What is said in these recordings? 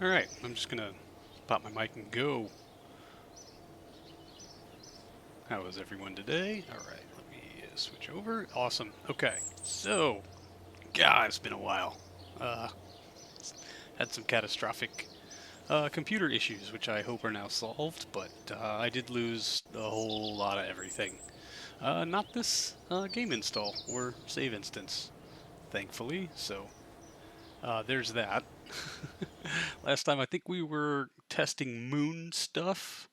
Alright, I'm just gonna pop my mic and go. How is everyone today? Alright, let me switch over. Awesome. Okay, so, God, it's been a while. Uh, had some catastrophic computer issues, which I hope are now solved, but I did lose a whole lot of everything. Not this game install or save instance, thankfully, so there's that. Last time I think we were testing moon stuff.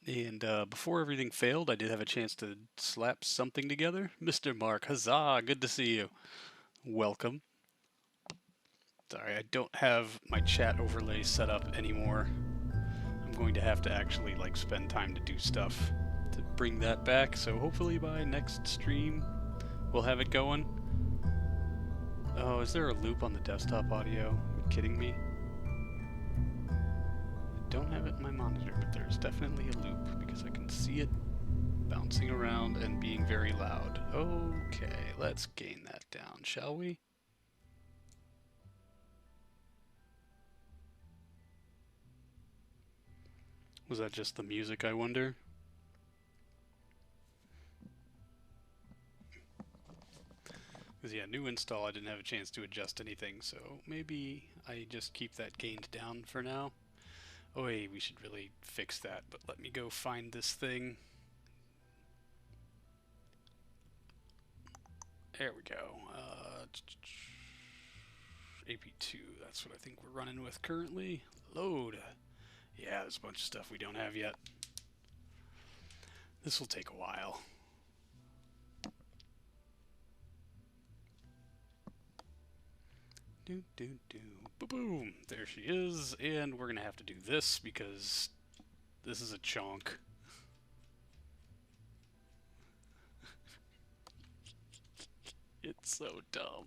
And before everything failed, I did have a chance to slap something together. Mr. Mark, huzzah, good to see you. Welcome. Sorry, I don't have my chat overlay set up anymore. I'm going to have to actually spend time to do stuff to bring that back. So hopefully by next stream, we'll have it going. Oh, is there a loop on the desktop audio? Are you kidding me? I don't have it in my monitor, but there's definitely a loop because I can see it bouncing around and being very loud. Okay, let's gain that down, shall we? Was that just the music, I wonder? Because, yeah, new install, I didn't have a chance to adjust anything, so maybe I just keep that gained down for now. Oh, wait, we should really fix that, but let me go find this thing. There we go. AP2, that's what I think we're running with currently. Load. Yeah, there's a bunch of stuff we don't have yet. This will take a while. Do do do. Boom! There she is, and we're gonna have to do this because this is a chunk. It's so dumb.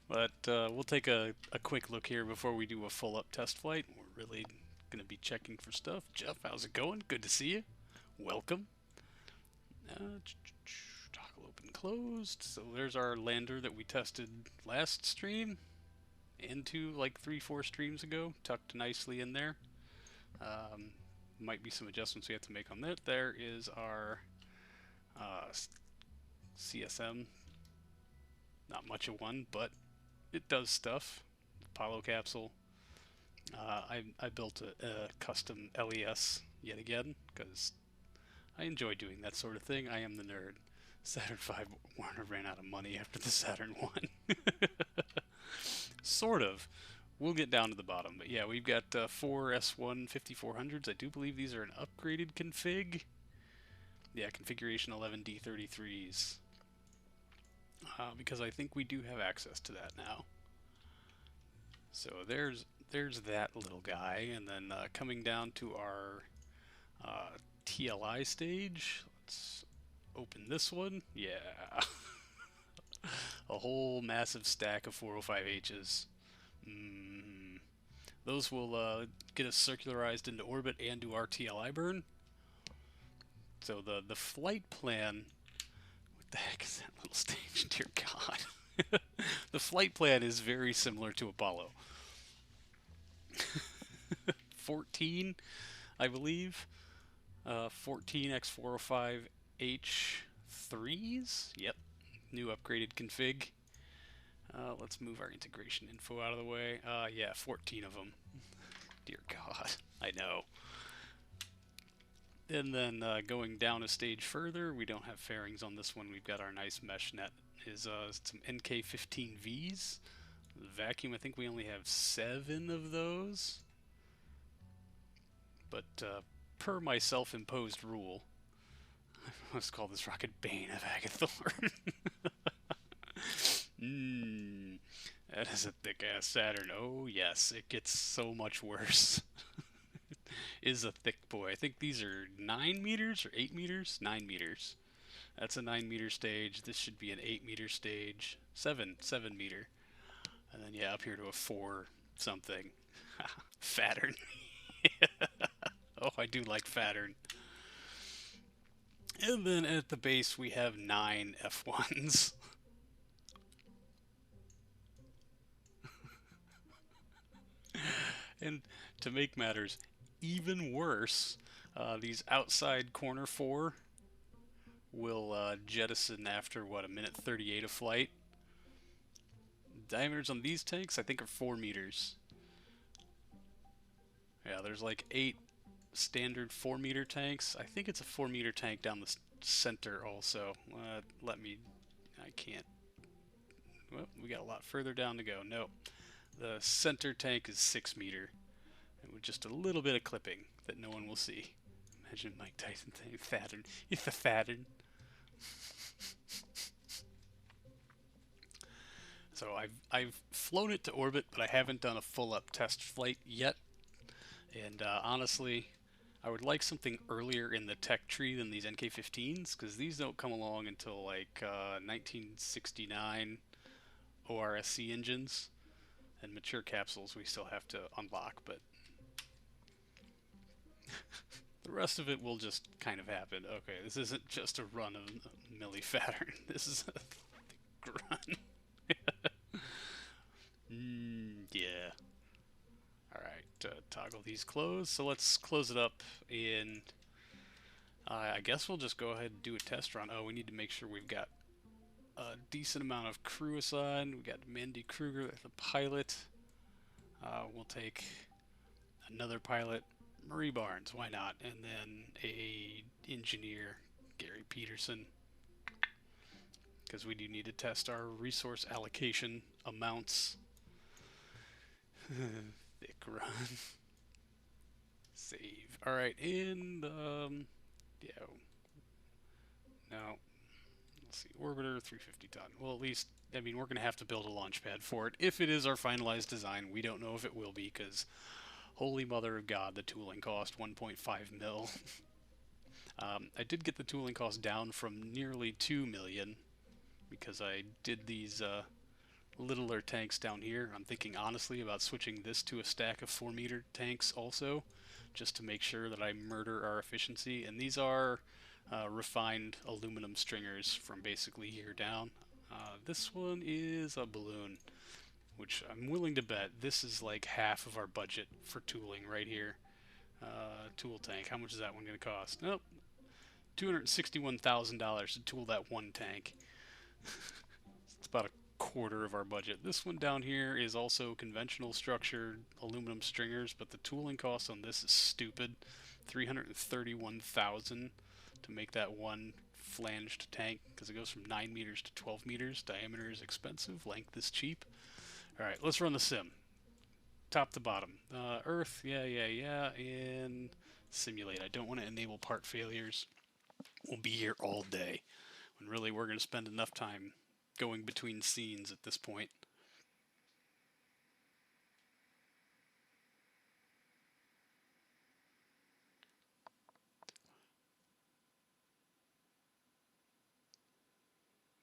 But we'll take a quick look here before we do a full up test flight. We're really gonna be checking for stuff. Jeff, how's it going? Good to see you. Welcome. Toggle open closed. So there's our lander that we tested last stream into like 3-4 streams ago, tucked nicely in there. Might be some adjustments we have to make on that. There is our CSM. Not much of one, but it does stuff. Apollo capsule. I built a custom LES yet again because I enjoy doing that sort of thing. I am the nerd. Saturn V Warner ran out of money after the Saturn 1. Sort of. We'll get down to the bottom. But yeah, we've got 4 S1 5400s. I do believe these are an upgraded config. Yeah, configuration 11D33s. Because I think we do have access to that now. So there's that little guy. And then coming down to our TLI stage. Let's open this one. Yeah. A whole massive stack of 405Hs. Mm. Those will get us circularized into orbit and do our TLI burn. So the flight plan. What the heck is that little stage? Dear God. The flight plan is very similar to Apollo. 14, I believe. 14 X405H3s. Yep. New upgraded config. Let's move our integration info out of the way. Yeah, 14 of them. Dear God, I know. And then going down a stage further, we don't have fairings on this one. We've got our nice mesh net. Is some NK15Vs. The vacuum, I think we only have 7 of those. But per my self-imposed rule, I must call this rocket Bane of Agathor. That is a thick-ass Saturn. Oh, yes, it gets so much worse. Is a thick boy. I think these are 9 meters or 8 meters? 9 meters. That's a 9-meter stage. This should be an 8-meter stage. 7 meter. And then, yeah, up here to a 4 something. Fattern. Oh, I do like Fattern. And then at the base, we have 9 F1s. And to make matters even worse, these outside corner four will jettison after what, a minute 38 of flight. Diameters on these tanks, I think, are 4 meters. Yeah, there's like 8 standard 4 meter tanks. I think it's a 4 meter tank down the center also. I can't. Well, we got a lot further down to go. No, the center tank is 6 meter, and with just a little bit of clipping that no one will see. Imagine Mike Tyson saying Fattern. It's a Fattern. So I've flown it to orbit, but I haven't done a full up test flight yet. And honestly, I would like something earlier in the tech tree than these NK-15s, because these don't come along until like 1969 ORSC engines, and mature capsules we still have to unlock, but the rest of it will just kind of happen. Okay, this isn't just a run of Millie Fattern. This is a thick run. Yeah. Alright, toggle these closed. So let's close it up in... I guess we'll just go ahead and do a test run. Oh, we need to make sure we've got a decent amount of crew assigned. We've got Mandy Kruger, the pilot. We'll take another pilot, Marie Barnes, why not? And then a engineer, Gary Peterson, because we do need to test our resource allocation amounts. Thick run. Save. Alright, and, yeah. Now, let's see, orbiter, 350 ton. Well, at least, I mean, we're going to have to build a launch pad for it. If it is our finalized design, we don't know if it will be, because, holy mother of God, the tooling cost 1.5 mil. I did get the tooling cost down from nearly 2 million, because I did these, littler tanks down here. I'm thinking honestly about switching this to a stack of 4 meter tanks also, just to make sure that I murder our efficiency. And these are refined aluminum stringers from basically here down. This one is a balloon, which I'm willing to bet this is like half of our budget for tooling right here. Tool tank, how much is that one going to cost? Nope, $261,000 to tool that one tank. It's about a quarter of our budget. This one down here is also conventional structured aluminum stringers, but the tooling cost on this is stupid. $331,000 to make that one flanged tank, because it goes from 9 meters to 12 meters. Diameter is expensive, length is cheap. Alright, let's run the sim. Top to bottom. Earth, yeah, and simulate. I don't want to enable part failures. We'll be here all day, when really we're going to spend enough time going between scenes at this point.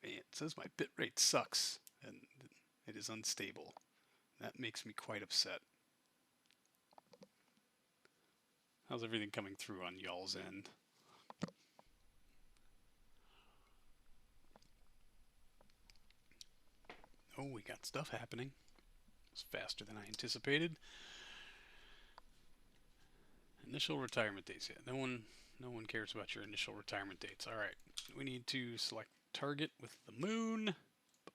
Man, it says my bitrate sucks and it is unstable. That makes me quite upset. How's everything coming through on y'all's end? Oh, we got stuff happening. It's faster than I anticipated. Initial retirement dates. Yeah, no one cares about your initial retirement dates. All right, we need to select target with the moon.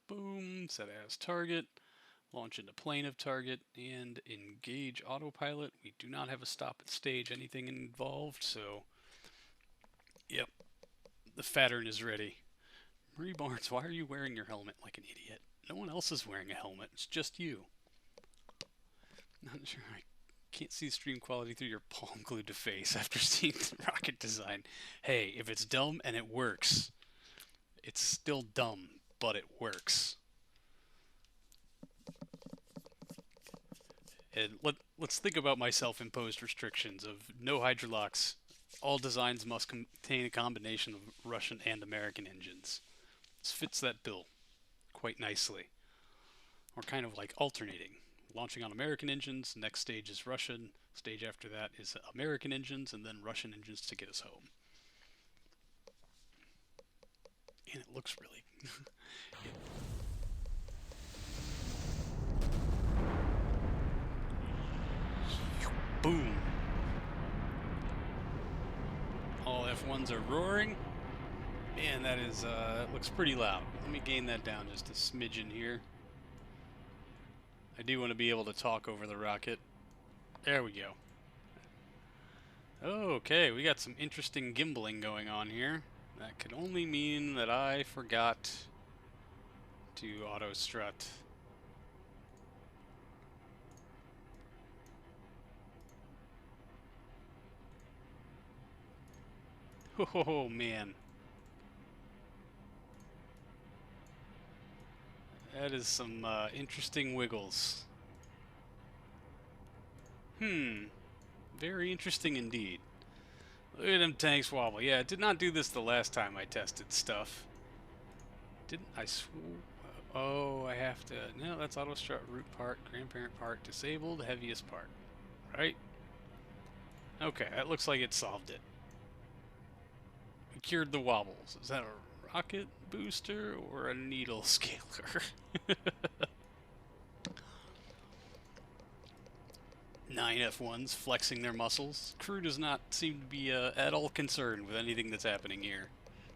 Boom, set as target. Launch into plane of target and engage autopilot. We do not have a stop at stage, anything involved, so yep, the Fattern is ready. Marie Barnes, why are you wearing your helmet like an idiot? No one else is wearing a helmet, it's just you. Not sure, I can't see stream quality through your palm glued to face after seeing the rocket design. Hey, if it's dumb and it works, it's still dumb, but it works. And let's think about my self-imposed restrictions of no hydrolocks. All designs must contain a combination of Russian and American engines. This fits that bill quite nicely. We're kind of like alternating. Launching on American engines, next stage is Russian, stage after that is American engines, and then Russian engines to get us home. And it looks really... F1s are roaring. Man, that is, looks pretty loud. Let me gain that down just a smidgen here. I do want to be able to talk over the rocket. There we go. Okay, we got some interesting gimbaling going on here. That could only mean that I forgot to auto-strut. Oh, man. That is some interesting wiggles. Very interesting indeed. Look at them tanks wobble. Yeah, I did not do this the last time I tested stuff. Didn't I oh, I have to... No, that's auto-strut root part, grandparent part, disabled, heaviest part. Right? Okay, that looks like it solved it. We cured the wobbles. Is that a rocket booster or a needle scaler? 9 F1s flexing their muscles. Crew does not seem to be at all concerned with anything that's happening here.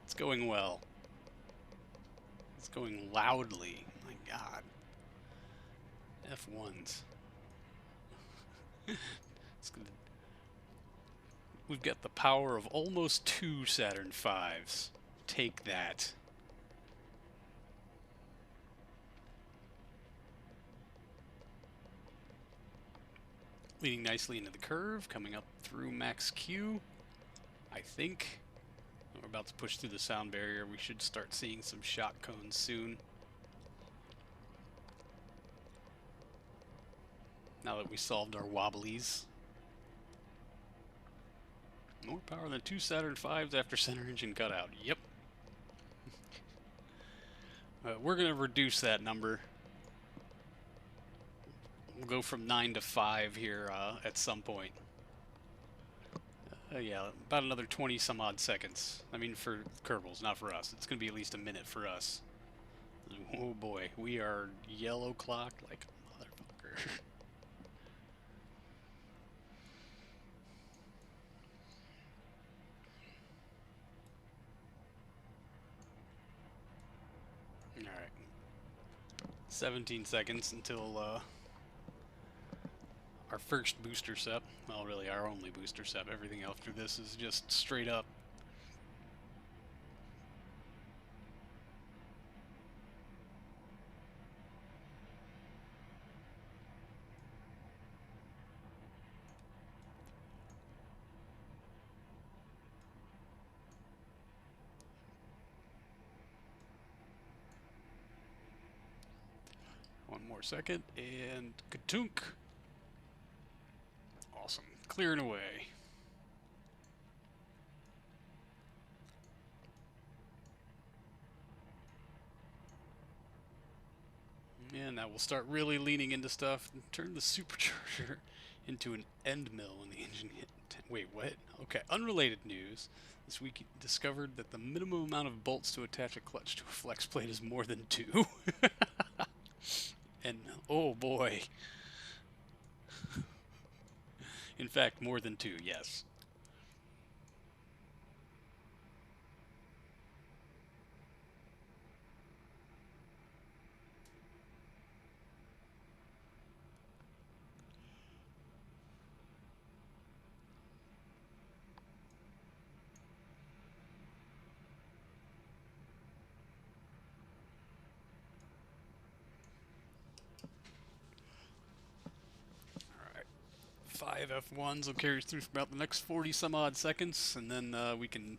It's going well. It's going loudly. My God. F1s. We've got the power of almost 2 Saturn V's. Take that. Leading nicely into the curve, coming up through max Q. I think we're about to push through the sound barrier. We should start seeing some shock cones soon. Now that we solved our wobblies. More power than 2 Saturn V's after center engine cutout. Yep. We're going to reduce that number. We'll go from 9 to 5 here at some point. Yeah, about another 20 some odd seconds. I mean for Kerbals, not for us. It's going to be at least a minute for us. Oh boy, we are yellow clocked like a motherfucker. Alright. 17 seconds until our first booster sep. Well, really our only booster sep. Everything after this is just straight up. One more second, and katunk! Awesome. Clearing away. And now we'll start really leaning into stuff and turn the supercharger into an end mill when the engine hit. Wait, what? Okay, unrelated news. This week discovered that the minimum amount of bolts to attach a clutch to a flex plate is more than 2. And, oh boy. In fact, more than 2, yes. Alright. 5 F1s will carry us through for about the next 40 some odd seconds, and then we can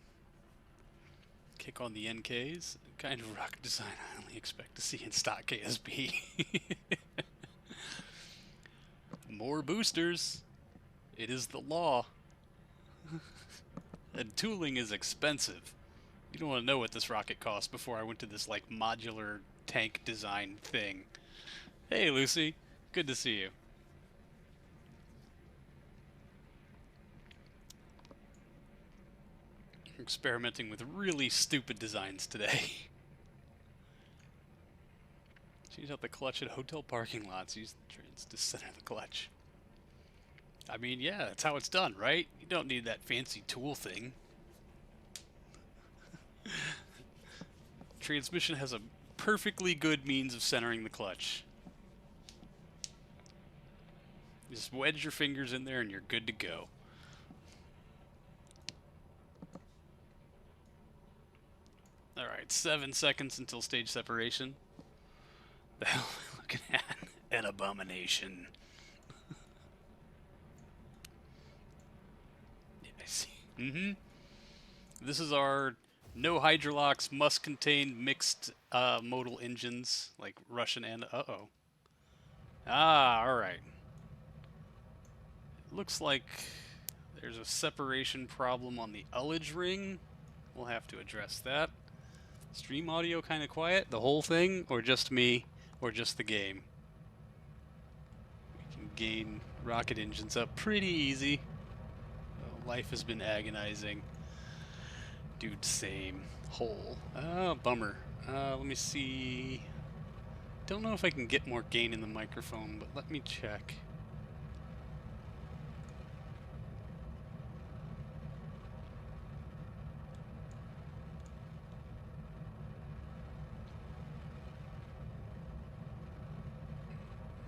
kick on the NKs. Kind of rocket design I only expect to see in stock KSB. More boosters. It is the law. And tooling is expensive. You don't want to know what this rocket cost before I went to this, like, modular tank design thing. Hey, Lucy. Good to see you. I'm experimenting with really stupid designs today. Change out the clutch at hotel parking lots. Use the trains to center the clutch. I mean, yeah, that's how it's done, right? You don't need that fancy tool thing. Transmission has a perfectly good means of centering the clutch. Just wedge your fingers in there and you're good to go. Alright, 7 seconds until stage separation. The hell am I looking at? An abomination. Yeah, I see. This is our no hydrolocks, must contain mixed modal engines, like Russian and... Uh-oh. Ah, alright. Looks like there's a separation problem on the ullage ring. We'll have to address that. Stream audio kind of quiet, the whole thing, or just me, or just the game? We can gain rocket engines up pretty easy. Life has been agonizing. Dude, same. Hole. Oh, bummer. Let me see. Don't know if I can get more gain in the microphone, but let me check.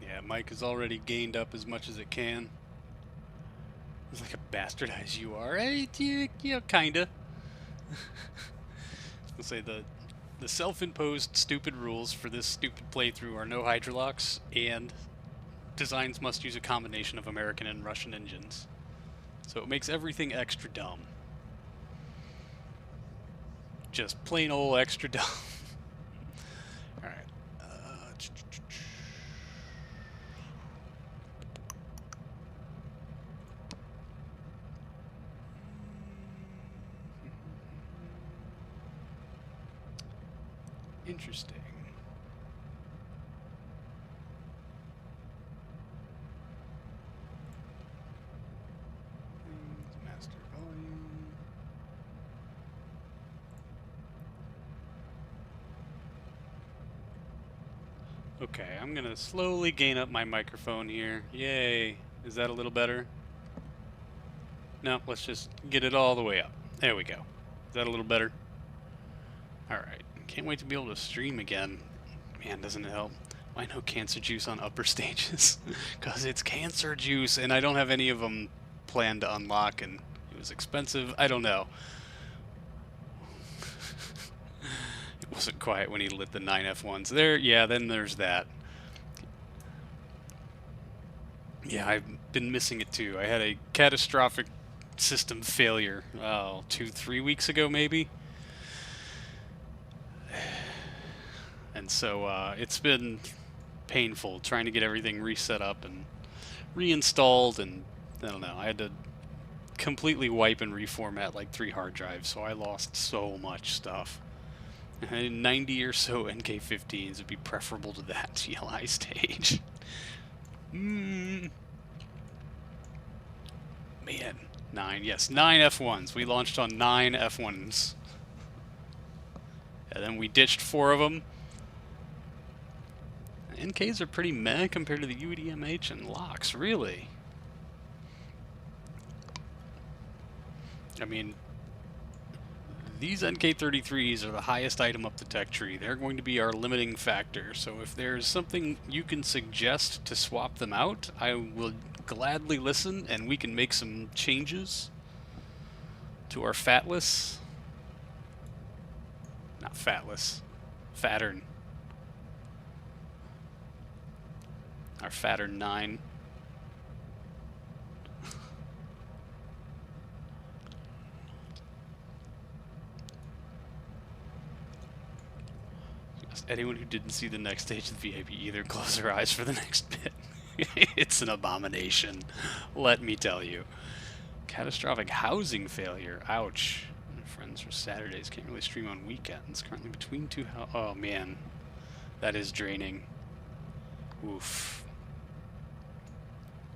Yeah, mic has already gained up as much as it can. It's like a bastardized you are. Hey, yeah, kinda. I'll say the self-imposed stupid rules for this stupid playthrough are no hydrolocks, and designs must use a combination of American and Russian engines. So it makes everything extra dumb. Just plain old extra dumb. Alright. Interesting. Master volume. Okay, I'm gonna slowly gain up my microphone here. Yay. Is that a little better? No, let's just get it all the way up. There we go. Is that a little better? Alright. Can't wait to be able to stream again. Man, doesn't it help? Why no cancer juice on upper stages? Because it's cancer juice, and I don't have any of them planned to unlock, and it was expensive. I don't know. It wasn't quiet when he lit the 9F1s. There, yeah, then there's that. Yeah, I've been missing it too. I had a catastrophic system failure, 2-3 weeks ago maybe. And so it's been painful trying to get everything reset up and reinstalled, and I don't know, I had to completely wipe and reformat like 3 hard drives, so I lost so much stuff. And 90 or so NK15s would be preferable to that TLI stage. Man. 9, yes, 9 F1s. We launched on 9 F1s. And then we ditched 4 of them. NKs are pretty meh compared to the UDMH and locks, really. I mean, these NK33s are the highest item up the tech tree. They're going to be our limiting factor. So if there's something you can suggest to swap them out, I will gladly listen, and we can make some changes to our fatless. Not fatless. Fattern. Our Fattern 9. Anyone who didn't see the next stage of the VIP either, close their eyes for the next bit. It's an abomination, let me tell you. Catastrophic housing failure. Ouch. My friends for Saturdays can't really stream on weekends. Currently between 2 oh man. That is draining. Oof.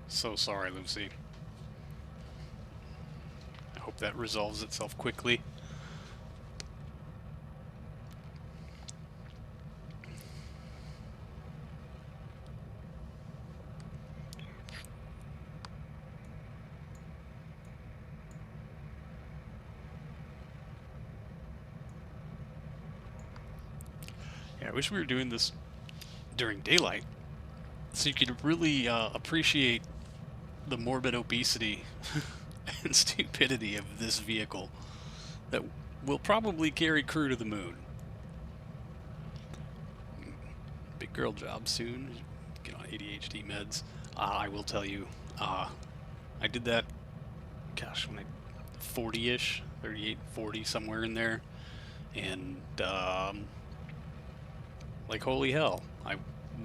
So sorry, Lucy. I hope that resolves itself quickly. Yeah, I wish we were doing this during daylight, so you could really appreciate the morbid obesity and stupidity of this vehicle that will probably carry crew to the moon. Big girl job soon. Get on ADHD meds. I will tell you, I did that, gosh, when I 40-ish, 38, 40, somewhere in there, and like holy hell, I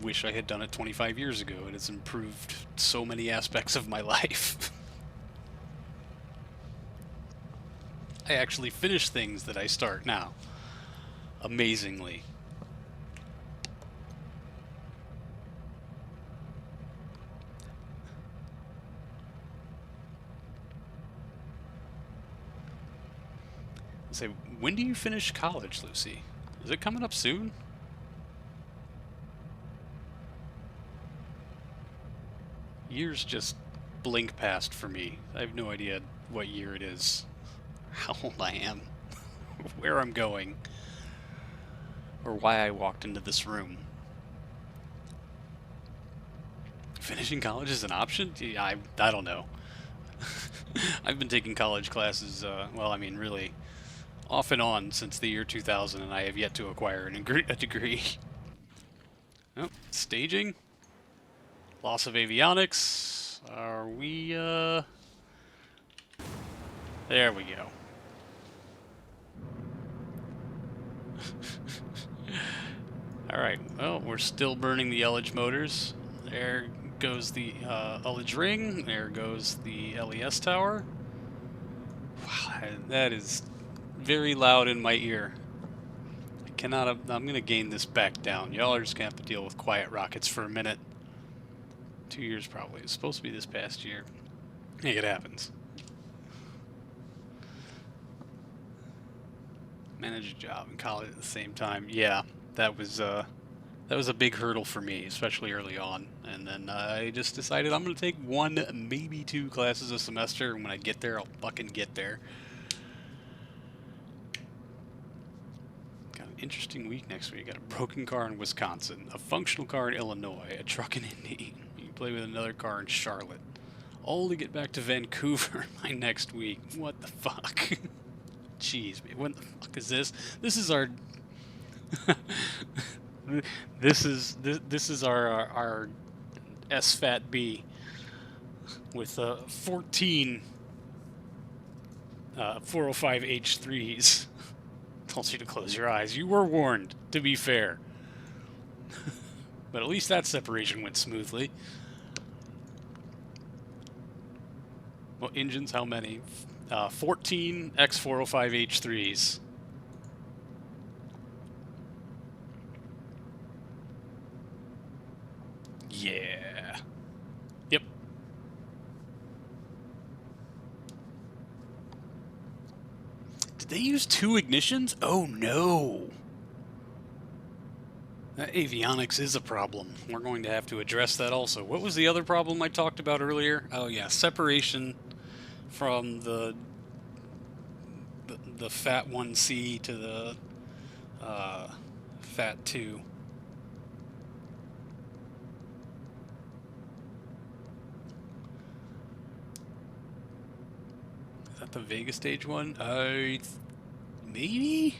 wish I had done it 25 years ago. It has improved so many aspects of my life. I actually finish things that I start now, amazingly. Say, when do you finish college, Lucy? Is it coming up soon? Years just blink past for me. I have no idea what year it is, how old I am, where I'm going, or why I walked into this room. Finishing college is an option? Yeah, I don't know. I've been taking college classes, well, I mean, really, off and on since the year 2000, and I have yet to acquire a degree. Oh, staging? Loss of avionics? Are we, There we go. Alright, well, we're still burning the Ullage motors. There goes the Ullage ring. There goes the LES tower. Wow, that is very loud in my ear. I cannot, I'm going to gain this back down. Y'all are just going to have to deal with quiet rockets for a minute. 2 years probably. It's supposed to be this past year. Hey, it happens. Manage a job and college at the same time. Yeah, that was a big hurdle for me, especially early on. And then I just decided I'm going to take 1, maybe 2 classes a semester, and when I get there, I'll fucking get there. Got an interesting week next week. Got a broken car in Wisconsin, a functional car in Illinois, a truck in Indy. You can play with another car in Charlotte. All to get back to Vancouver by next week. What the fuck? Jeez, man, what the fuck is this? This is our this is our SFAT-B with 14 405H3s. Tells you to close your eyes. You were warned, to be fair. But at least that separation went smoothly. Well, engines, how many? 14 X405H3s. Yeah. Yep. Did they use 2 ignitions? Oh no. That avionics is a problem. We're going to have to address that also. What was the other problem I talked about earlier? Oh yeah, separation from the Fat 1C to the Fat 2. Is that the Vega stage one? Maybe?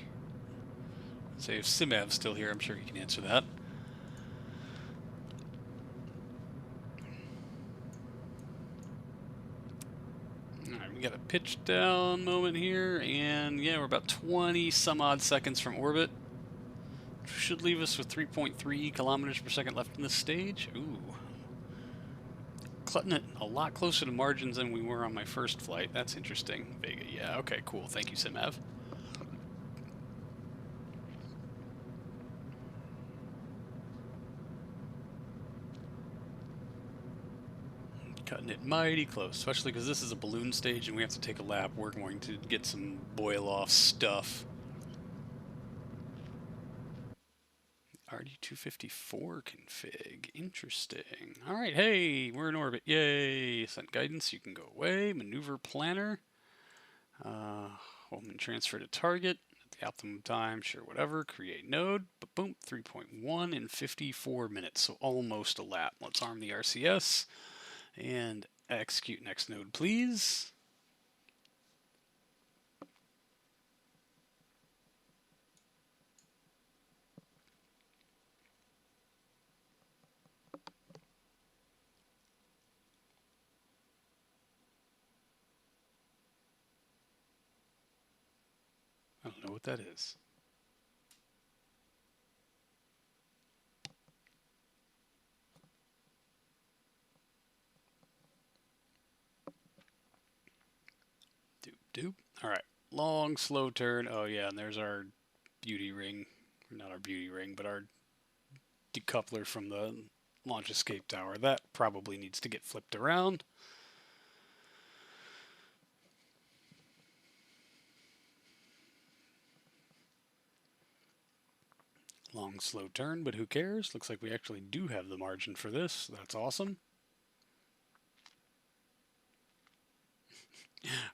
Say if Simav's still here, I'm sure he can answer that. Alright, we got a pitch down moment here, and yeah, we're about 20 some odd seconds from orbit. Should leave us with 3.3 kilometers per second left in this stage. Ooh. Clutting it a lot closer to margins than we were on my first flight. That's interesting. Vega, yeah, okay, cool. Thank you, Simav. Cutting it mighty close, especially because this is a balloon stage and we have to take a lap. We're going to get some boil-off stuff. RD-254 config. Interesting. Alright, hey, we're in orbit. Yay! Ascent guidance, you can go away. Maneuver planner. Woman transfer to target. Optimum time, sure, whatever. Create node. Boom, 3.1 in 54 minutes, so almost a lap. Let's arm the RCS and execute next node, please. I don't know what that is. Doop doop. All right. Long, slow turn. Oh, yeah, and there's our beauty ring. Not our beauty ring, but our decoupler from the launch escape tower. That probably needs to get flipped around. Long, slow turn, but who cares? Looks like we actually do have the margin for this. That's awesome.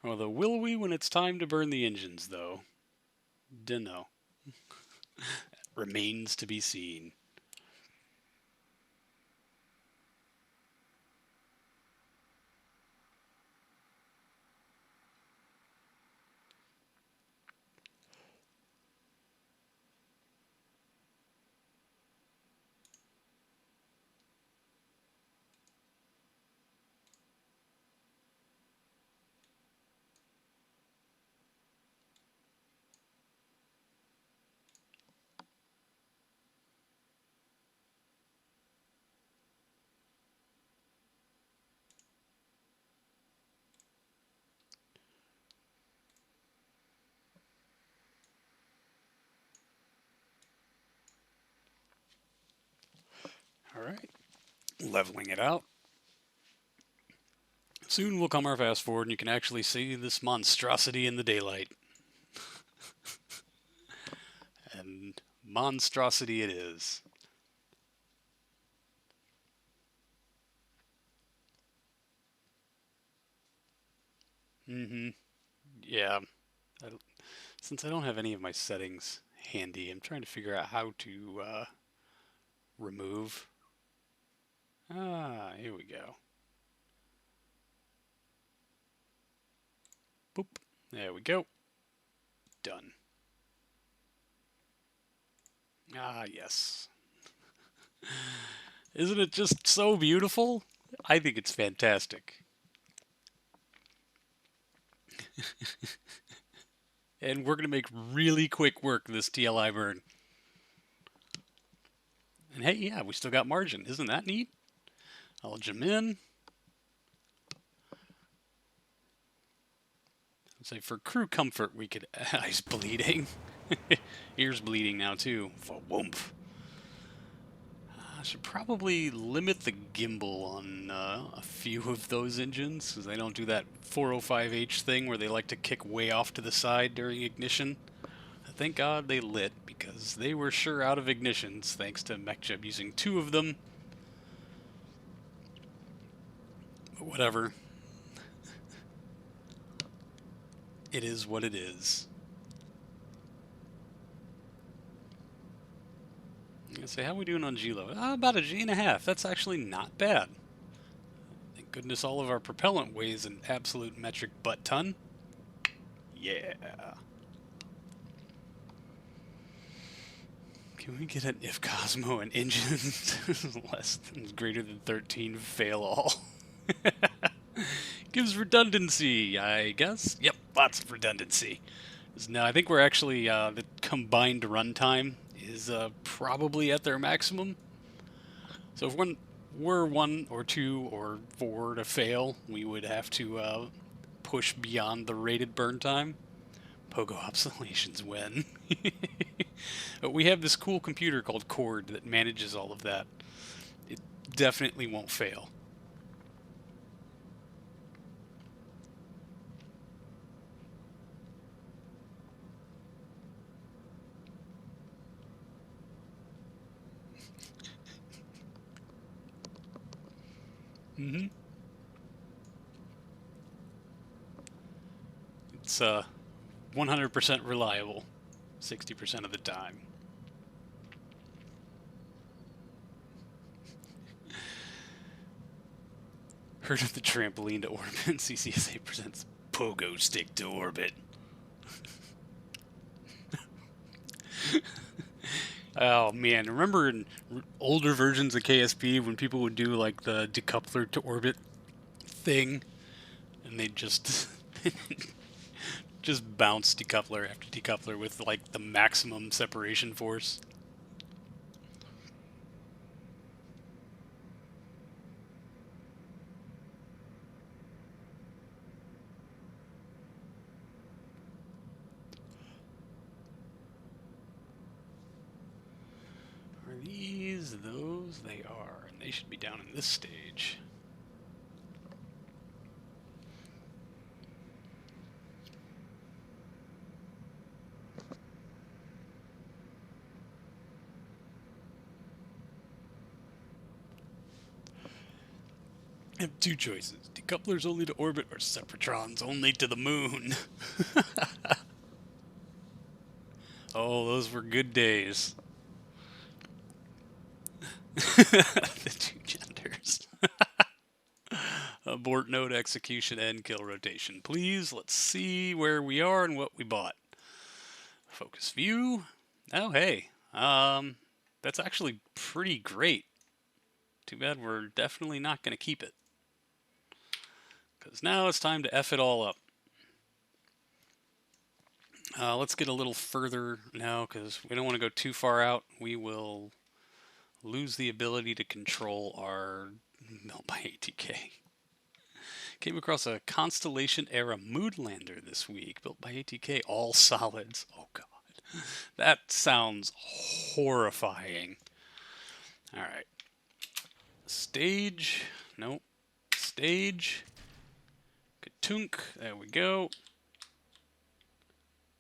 Although, will we when it's time to burn the engines, though? Dunno. Remains to be seen. All right. Leveling it out. Soon will come our fast forward, and you can actually see this monstrosity in the daylight. And monstrosity it is. Mm-hmm. Yeah. I, since I don't have any of my settings handy, I'm trying to figure out how to remove. Ah, here we go. Boop. There we go. Done. Ah, yes. Isn't it just so beautiful? I think it's fantastic. And we're going to make really quick work this TLI burn. And hey, yeah, we still got margin. Isn't that neat? I'll jam in. Say for crew comfort, we could. Eyes bleeding. Ears bleeding now, too. Woomph. I should probably limit the gimbal on a few of those engines, because they don't do that 405H thing where they like to kick way off to the side during ignition. Thank God they lit, because they were sure out of ignitions, thanks to MechJeb using two of them. But whatever. It is what it is. I'm gonna say, how are we doing on G-load? About a G&a. That's actually not bad. Thank goodness all of our propellant weighs an absolute metric butt ton. Yeah. Can we get an if Cosmo and engines less than greater than 13 fail all? Gives redundancy, I guess. Yep, lots of redundancy. No, I think we're actually the combined runtime is probably at their maximum. So if were one or two or four to fail, we would have to push beyond the rated burn time. Pogo obsolescence win. But we have this cool computer called Cord that manages all of that. It definitely won't fail. Mm-hmm. It's 100% reliable. 60% of the time. Heard of the trampoline to orbit? CCSA presents Pogo Stick to orbit. Oh man, remember in older versions of KSP when people would do like the decoupler to orbit thing, and they'd just just bounce decoupler after decoupler with like the maximum separation force. Are these those? They are, and they should be down in this stage. I have two choices: decouplers only to orbit, or separatrons only to the moon. Oh, those were good days. The two genders. Abort node execution and kill rotation. Please, let's see where we are and what we bought. Focus view. Oh, hey. That's actually pretty great. Too bad we're definitely not going to keep it. Because now it's time to F it all up. Let's get a little further now because we don't want to go too far out. We will lose the ability to control our melt by ATK. Came across a Constellation era mood lander this week, built by ATK, all solids. Oh god, that sounds horrifying. All right, stage. Nope, stage. Katunk. There we go.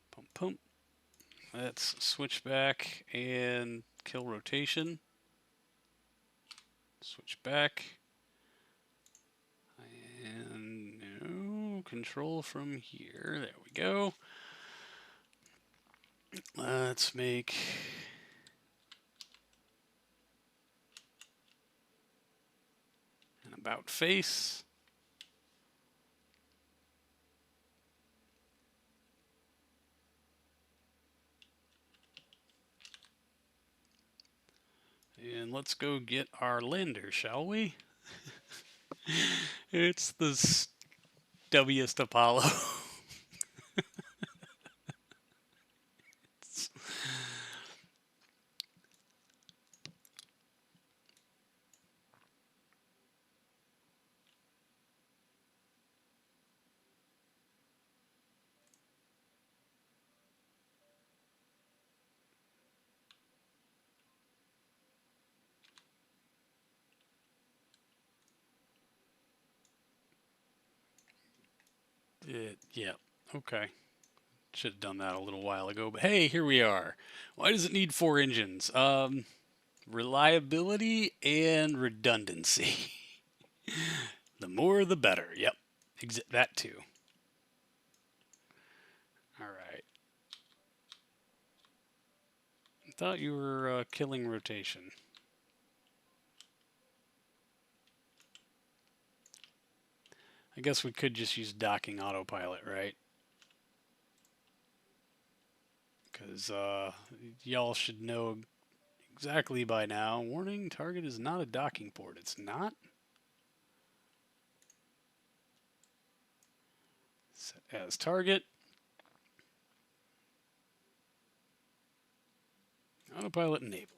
Pump, pump. Let's switch back and kill rotation. Switch back. And no, control from here. There we go. Let's make an about face. And let's go get our lander, shall we? It's the stubbiest Apollo. Yeah, okay. Should have done that a little while ago, but hey, here we are. Why does it need 4 engines? Reliability and redundancy. The more the better. Yep, that too. All right. I thought you were killing rotation. I guess we could just use docking autopilot, right? Because y'all should know exactly by now. Warning, target is not a docking port. It's not? Set as target. Autopilot enabled.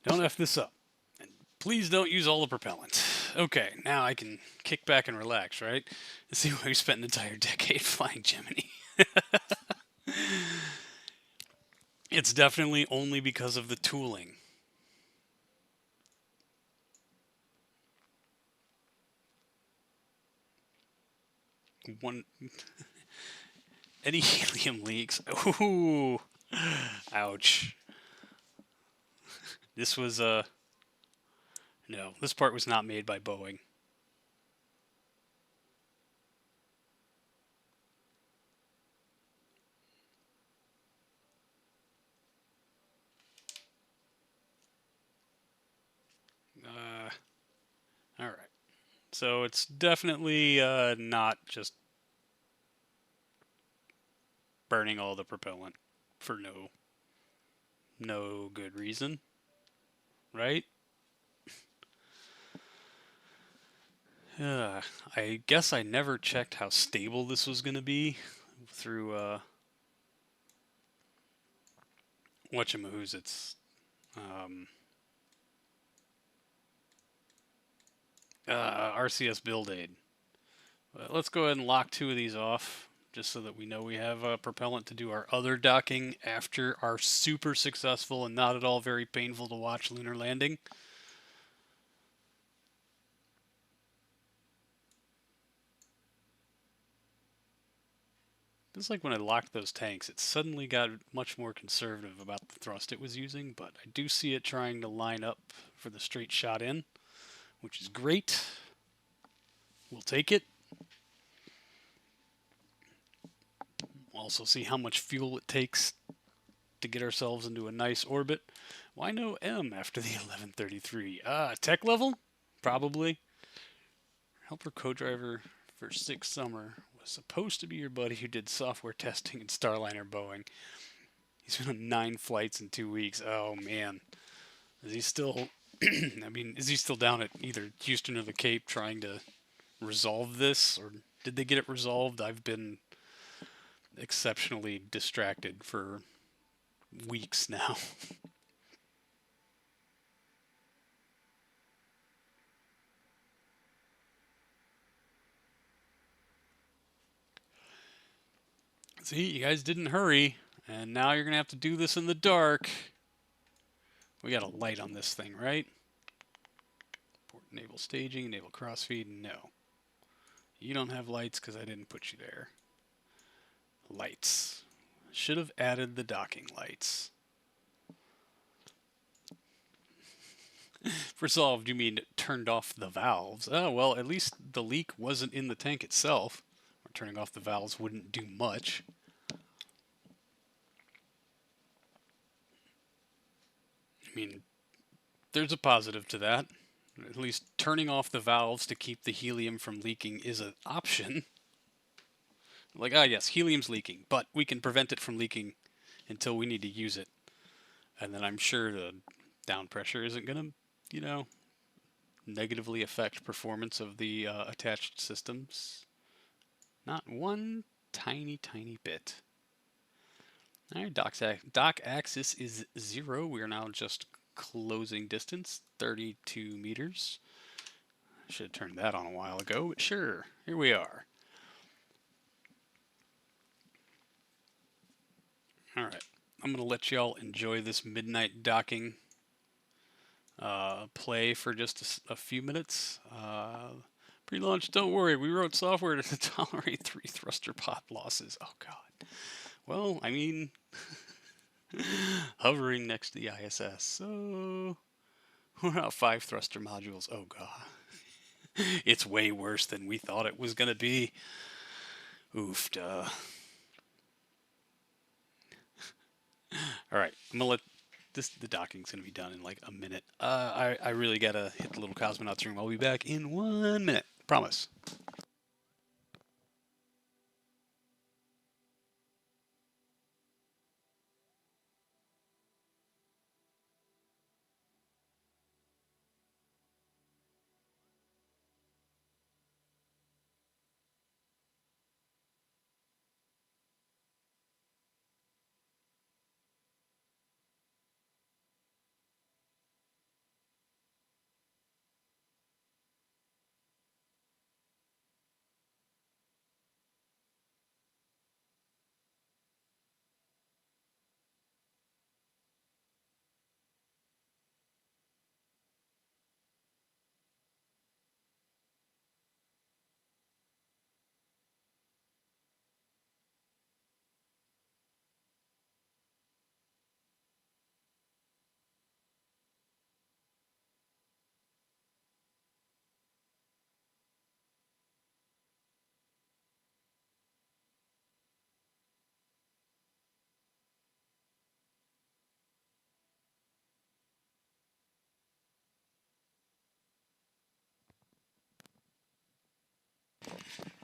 Don't F this up. And please don't use all the propellant. Okay, now I can kick back and relax, right? And see why we spent an entire decade flying Gemini. It's definitely only because of the tooling. One, any helium leaks. Ooh, ouch. This was no, this part was not made by Boeing. So it's definitely not just burning all the propellant for no good reason, right? Uh, I guess I never checked how stable this was going to be through whatchamahoozits. Um, RCS build aid. Let's go ahead and lock two of these off, just so that we know we have propellant to do our other docking after our super successful and not at all very painful to watch lunar landing. It's like when I locked those tanks, it suddenly got much more conservative about the thrust it was using, but I do see it trying to line up for the straight shot in, which is great. We'll take it. Also see how much fuel it takes to get ourselves into a nice orbit. Why no M after the 1133? Tech level? Probably. Helper co-driver for Six Summer was supposed to be your buddy who did software testing in Starliner Boeing. He's been on 9 flights in 2 weeks. Oh man, is he still? I mean, is he still down at either Houston or the Cape trying to resolve this, or did they get it resolved? I've been exceptionally distracted for weeks now. See, you guys didn't hurry, and now you're gonna have to do this in the dark. We got a light on this thing, right? Port naval staging, naval crossfeed. No, you don't have lights because I didn't put you there. Lights. Should have added the docking lights. Resolved, you mean turned off the valves? Oh, well, at least the leak wasn't in the tank itself. Or turning off the valves wouldn't do much. I mean, there's a positive to that. At least turning off the valves to keep the helium from leaking is an option. Like, yes, helium's leaking, but we can prevent it from leaking until we need to use it. And then I'm sure the down pressure isn't going to, negatively affect performance of the attached systems. Not one tiny, tiny bit. All right, dock axis is 0. We are now just closing distance, 32 meters. Should have turned that on a while ago, but sure, here we are. All right, I'm going to let y'all enjoy this midnight docking play for just a few minutes. Pre-launch, don't worry, we wrote software to tolerate 3 thruster pod losses. Oh god. Well, I mean, hovering next to the ISS, so we're at 5 thruster modules. Oh god. It's way worse than we thought it was gonna be. Oofed. Alright, I'm gonna let the docking's gonna be done in like a minute. I really gotta hit the little cosmonauts room. I'll be back in 1 minute. Promise.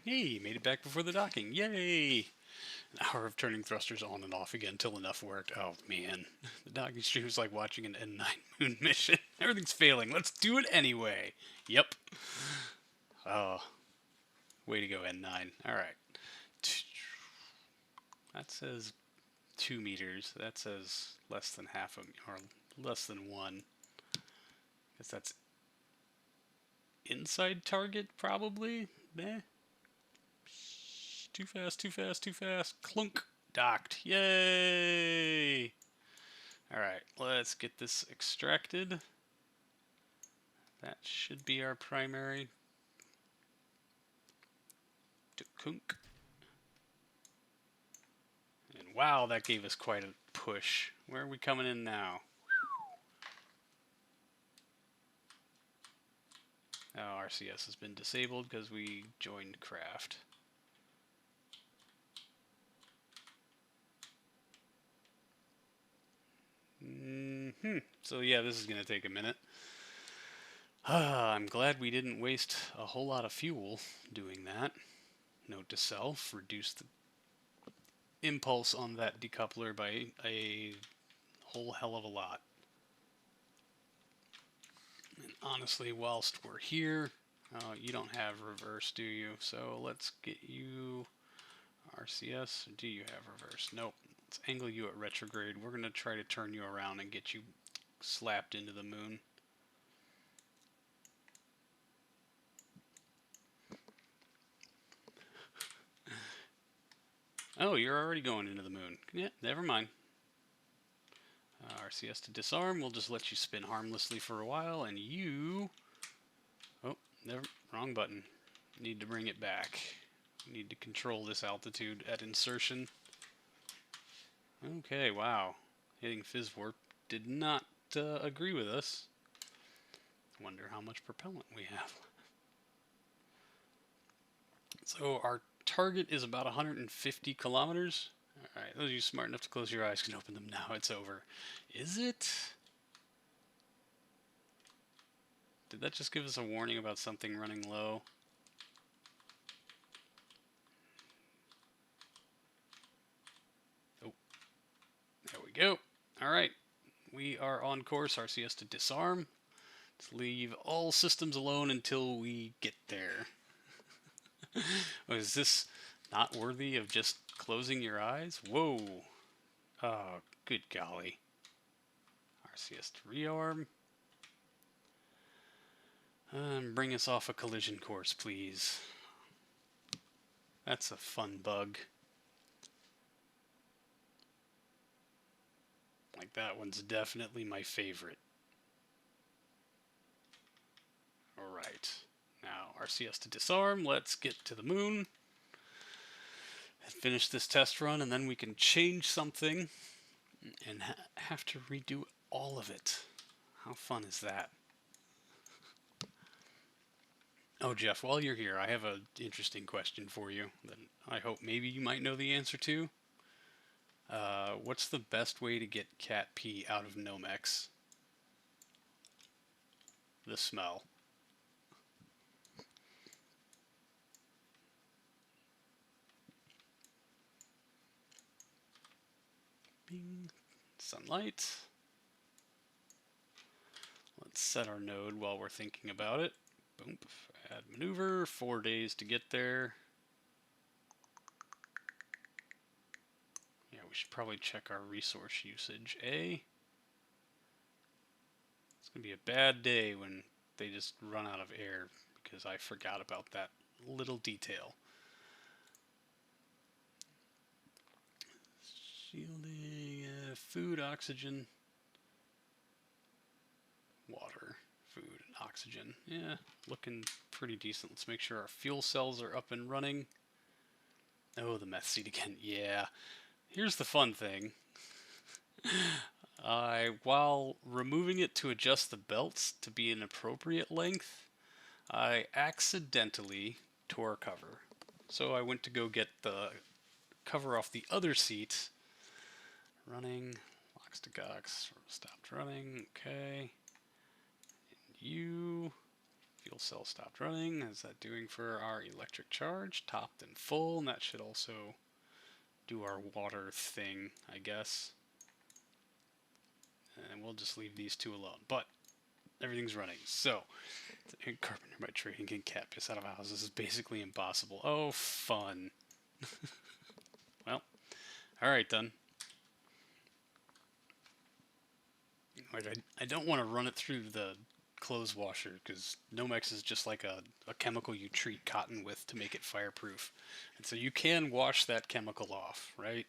Hey, made it back before the docking. Yay! An hour of turning thrusters on and off again till enough worked. Oh man, the docking stream is like watching an N9 moon mission. Everything's failing. Let's do it anyway. Yep. Oh, way to go, N9. All right. That says 2 meters. That says less than half a or less than one. Guess that's inside target probably. Meh. Too fast, too fast, too fast. Clunk. Docked. Yay! Alright, let's get this extracted. That should be our primary. Kunk. And wow, that gave us quite a push. Where are we coming in now? Oh, RCS has been disabled because we joined craft. So yeah, this is going to take a minute. I'm glad we didn't waste a whole lot of fuel doing that. Note to self, reduce the impulse on that decoupler by a whole hell of a lot. And honestly, whilst we're here, you don't have reverse, do you? So let's get you RCS. Do you have reverse? Nope. Let's angle you at retrograde. We're going to try to turn you around and get you slapped into the moon. Oh, you're already going into the moon. Yeah, never mind. RCS to disarm. We'll just let you spin harmlessly for a while, and you... Oh, never... wrong button. Need to bring it back. Need to control this altitude at insertion. Okay, wow. Hitting Fizz Warp did not agree with us. Wonder how much propellant we have. So our target is about 150 kilometers. Alright, those of you smart enough to close your eyes can open them now. It's over. Is it? Did that just give us a warning about something running low? Oh, there we go. Alright, we are on course. RCS to disarm. Let's leave all systems alone until we get there. Is this not worthy of just closing your eyes? Whoa. Oh, good golly. RCS to rearm. Bring us off a collision course, please. That's a fun bug. Like, that one's definitely my favorite. Alright. Now, RCS to disarm. Let's get to the moon. And finish this test run, and then we can change something and have to redo all of it. How fun is that? Oh, Jeff, while you're here, I have an interesting question for you that I hope maybe you might know the answer to. What's the best way to get cat pee out of Nomex? The smell. Bing. Sunlight. Let's set our node while we're thinking about it. Boom. Add maneuver. 4 days to get there. Yeah, we should probably check our resource usage. It's going to be a bad day when they just run out of air because I forgot about that little detail. Shielding, food, oxygen, water, food, and oxygen. Yeah, looking pretty decent. Let's make sure our fuel cells are up and running. Oh, the meth seed again. Yeah. Here's the fun thing. While removing it to adjust the belts to be an appropriate length, I accidentally tore a cover. So I went to go get the cover off the other seat. Running, locks to gox, stopped running, okay. And you, Fuel cell stopped running. How's that doing for our electric charge? Topped and full, and that should also do our water thing, I guess. And we'll just leave these two alone. But everything's running. So, carpenter by trade and getting cat piss out of houses is basically impossible. Oh, fun. Well, alright then. Like, I don't want to run it through the clothes washer because Nomex is just like a chemical you treat cotton with to make it fireproof. And so you can wash that chemical off, right?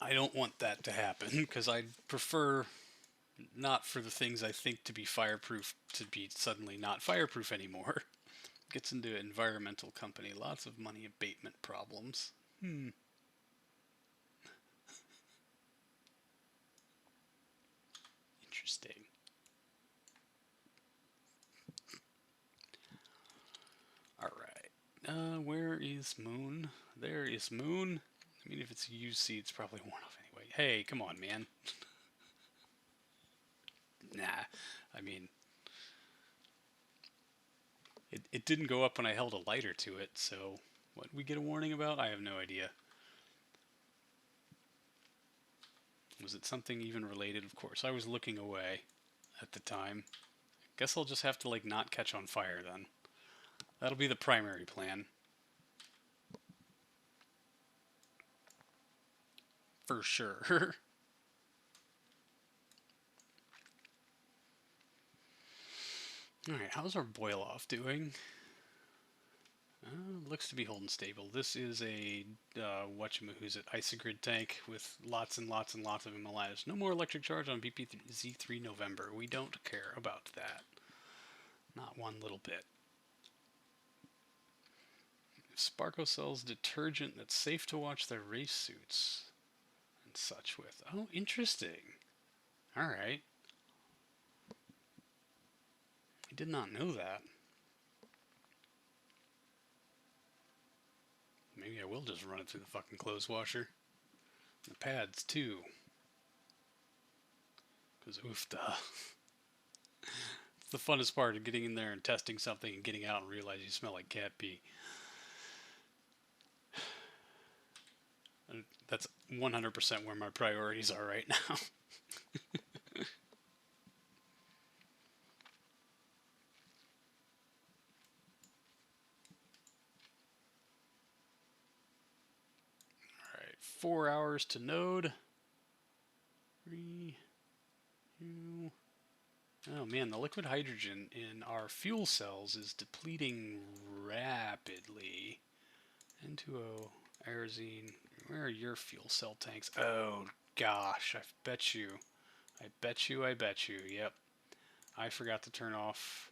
I don't want that to happen because I'd prefer not for the things I think to be fireproof to be suddenly not fireproof anymore. Gets into environmental company, lots of money abatement problems. Interesting. Alright. Where is Moon? There is Moon. I mean, if it's UC, it's probably worn off anyway. Hey, come on, man. Nah. I mean, it didn't go up when I held a lighter to it, so what did we get a warning about? I have no idea. Was it something even related? Of course, I was looking away at the time. Guess I'll just have to, like, not catch on fire then. That'll be the primary plan. For sure. Alright, how's our boil off doing? Looks to be holding stable. This is a, whatchamahoo's-it, Isogrid tank with lots and lots and lots of MLIs. No more electric charge on BPZ3 November. We don't care about that. Not one little bit. Sparko sells detergent that's safe to watch their race suits and such with. Oh, interesting. Alright. I did not know that. Maybe I will just run it through the fucking clothes washer. The pads, too. Because oofda. It's the funnest part of getting in there and testing something and getting out and realize you smell like cat pee. And that's 100% where my priorities are right now. Alright, 4 hours to node. 3, 2. Oh man, the liquid hydrogen in our fuel cells is depleting rapidly. N2O, Aerozine. Where are your fuel cell tanks? Oh gosh, I bet you. Yep. I forgot to turn off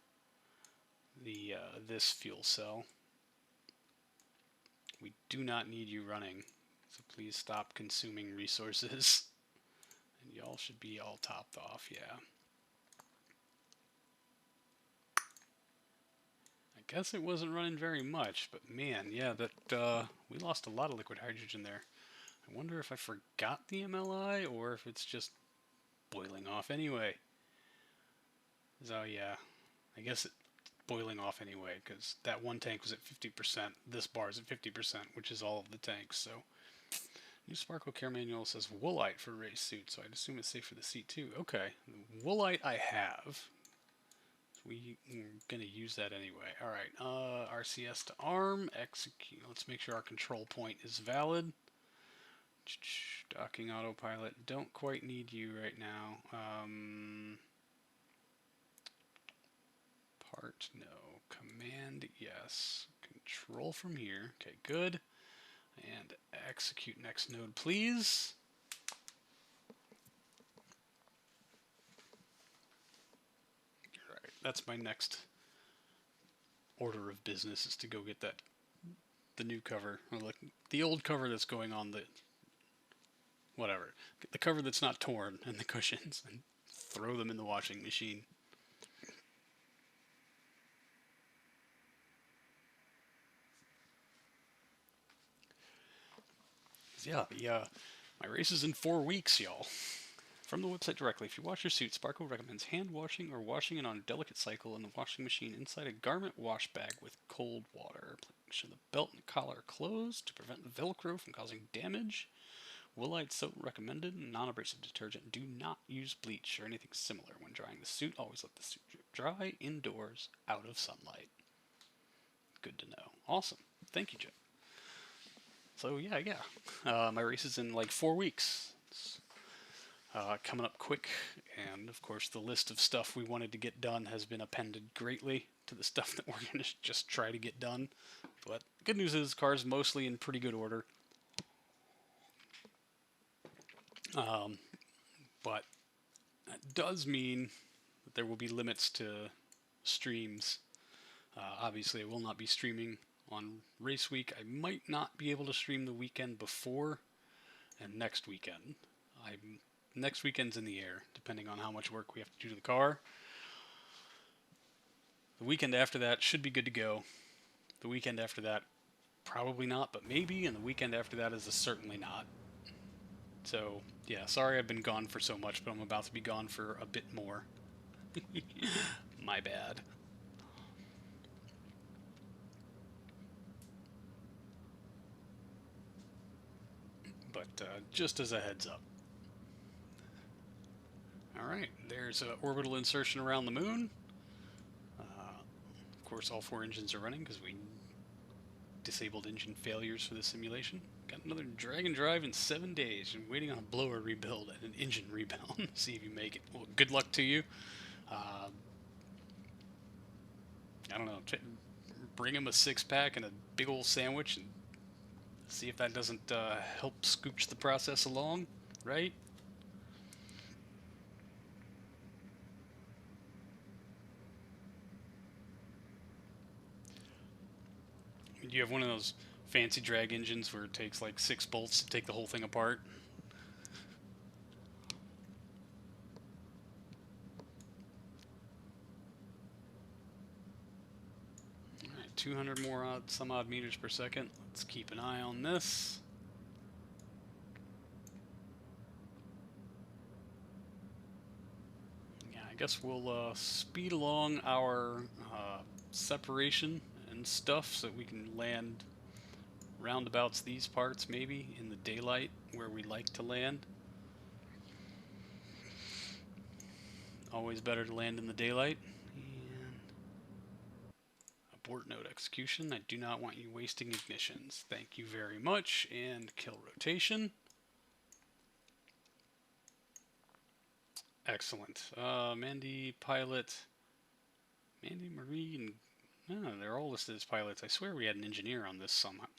the this fuel cell. We do not need you running, so please stop consuming resources. And y'all should be all topped off, yeah. I guess it wasn't running very much, but man, yeah, that we lost a lot of liquid hydrogen there. I wonder if I forgot the MLI or if it's just boiling off anyway. So yeah, I guess it's boiling off anyway because that one tank was at 50%. This bar is at 50%, which is all of the tanks. So new Sparkle Care Manual says woolite for race suit, so I'd assume it's safe for the seat too. Okay, woolite I have. We're going to use that anyway. Alright, RCS to ARM, execute. Let's make sure our control point is valid. Docking autopilot, don't quite need you right now. Part, no. Command, yes. Control from here. Okay, good. And execute next node, please. Alright, that's my next order of business, is to go get the new cover, or like the old cover that's going on the whatever, get the cover that's not torn and the cushions and throw them in the washing machine. Yeah, my race is in 4 weeks, y'all. From the website directly, if you wash your suit, Sparkle recommends hand washing or washing it on a delicate cycle in the washing machine inside a garment wash bag with cold water. Make sure the belt and collar are closed to prevent the Velcro from causing damage. Woolite soap recommended. Non-abrasive detergent. Do not use bleach or anything similar when drying the suit. Always let the suit dry indoors, out of sunlight. Good to know. Awesome. Thank you, Joe. So yeah. My race is in like 4 weeks. It's coming up quick, and of course the list of stuff we wanted to get done has been appended greatly to the stuff that we're going to just try to get done. But good news is, car's mostly in pretty good order. But that does mean that there will be limits to streams. Obviously, I will not be streaming on race week. I might not be able to stream the weekend before and next weekend. Next weekend's in the air, depending on how much work we have to do to the car. The weekend after that should be good to go. The weekend after that, probably not, but maybe. And the weekend after that is a certainly not. So, yeah, sorry I've been gone for so much, but I'm about to be gone for a bit more. My bad. But just as a heads up. Alright, there's an orbital insertion around the moon. Of course, all 4 engines are running because we disabled engine failures for the simulation. Got another Dragon Drive in 7 days. I'm waiting on a blower rebuild and an engine rebuild. See if you make it. Well, good luck to you. I don't know. Bring him a 6-pack and a big old sandwich and see if that doesn't help scooch the process along, right? Do you have one of those fancy drag engines where it takes like 6 bolts to take the whole thing apart? Alright, 200 more some odd meters per second. Let's keep an eye on this. Yeah, I guess we'll speed along our separation and stuff so that we can land roundabouts these parts maybe in the daylight where we like to land. Always better to land in the daylight. And abort node execution. I do not want you wasting ignitions. Thank you very much. And kill rotation. Excellent. Mandy, pilot. Mandy, Marie, and oh, they're all listed as pilots. I swear we had an engineer on this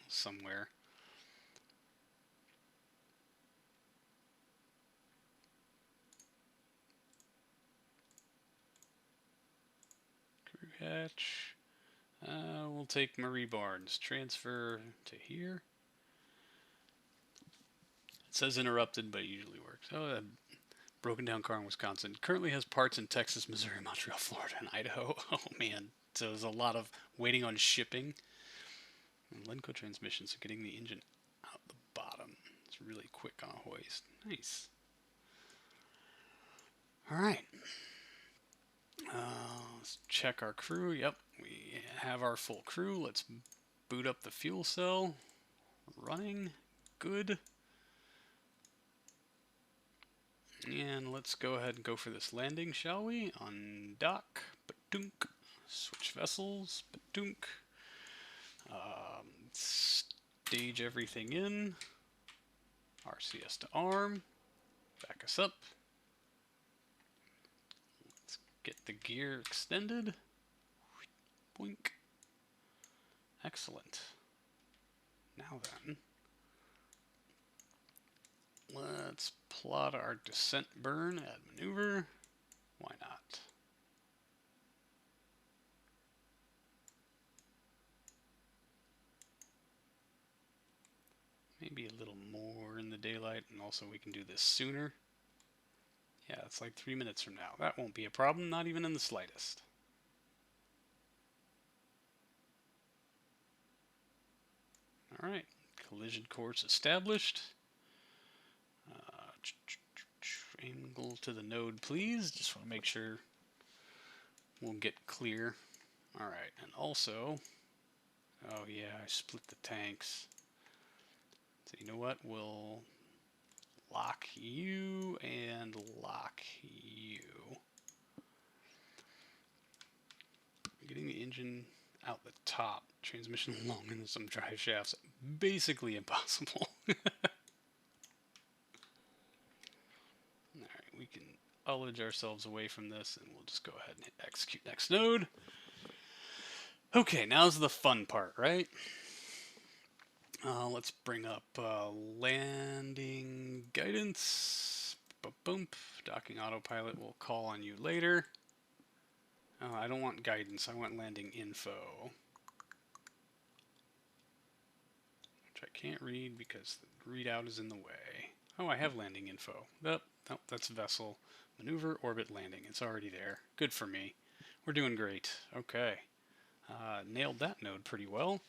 somewhere. Crew hatch. We'll take Marie Barnes. Transfer to here. It says interrupted, but it usually works. Oh, broken down car in Wisconsin. Currently has parts in Texas, Missouri, Montreal, Florida, and Idaho. Oh, man. So there's a lot of waiting on shipping. And Lenco transmission, so getting the engine out the bottom. It's really quick on a hoist. Nice. Alright. Let's check our crew. Yep, we have our full crew. Let's boot up the fuel cell. Running. Good. And let's go ahead and go for this landing, shall we? On dock. Badunk. Switch vessels. Badunk. Stage everything in. RCS to arm. Back us up. Let's get the gear extended. Boink. Excellent. Now then, let's plot our descent burn at maneuver. Why not? Maybe a little more in the daylight, and also we can do this sooner. Yeah, it's like 3 minutes from now. That won't be a problem, not even in the slightest. Alright, collision course established. angle to the node, please. Just want to make sure we'll get clear. Alright, and also, oh yeah, I split the tanks. So you know what? We'll lock you and lock you. Getting the engine out the top, transmission long into some drive shafts, basically impossible. Alright, we can ullage ourselves away from this, and we'll just go ahead and hit execute next node. Okay, now's the fun part, right? Let's bring up landing guidance. Bump. Docking autopilot will call on you later. I don't want guidance, I want landing info. Which I can't read because the readout is in the way. Oh, I have landing info. Nope, that's vessel. Maneuver, orbit, landing. It's already there. Good for me. We're doing great. Okay. Nailed that node pretty well.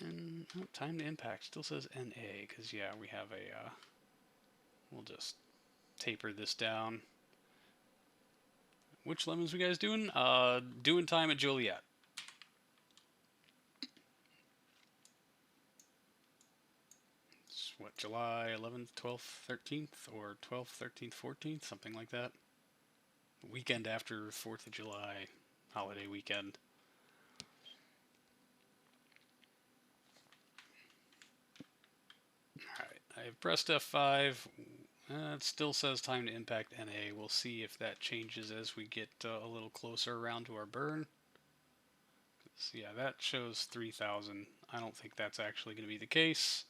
And time to impact still says NA, because yeah, we have a, we'll just taper this down. Which lemons we guys doing? Doing time at Joliet. It's what, July 11th, 12th, 13th, or 12th, 13th, 14th, something like that. Weekend after 4th of July, holiday weekend. Alright, I've pressed F5. It still says time to impact NA. We'll see if that changes as we get a little closer around to our burn. So yeah, that shows 3,000. I don't think that's actually going to be the case.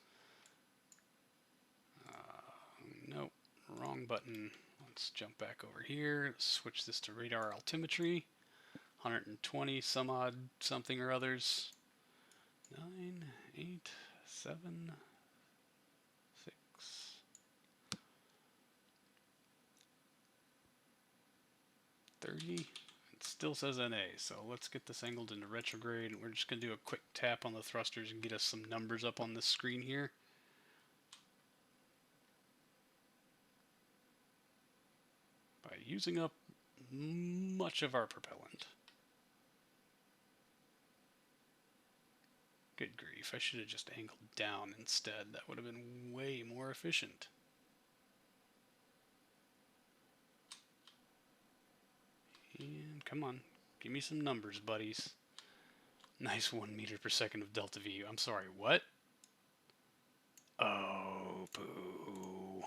Nope, wrong button. Let's jump back over here. Switch this to radar altimetry. 120 some odd something or others. 9, 8, 7, 6. It still says NA, so let's get this angled into retrograde. We're just going to do a quick tap on the thrusters and get us some numbers up on this screen here. By using up much of our propellant. Good grief, I should have just angled down instead. That would have been way more efficient. And come on, give me some numbers, buddies. Nice 1 meter per second of delta V. I'm sorry, what? Oh, poo.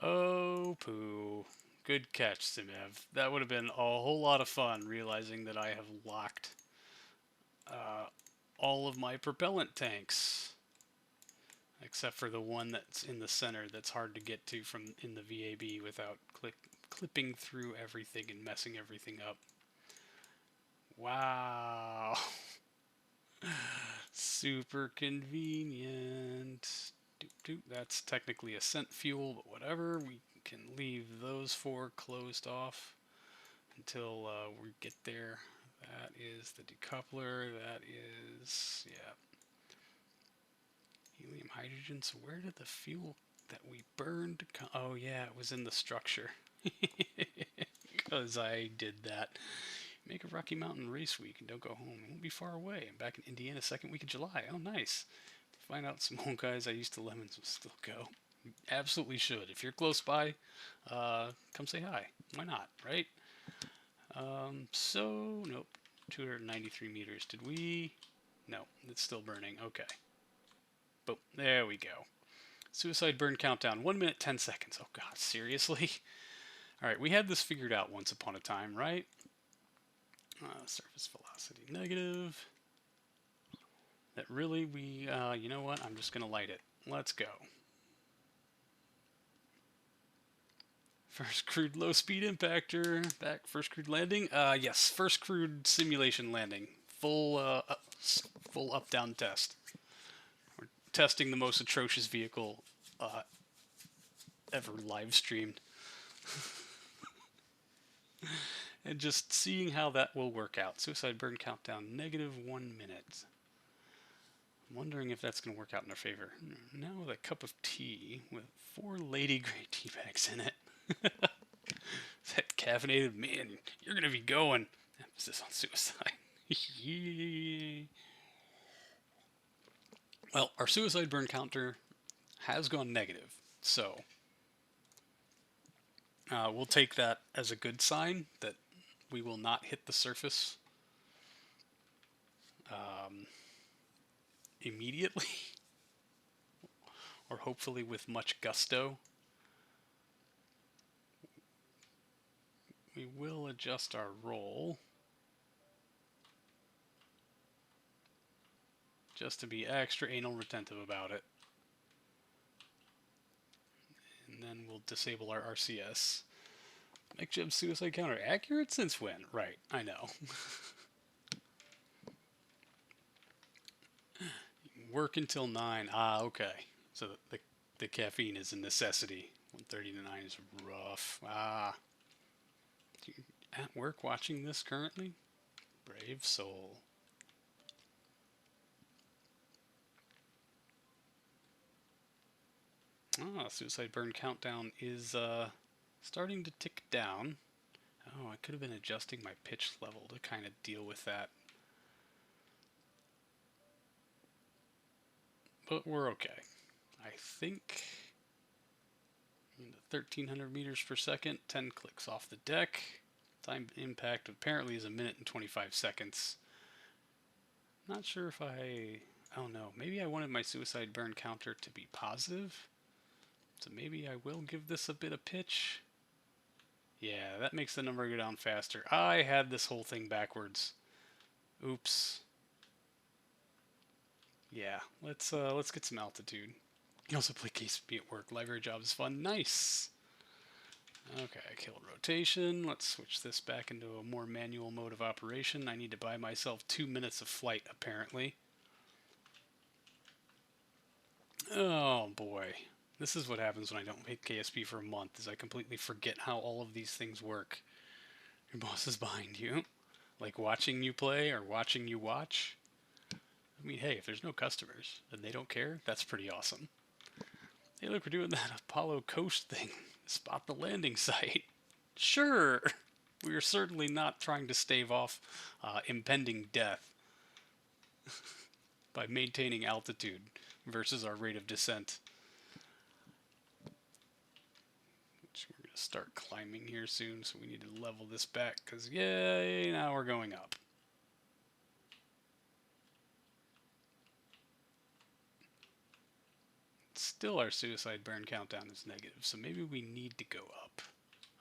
Oh, poo. Good catch, Simev. That would have been a whole lot of fun, realizing that I have locked all of my propellant tanks. Except for the one that's in the center that's hard to get to from in the VAB without clipping through everything and messing everything up. Wow. Super convenient. That's technically ascent fuel, but whatever. We can leave those 4 closed off until we get there. That is the decoupler. That is, yeah. Helium, hydrogen. So where did the fuel that we burned come? Oh yeah, it was in the structure. Because I did that. Make a Rocky Mountain race week and don't go home. It won't be far away. I'm back in Indiana 2nd week of July. Oh, nice. Find out some old guys I used to lemons will still go. You absolutely should. If you're close by, come say hi. Why not, right? So, nope. 293 meters. Did we? No, it's still burning. Okay. Boom. There we go. Suicide burn countdown. 1 minute, 10 seconds. Oh, God, seriously? Alright, we had this figured out once upon a time, right? Surface velocity negative. That really, you know what? I'm just going to light it. Let's go. First crewed low speed impactor. Back, first crewed landing. Yes, first crewed simulation landing. Full up down test. We're testing the most atrocious vehicle ever live streamed. And just seeing how that will work out. Suicide burn countdown, -1 minute. I'm wondering if that's going to work out in our favor. Now with a cup of tea with 4 lady grey tea bags in it. That caffeinated, man, you're going to be going. Emphasis on suicide. Well, our suicide burn counter has gone negative, so we'll take that as a good sign that we will not hit the surface um, immediately, or hopefully with much gusto. We will adjust our roll just to be extra anal retentive about it. And then we'll disable our RCS. Make Jeb's suicide counter accurate since when? Right, I know. Work until 9. Ah, okay. So the caffeine is a necessity. 1:30 to 9 is rough. Ah. At work watching this currently? Brave soul. Ah, suicide burn countdown is starting to tick down. Oh, I could have been adjusting my pitch level to kind of deal with that. But we're okay. I think 1,300 meters per second, 10 clicks off the deck. Time impact apparently is 1 minute and 25 seconds. Not sure if oh no, maybe I wanted my suicide burn counter to be positive. So maybe I will give this a bit of pitch. Yeah, that makes the number go down faster. I had this whole thing backwards. Oops. Yeah, let's get some altitude. You also play KSP at work. Library job is fun. Nice. Okay, I killed rotation. Let's switch this back into a more manual mode of operation. I need to buy myself 2 minutes of flight, apparently. Oh boy. This is what happens when I don't hit KSP for a month, is I completely forget how all of these things work. Your boss is behind you. Like watching you play or watching you watch. I mean, hey, if there's no customers and they don't care, that's pretty awesome. Hey, look, we're doing that Apollo coast thing. Spot the landing site. Sure. We are certainly not trying to stave off impending death by maintaining altitude versus our rate of descent. Which we're going to start climbing here soon, so we need to level this back, because yay, now we're going up. Still, our suicide burn countdown is negative, so maybe we need to go up.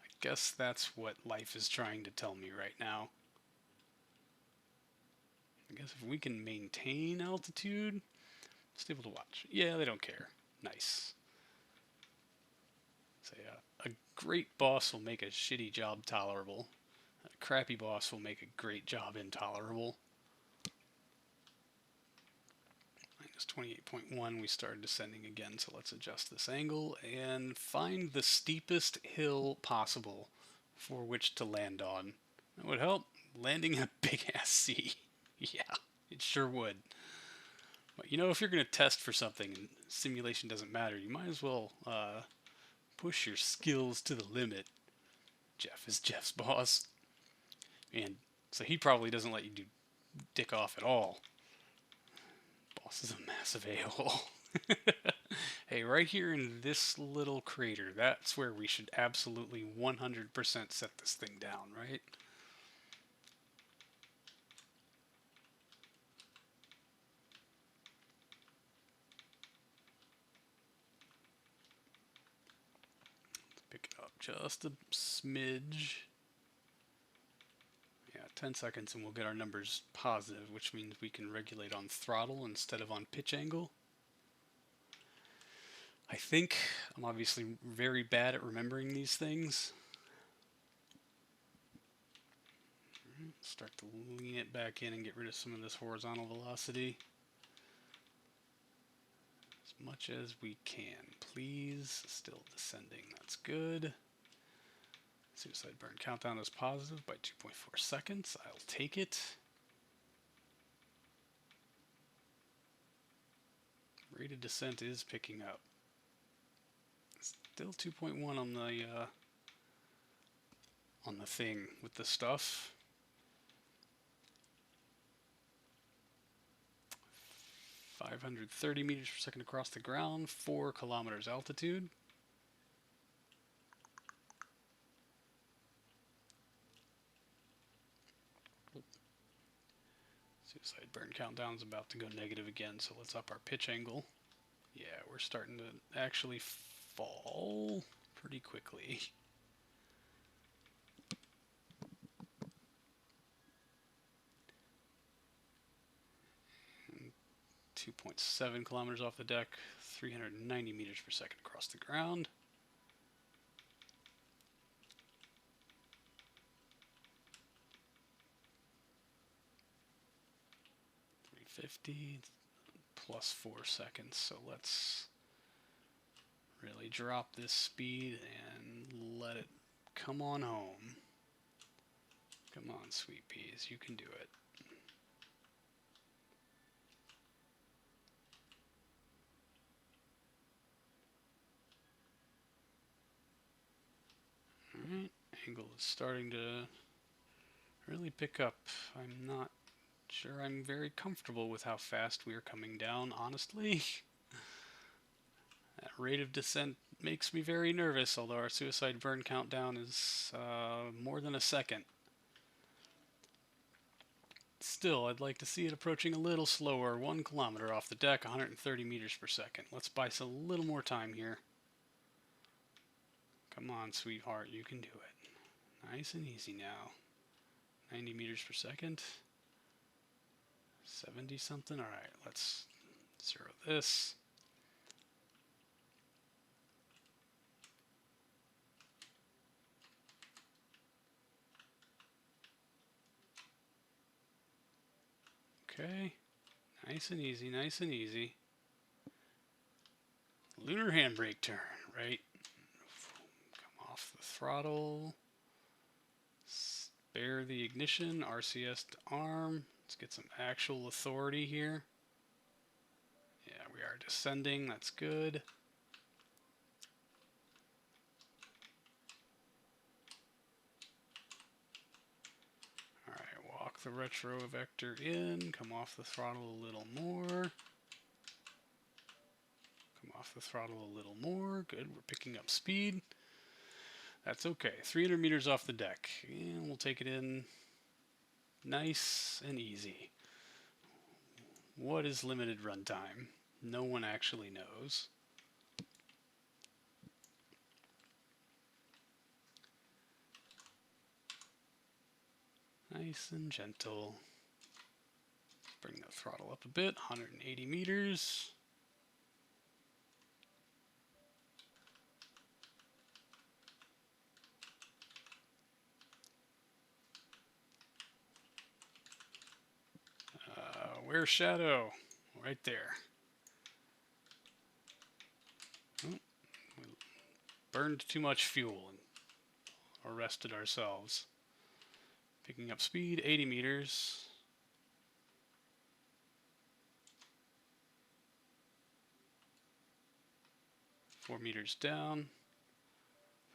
I guess that's what life is trying to tell me right now. I guess if we can maintain altitude, stable to watch. Yeah, they don't care. Nice. So yeah, a great boss will make a shitty job tolerable. A crappy boss will make a great job intolerable. Minus 28.1, we started descending again, so let's adjust this angle and find the steepest hill possible for which to land on. That would help. Landing in a big-ass sea. Yeah, it sure would. But you know, if you're going to test for something and simulation doesn't matter, you might as well push your skills to the limit. Jeff is Jeff's boss. And so he probably doesn't let you do dick off at all. Boss is a massive a-hole. Hey, right here in this little crater, that's where we should absolutely 100% set this thing down, right? Pick it up just a smidge. Yeah, 10 seconds and we'll get our numbers positive, which means we can regulate on throttle instead of on pitch angle. I think I'm obviously very bad at remembering these things. Start to lean it back in and get rid of some of this horizontal velocity. As much as we can, please. Still descending, that's good. Suicide burn countdown is positive by 2.4 seconds. I'll take it. Rate of descent is picking up. Still 2.1 on the thing with the stuff. 530 meters per second across the ground, 4 kilometers altitude. Suicide burn countdown's about to go negative again, so let's up our pitch angle. Yeah, we're starting to actually fall pretty quickly. 2.7 kilometers off the deck, 390 meters per second across the ground. .350 plus 4 seconds, so let's really drop this speed and let it come on home. Come on, sweet peas, you can do it. Alright, angle is starting to really pick up. I'm not sure I'm very comfortable with how fast we are coming down, honestly. That rate of descent makes me very nervous, although our suicide burn countdown is more than a second. Still, I'd like to see it approaching a little slower. 1 kilometer off the deck, 130 meters per second. Let's buy us a little more time here. Come on, sweetheart, you can do it. Nice and easy now. 90 meters per second. 70 something. Alright, let's zero this. Okay. Nice and easy, nice and easy. Lunar handbrake turn, right? Come off the throttle. Spare the ignition, RCS to arm. Let's get some actual authority here. Yeah, we are descending, that's good. Alright, walk the retro vector in, come off the throttle a little more. Come off the throttle a little more. Good, we're picking up speed. That's okay. 300 meters off the deck. And we'll take it in nice and easy. What is limited runtime? No one actually knows. Nice and gentle. Bring the throttle up a bit. 180 meters. Where's Shadow? Right there. Oh, we burned too much fuel and arrested ourselves. Picking up speed, 80 meters. Four meters down.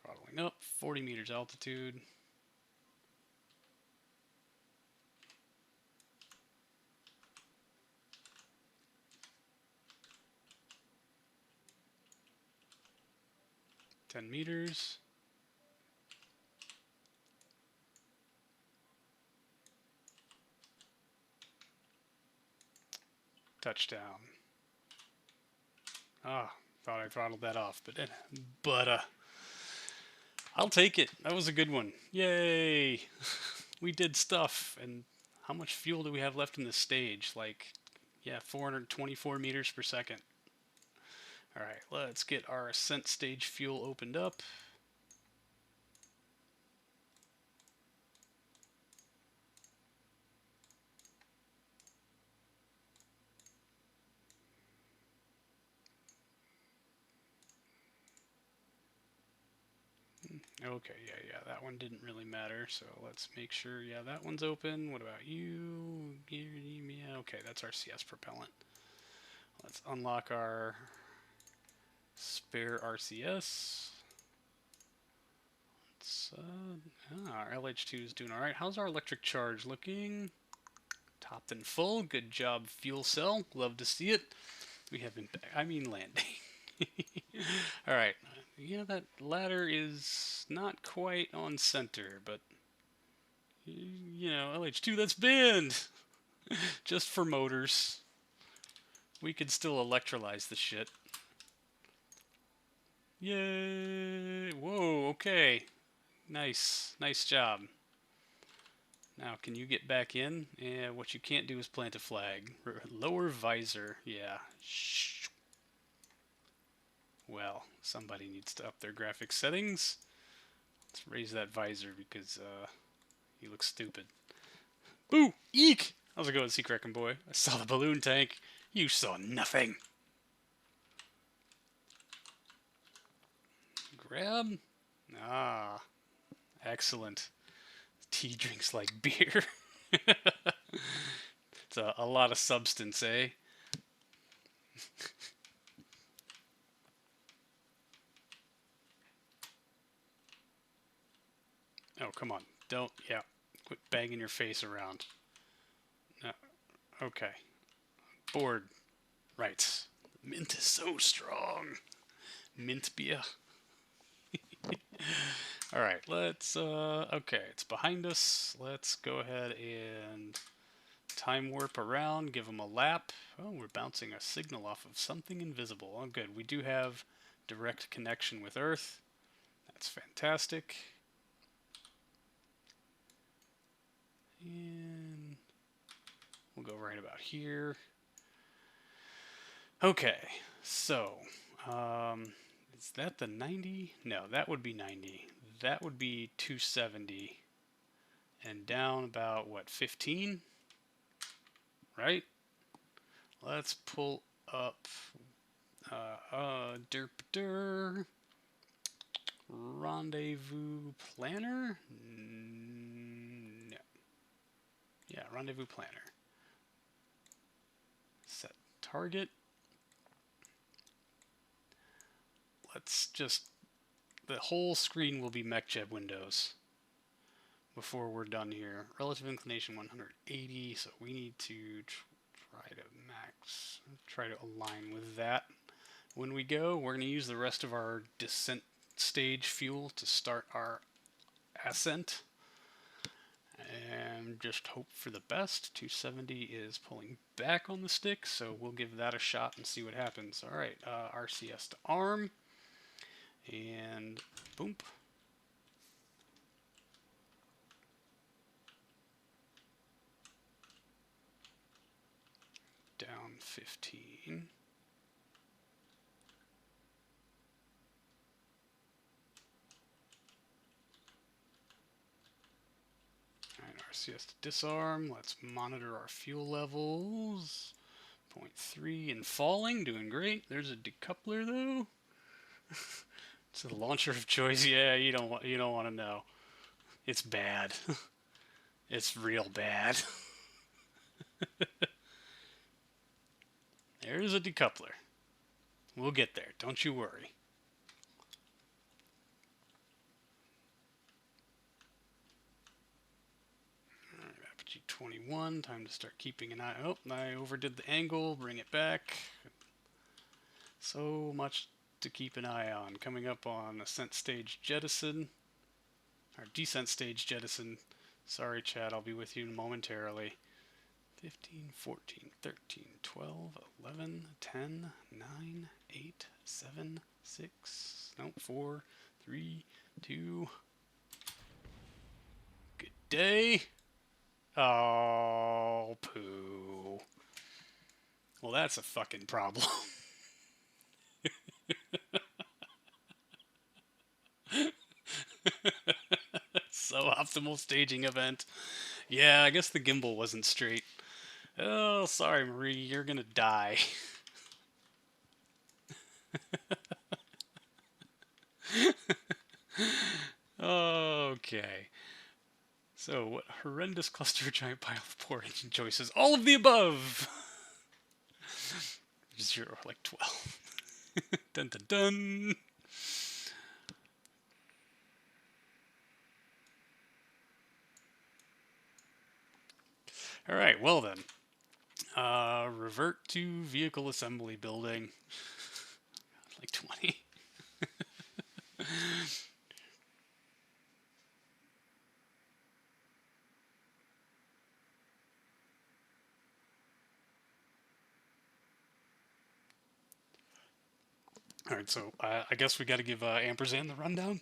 Throttling up, 40 meters altitude. .10 meters. Touchdown. Ah, thought I throttled that off, but I'll take it. That was a good one. Yay! We did stuff. And how much fuel do we have left in this stage? Like, yeah, 424 meters per second. Alright, let's get our ascent stage fuel opened up. Okay, yeah, that one didn't really matter, so let's make sure, yeah, that one's open. What about you? Yeah, okay, that's our CS propellant. Let's unlock our spare RCS. Our LH2 is doing alright. How's our electric charge looking? Topped and full. Good job, fuel cell. Love to see it. We have been, landing. Alright. Yeah, that ladder is not quite on center, but, LH2, that's banned! Just for motors. We could still electrolyze the shit. Yay! Whoa, okay. Nice. Nice job. Now, can you get back in? Yeah, what you can't do is plant a flag. Lower visor. Yeah. Shh. Well, somebody needs to up their graphics settings. Let's raise that visor because, you look stupid. Boo! Eek! How's it going, Sea Boy? I saw the balloon tank. You saw nothing. Grab. Ah. Excellent. Tea drinks like beer. It's a lot of substance, eh? Oh, come on. Don't, yeah. Quit banging your face around. No. Okay. Bored. Right. Mint is so strong. Mint beer. Alright, let's, okay, it's behind us. Let's go ahead and time warp around, give them a lap. Oh, we're bouncing a signal off of something invisible. Oh, good. We do have direct connection with Earth. That's fantastic. And we'll go right about here. Okay, so, is that the 90? No, that would be 90. That would be 270. And down about, what, 15? Right? Let's pull up derp rendezvous planner? No. Yeah, rendezvous planner. Set target. Let's just, the whole screen will be MechJeb windows before we're done here. Relative inclination 180, so we need to try to align with that. When we go, we're going to use the rest of our descent stage fuel to start our ascent. And just hope for the best. 270 is pulling back on the stick, so we'll give that a shot and see what happens. Alright, RCS to arm. And boom. Down 15. Alright, RCS to disarm. Let's monitor our fuel levels. 0.3 and falling, doing great. There's a decoupler though. It's a launcher of choice. Yeah, you don't want to know. It's bad. It's real bad. There's a decoupler. We'll get there. Don't you worry. Alright, Apogee 21. Time to start keeping an eye. Oh, I overdid the angle. Bring it back. So much to keep an eye on. Coming up on ascent stage jettison. Or descent stage jettison. Sorry, Chad. I'll be with you momentarily. 15, 14, 13, 12, 11, 10, 9, 8, 7, 6, no, 4, 3, 2. Good day. Oh, poo. Well, that's a fucking problem. So optimal staging event. Yeah, I guess the gimbal wasn't straight. Oh, sorry, Marie, you're gonna die. Okay. So, what horrendous cluster giant pile of poor engine choices? All of the above! 0, like 12. Dun dun dun. All right, well then. Revert to vehicle assembly building. Like 20. All right, so I guess we got to give Ampersand the rundown.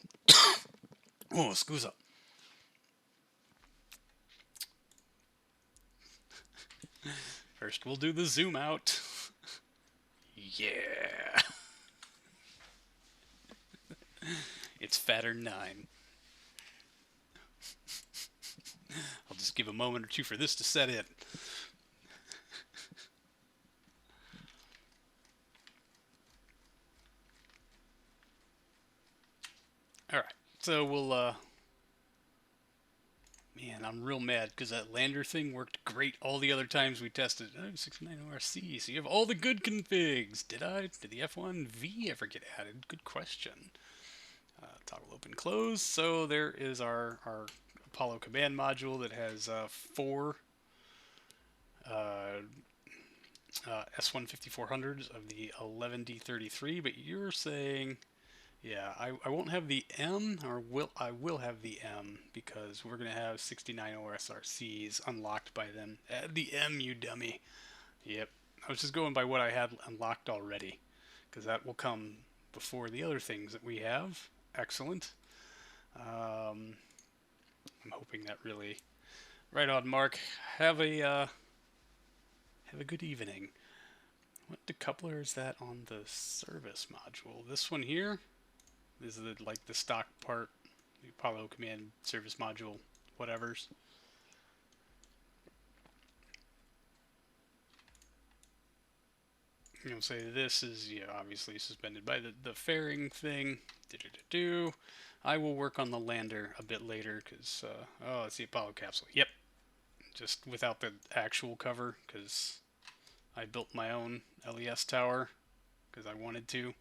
Oh, excuse up. First, we'll do the zoom out. Yeah. It's fatter 9. I'll just give a moment or two for this to set in. All right, so we'll. Man, I'm real mad because that lander thing worked great all the other times we tested. Oh, 69 ORC, so you have all the good configs. Did the F1V ever get added? Good question. Toggle open close. So there is our Apollo command module that has 4 S15400s of the 11D33, but you're saying, yeah, I won't have the M, or I will have the M, because we're going to have 69 OSRCs unlocked by then. Add the M, you dummy. Yep. I was just going by what I had unlocked already, because that will come before the other things that we have. Excellent. I'm hoping that really... Right on, Mark. Have a good evening. What decoupler is that on the service module? This one here? This is like the stock part, the Apollo command service module, whatever's. You'll say this is, obviously suspended by the fairing thing. I will work on the lander a bit later because, oh, it's the Apollo capsule. Yep. Just without the actual cover because I built my own LES tower because I wanted to.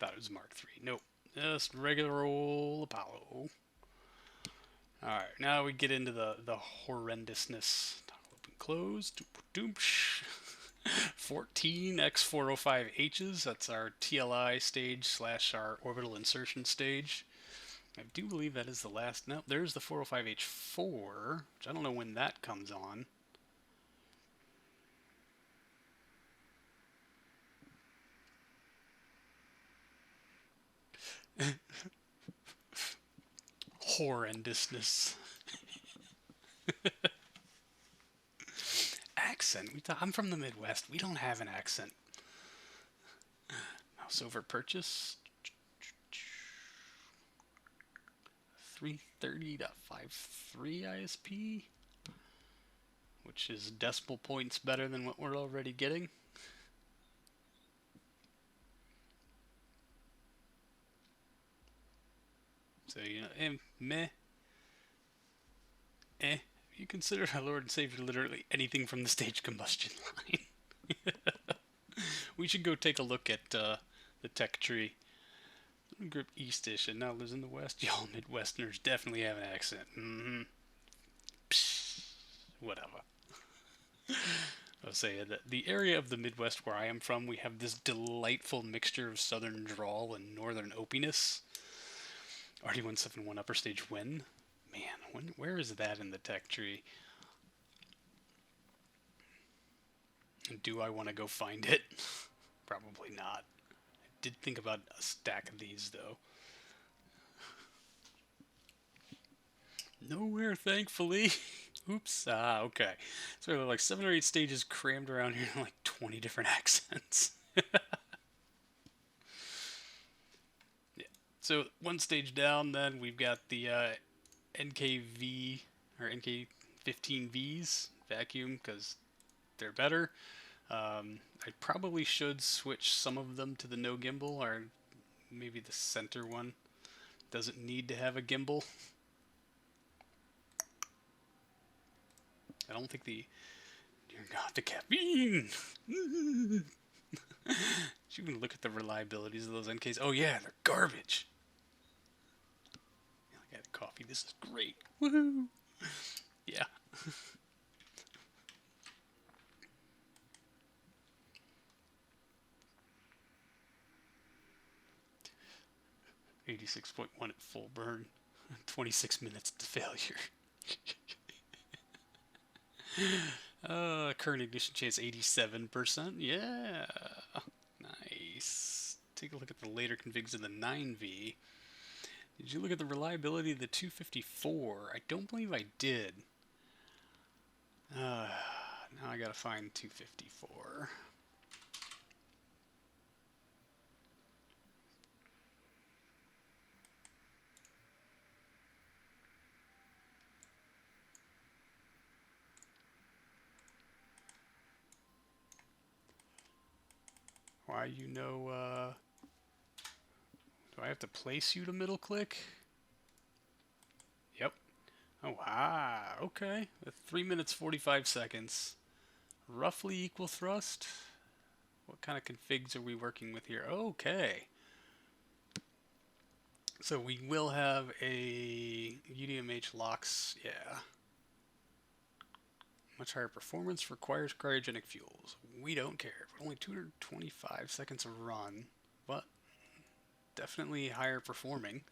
Thought it was Mark III. Nope. Just regular old Apollo. Alright, now we get into the horrendousness. Open, close. 14 X405Hs. That's our TLI stage / our orbital insertion stage. I do believe that is the last. No, there's the 405H4, which I don't know when that comes on. Horrendousness. Accent. I'm from the Midwest. We don't have an accent. Mouse over purchase. 330.53 ISP, which is decimal points better than what we're already getting. So, meh. You consider our Lord and Savior literally anything from the stage combustion line. We should go take a look at the tech tree. Group Eastish and now lives in the West. Y'all Midwesterners definitely have an accent. Mm-hmm. Psh, whatever. I'll say that the area of the Midwest where I am from, we have this delightful mixture of southern drawl and northern opiness. RD171 upper stage when? Man, where is that in the tech tree? Do I want to go find it? Probably not. I did think about a stack of these, though. Nowhere, thankfully. Oops. Okay. So there are like 7 or 8 stages crammed around here in like 20 different accents. Yeah. So one stage down, then we've got the NKV or NK15Vs vacuum because they're better. I probably should switch some of them to the no gimbal, or maybe the center one doesn't need to have a gimbal. I don't think Dear God, the caffeine! Should we look at the reliabilities of those NKs? Oh yeah, they're garbage. I got coffee. This is great. Woohoo! Yeah. 86.1 at full burn. 26 minutes to failure. Current ignition chance 87%. Yeah. Nice. Take a look at the later configs of the 9V. Did you look at the reliability of the 254? I don't believe I did. Now I gotta find 254. Why do I have to place you to middle click? Yep. Oh, wow. Okay. 3 minutes 45 seconds. Roughly equal thrust. What kind of configs are we working with here? Okay. So we will have a UDMH locks. Yeah. Much higher performance requires cryogenic fuels. We don't care. Only 225 seconds of run, but definitely higher performing.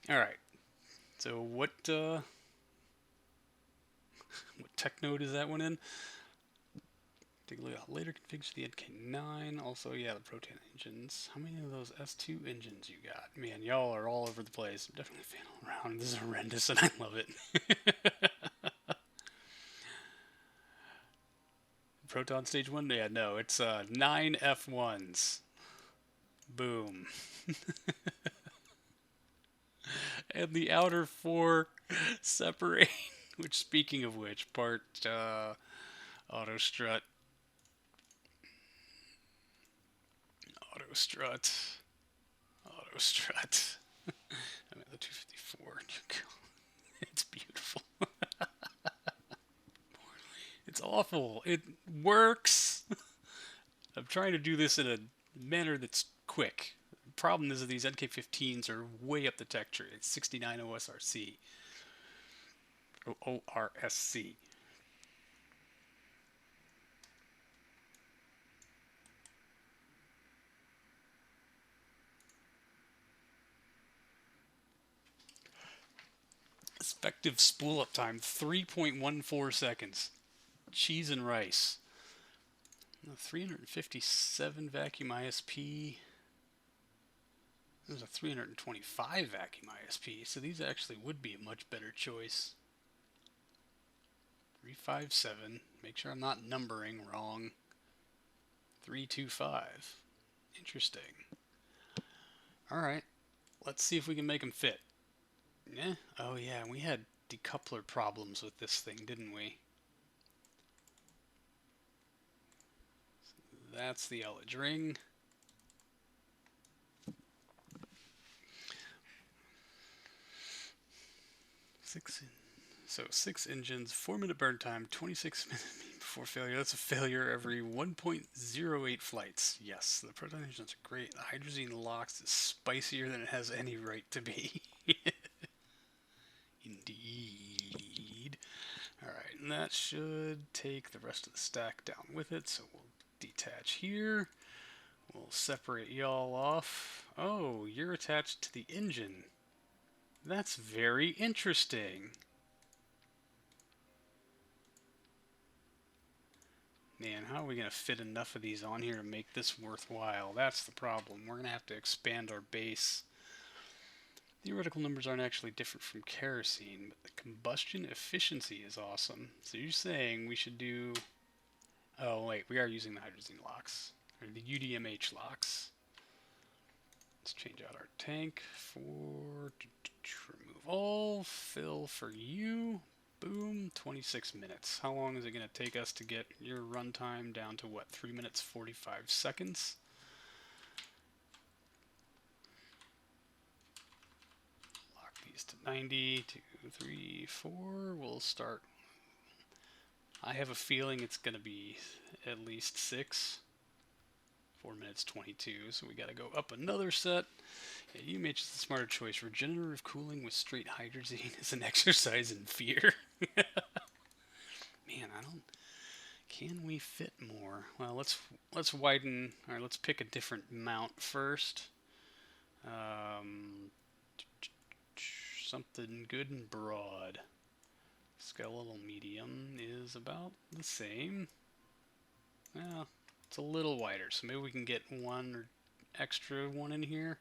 All right. So what tech node is that one in? Take a look at later configs for the NK9. Also, yeah, the proton engines. How many of those S2 engines you got? Man, y'all are all over the place. I'm definitely failing around. This is horrendous, and I love it. Proton stage 1? Yeah, no, it's 9 F1s. Boom. And the outer 4 separate. Which, speaking of which, part auto strut. Auto strut. Auto strut. I'm at the 254. It's beautiful. It's awful. It works. I'm trying to do this in a manner that's quick. The problem is that these NK15s are way up the tech tree. It's 69 OSRC. ORSC. Effective spool up time 3.14 seconds. Cheese and rice. 357 vacuum ISP. There's a 325 vacuum ISP, so these actually would be a much better choice. 357. Make sure I'm not numbering wrong. 325. Interesting. Alright. Let's see if we can make them fit. Yeah. Oh, yeah. We had decoupler problems with this thing, didn't we? That's the ullage ring. So 6 engines, 4-minute burn time, 26 minutes before failure. That's a failure every 1.08 flights. Yes, the proton engines are great. The hydrazine LOX is spicier than it has any right to be. Indeed. Alright, and that should take the rest of the stack down with it, so we'll detach here. We'll separate y'all off. Oh, you're attached to the engine. That's very interesting. Man, how are we going to fit enough of these on here to make this worthwhile? That's the problem. We're going to have to expand our base. Theoretical numbers aren't actually different from kerosene, but the combustion efficiency is awesome. So you're saying we should do... Oh, wait, we are using the hydrazine LOX, or the UDMH LOX. Let's change out our tank for... Remove all, fill for you. Boom, 26 minutes. How long is it going to take us to get your runtime down to what, 3 minutes 45 seconds? Lock these to 90, 2, 3, 4. We'll start I have a feeling it's going to be at least 6. 4 minutes 22, so we got to go up another set. Yeah, you made the smarter choice. Regenerative cooling with straight hydrazine is an exercise in fear. Man, I don't. Can we fit more? Well, let's widen, or let's pick a different mount first. Um, Something good and broad. Skeletal medium is about the same. Well, it's a little wider, so maybe we can get one or extra one in here.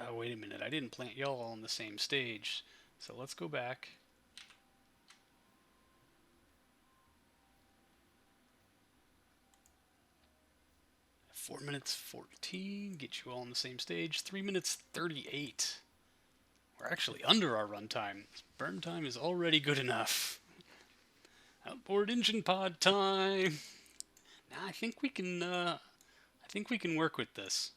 Oh, wait a minute. I didn't plant y'all all on the same stage. So let's go back. At 4 minutes 14. Get you all on the same stage. 3 minutes 38. We're actually under our runtime. Burn time is already good enough. Outboard engine pod time. Now I think we can. I think we can work with this.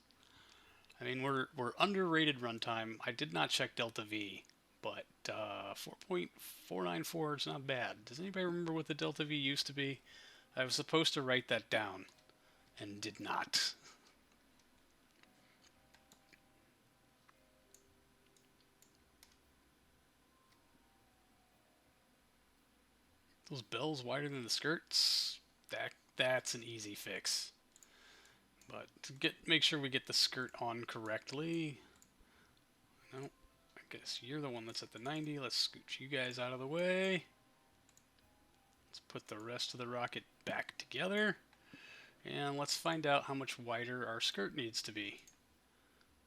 I mean, we're underrated runtime. I did not check Delta V, but 4.494 is not bad. Does anybody remember what the Delta V used to be? I was supposed to write that down and did not. Those bells wider than the skirts? That's an easy fix. But to make sure we get the skirt on correctly. No, I guess you're the one that's at the 90. Let's scooch you guys out of the way. Let's put the rest of the rocket back together. And let's find out how much wider our skirt needs to be.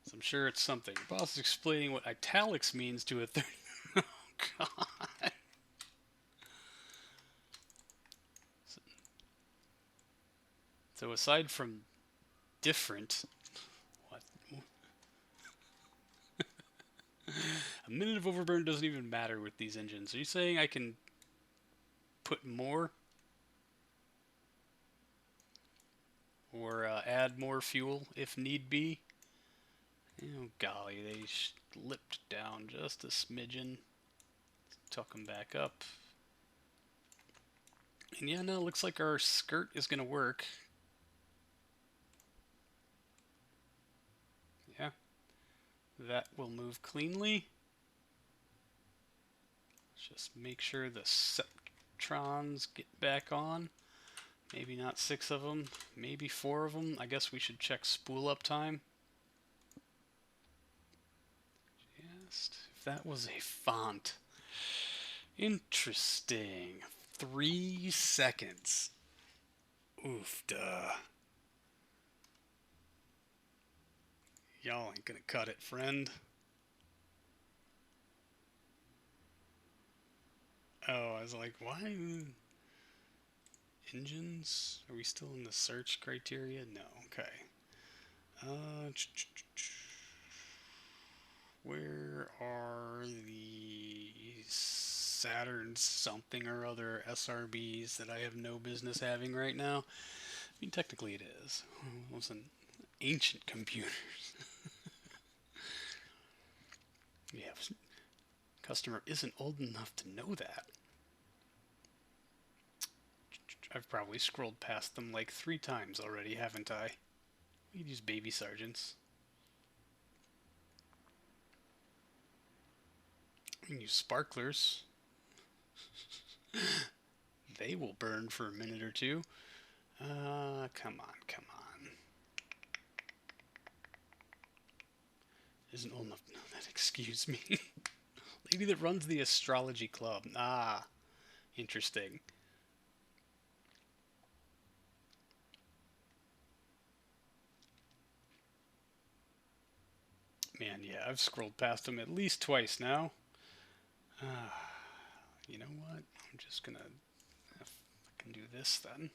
So I'm sure it's something. Boss is explaining what italics means to a 30. Oh, God. So aside from different, what? A minute of overburn doesn't even matter with these engines. Are you saying I can put more? Or add more fuel if need be? Oh, golly, they slipped down just a smidgen. Tuck them back up. And yeah, no, looks like our skirt is going to work. Yeah. That will move cleanly. Let's just make sure the Septrons get back on. Maybe not 6 of them, maybe 4 of them. I guess we should check spool up time. Just, if that was a font. Interesting. 3 seconds. Oof, duh. Y'all ain't gonna cut it, friend. Oh, I was like, why? Engines? Are we still in the search criteria? No, okay. Where are the Saturn something or other SRBs that I have no business having right now? I mean, technically it is. Those an ancient computers. Yeah, customer isn't old enough to know that. I've probably scrolled past them like 3 times already, haven't I? We could use baby sergeants. We can use sparklers. They will burn for a minute or two. Come on, come on. Isn't old enough to know that, excuse me. Lady that runs the astrology club. Ah, interesting. Man, yeah, I've scrolled past them at least twice now. You know what? I'm just gonna, if I can do this then.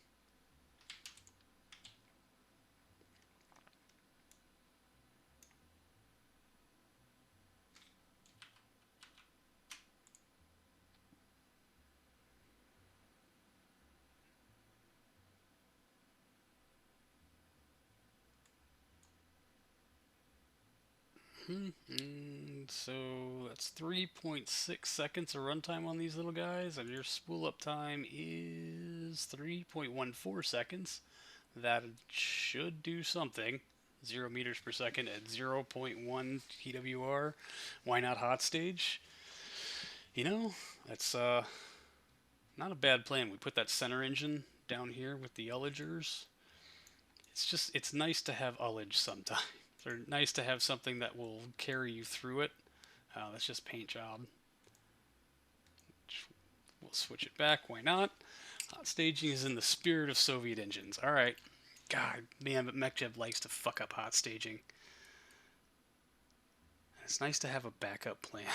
So that's 3.6 seconds of runtime on these little guys, and your spool up time is 3.14 seconds. That should do something. 0 meters per second at 0.1 TWR. Why not hot stage? You know, that's not a bad plan. We put that center engine down here with the ullagers. It's nice to have ullage sometimes. Or nice to have something that will carry you through it. That's just paint job. We'll switch it back. Why not? Hot staging is in the spirit of Soviet engines. All right. God, man, but Mekjev likes to fuck up hot staging. It's nice to have a backup plan.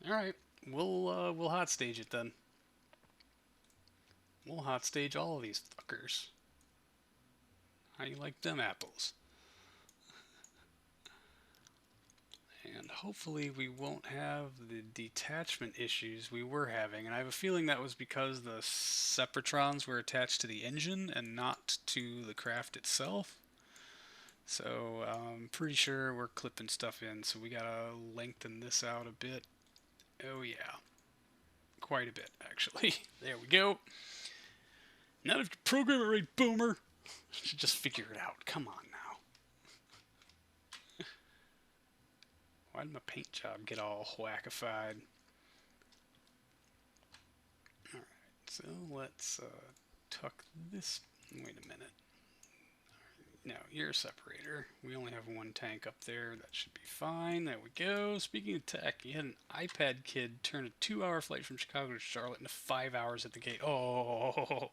All right, we'll hot stage it then. We'll hot stage all of these fuckers. How you like them apples? And hopefully we won't have the detachment issues we were having. And I have a feeling that was because the Separatrons were attached to the engine and not to the craft itself. So I'm pretty sure we're clipping stuff in. So we gotta lengthen this out a bit. Oh yeah. Quite a bit, actually. There we go. Now if you program it right, boomer. Should just figure it out. Come on now. Why did my paint job get all whackified? Alright, so let's tuck this. Wait a minute. No, you're a separator. We only have one tank up there. That should be fine. There we go. Speaking of tech, you had an iPad kid turn a 2-hour flight from Chicago to Charlotte into 5 hours at the gate. Oh,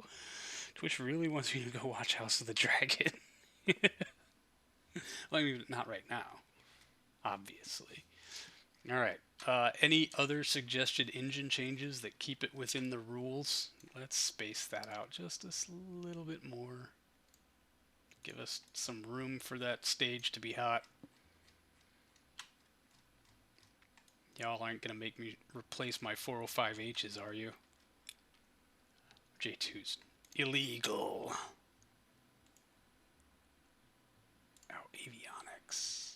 Twitch really wants me to go watch House of the Dragon. Well, I mean, not right now, obviously. All right. Any other suggested engine changes that keep it within the rules? Let's space that out just a little bit more. Give us some room for that stage to be hot. Y'all aren't going to make me replace my 405Hs, are you? J2's illegal. Oh, avionics.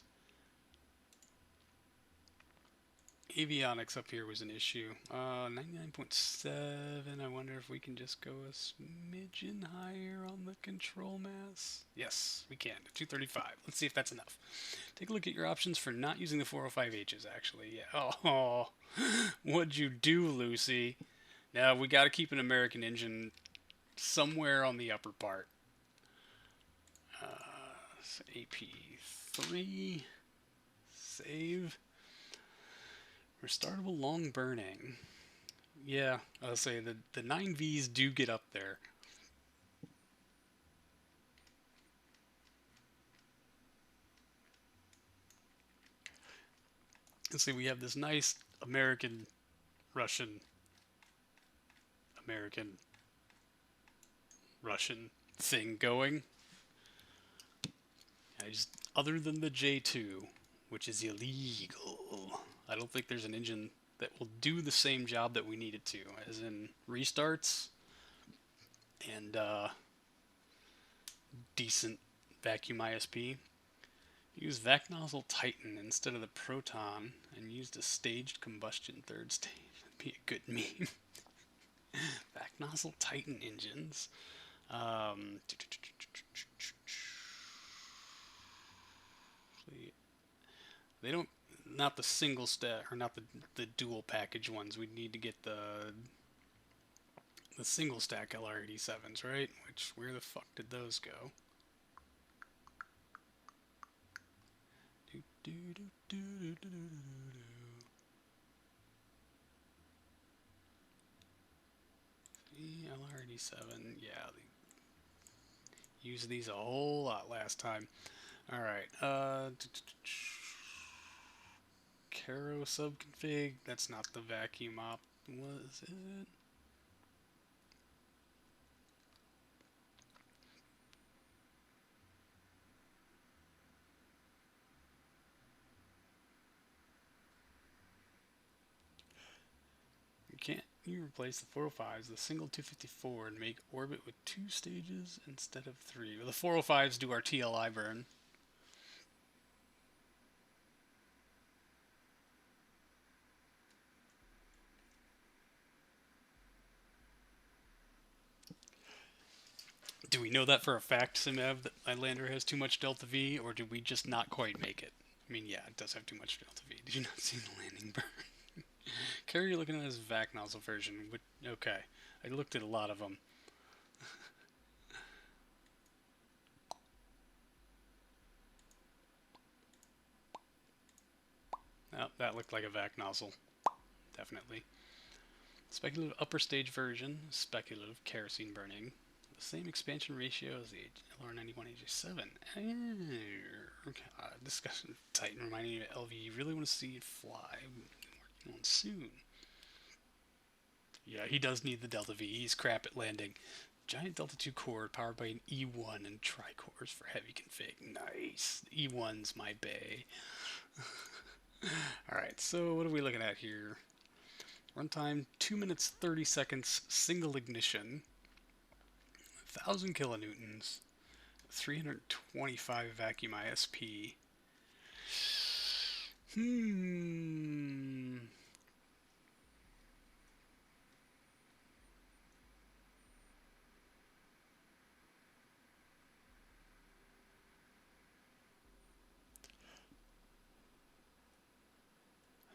Avionics up here was an issue. 99.7. I wonder if we can just go a smidgen higher on the control mass. Yes, we can. 235. Let's see if that's enough. Take a look at your options for not using the 405Hs, actually. Yeah. Oh, what'd you do, Lucy? Now, we got to keep an American engine somewhere on the upper part. So AP3. Save. Restartable long burning. Yeah, I'll say the 9Vs do get up there. Let's see, we have this nice American, Russian, Russian thing going. Other than the J2, which is illegal, I don't think there's an engine that will do the same job that we need it to, as in restarts and decent vacuum ISP. Use vac nozzle Titan instead of the Proton and use the staged combustion third stage. That'd be a good meme. Vac nozzle Titan engines. They don't, not the single stack, or not the dual package ones. We need to get the single stack LR87s, right? Which, where the fuck did those go? LR87, yeah. Used these a whole lot last time. Alright, Caro subconfig, that's not the vacuum op, was it? You can't, You replace the 405s with a single 254 and make orbit with 2 stages instead of 3. Well, the 405s do our TLI burn. Do we know that for a fact, Simev, that my lander has too much delta V, or did we just not quite make it? I mean, yeah, it does have too much delta V. Did you not see the landing burn? Carrie, you're looking at his vac nozzle version. Okay, I looked at a lot of them. Oh, that looked like a vac nozzle. Definitely. Speculative upper stage version, speculative kerosene burning. The same expansion ratio as the LR91 AJ7. Discussion Titan reminding you of LV. You really want to see it fly. Working on soon. Yeah, he does need the Delta V. He's crap at landing. Giant Delta 2 core powered by an E1 and tri-cores for heavy config. Nice. E1's my bay. Alright, so what are we looking at here? Runtime 2 minutes 30 seconds, single ignition, 1000 kilonewtons, 325 vacuum ISP. I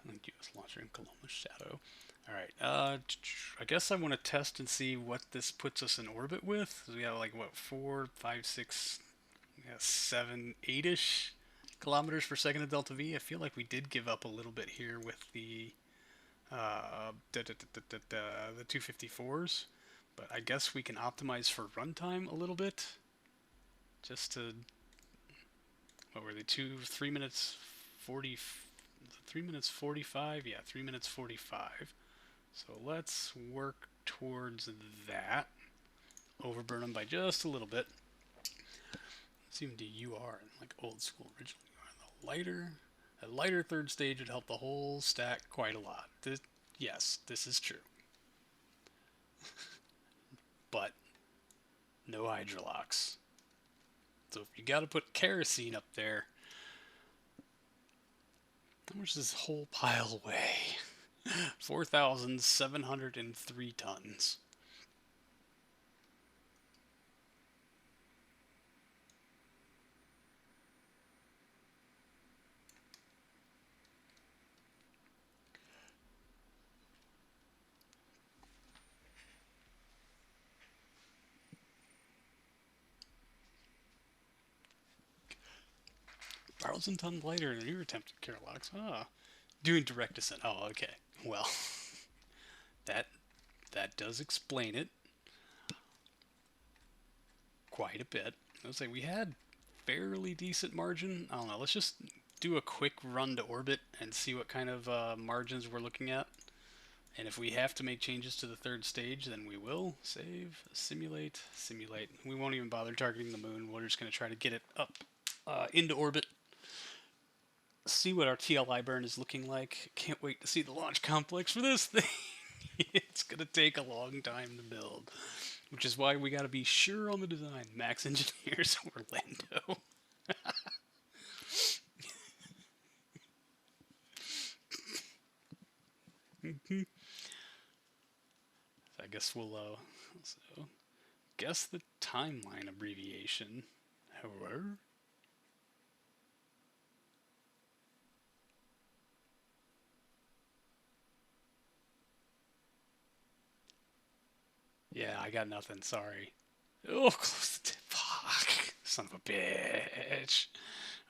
think US launcher in Coloma Shadow. Alright, I guess I want to test and see what this puts us in orbit with. We got like, what, 4, 5, 6, 7, 8-ish kilometers per second of delta V. I feel like we did give up a little bit here with the 254s, but I guess we can optimize for runtime a little bit. Just to, what were they, 3 minutes 40, 3 minutes 45? Yeah, 3 minutes 45. So let's work towards that. Overburn them by just a little bit. Let's even do UR in like old school original UR. A lighter third stage would help the whole stack quite a lot. Yes, this is true. But no hydrolox. So if you gotta put kerosene up there, how much does this whole pile weigh? 4,703 tons. Thousand ton lighter than your attempted Keralox. Doing direct descent. Oh, okay. Well, that does explain it quite a bit. I would say we had fairly decent margin. I don't know. Let's just do a quick run to orbit and see what kind of margins we're looking at. And if we have to make changes to the third stage, then we will. Save, simulate, simulate. We won't even bother targeting the moon. We're just going to try to get it up into orbit. See what our TLI burn is looking like. Can't wait to see the launch complex for this thing. It's going to take a long time to build. Which is why we got to be sure on the design. Max Engineers Orlando. I guess we'll so guess the timeline abbreviation. However, yeah, I got nothing. Sorry. Oh, close to fuck, son of a bitch.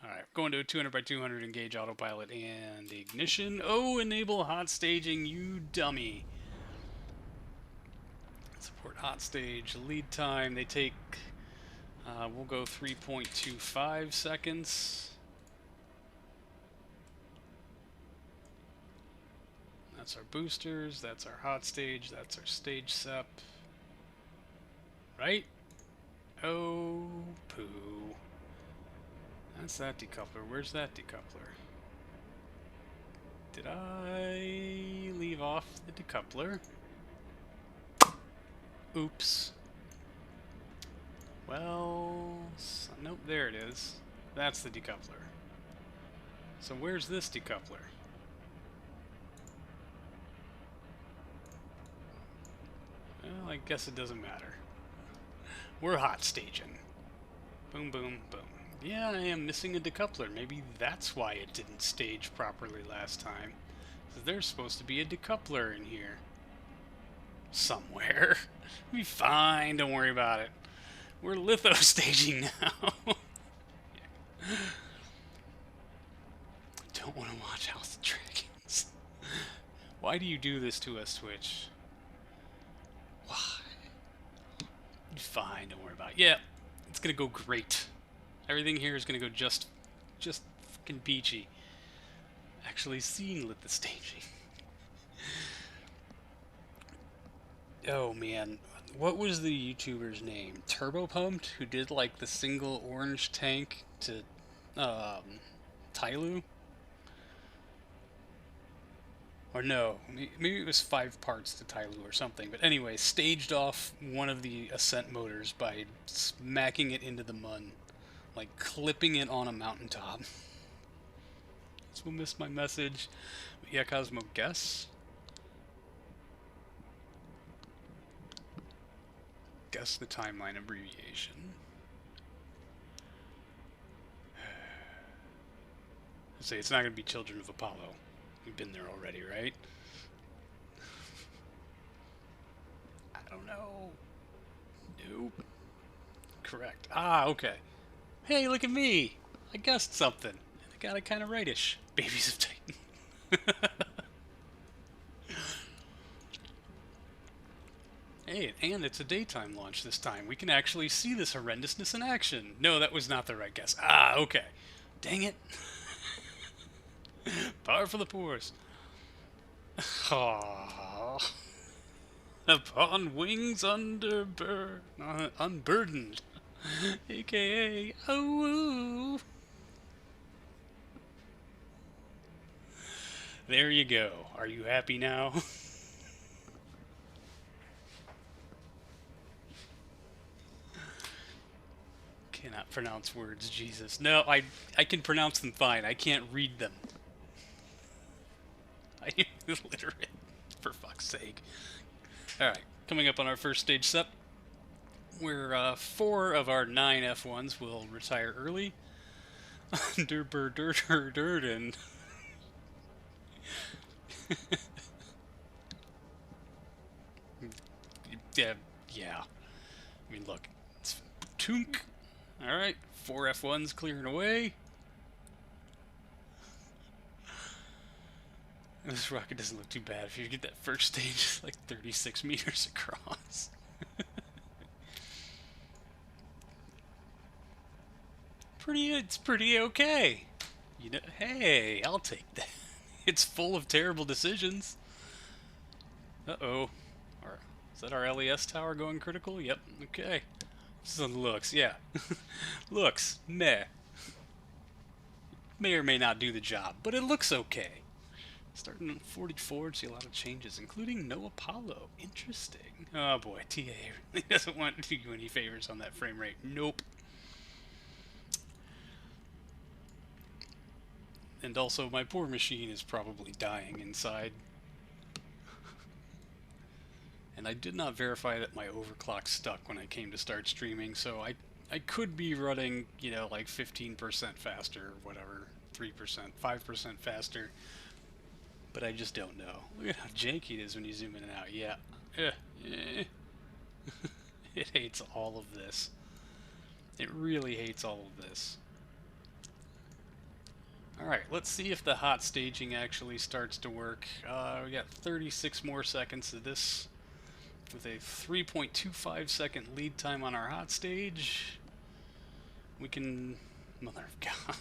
All right, going to a 200 by 200 engage autopilot and ignition. Oh, enable hot staging, you dummy. Support hot stage. Lead time, they take, we'll go 3.25 seconds. That's our boosters, that's our hot stage, that's our stage sep. Right? Oh, poo. That's that decoupler. Where's that decoupler? Did I leave off the decoupler? Oops. Well, nope, there it is. That's the decoupler. So where's this decoupler? Well, I guess it doesn't matter. We're hot staging. Boom, boom, boom. Yeah, I am missing a decoupler. Maybe that's why it didn't stage properly last time. There's supposed to be a decoupler in here. Somewhere. It'll be fine, don't worry about it. We're litho staging now. Don't want to watch House of Dragons. Why do you do this to us, Twitch? Why? Fine, don't worry about it. Yeah, it's gonna go great. Everything here is gonna go just fucking peachy. Actually seeing lit the staging. Oh man, what was the YouTuber's name? Turbo Pumped, who did like the single orange tank to Tyloo? Or no, maybe it was 5 parts to Tyloo or something. But anyway, staged off one of the Ascent motors by smacking it into the mud. Like clipping it on a mountaintop. This will miss my message. Yeah, Cosmo, guess? Guess the timeline abbreviation. Say it's not going to be Children of Apollo. We've been there already, right? I don't know. Nope. Correct. Ah, okay. Hey, look at me! I guessed something. I got it kind of rightish. Babies of Titan. Hey, and it's a daytime launch this time. We can actually see this horrendousness in action. No, that was not the right guess. Ah, okay. Dang it. Power for the pores. Aww. Upon wings unburdened. AKA, oh. There you go. Are you happy now? Cannot pronounce words, Jesus. No, I can pronounce them fine. I can't read them. I am illiterate, for fuck's sake. Alright, coming up on our first stage set, where 4 of our 9 F1s will retire early. Durden. Yeah. I mean, look, it's Toonk. Alright, 4 F1s clearing away. This rocket doesn't look too bad. If you get that first stage, it's like 36 meters across. It's pretty okay. You know, hey, I'll take that. It's full of terrible decisions. Uh-oh. Is that our LES tower going critical? Yep, okay. So looks, yeah. Looks, meh. May or may not do the job, but it looks okay. Starting at 44, see a lot of changes, including no Apollo. Interesting. Oh boy, TA really doesn't want to do you any favors on that frame rate. Nope. And also, my poor machine is probably dying inside. And I did not verify that my overclock stuck when I came to start streaming, so I could be running, you know, like 15% faster, or whatever, 3%, 5% faster. But I just don't know. Look at how janky it is when you zoom in and out. Yeah. It hates all of this. It really hates all of this. Alright, let's see if the hot staging actually starts to work. We got 36 more seconds of this with a 3.25 second lead time on our hot stage. We can... Mother of God.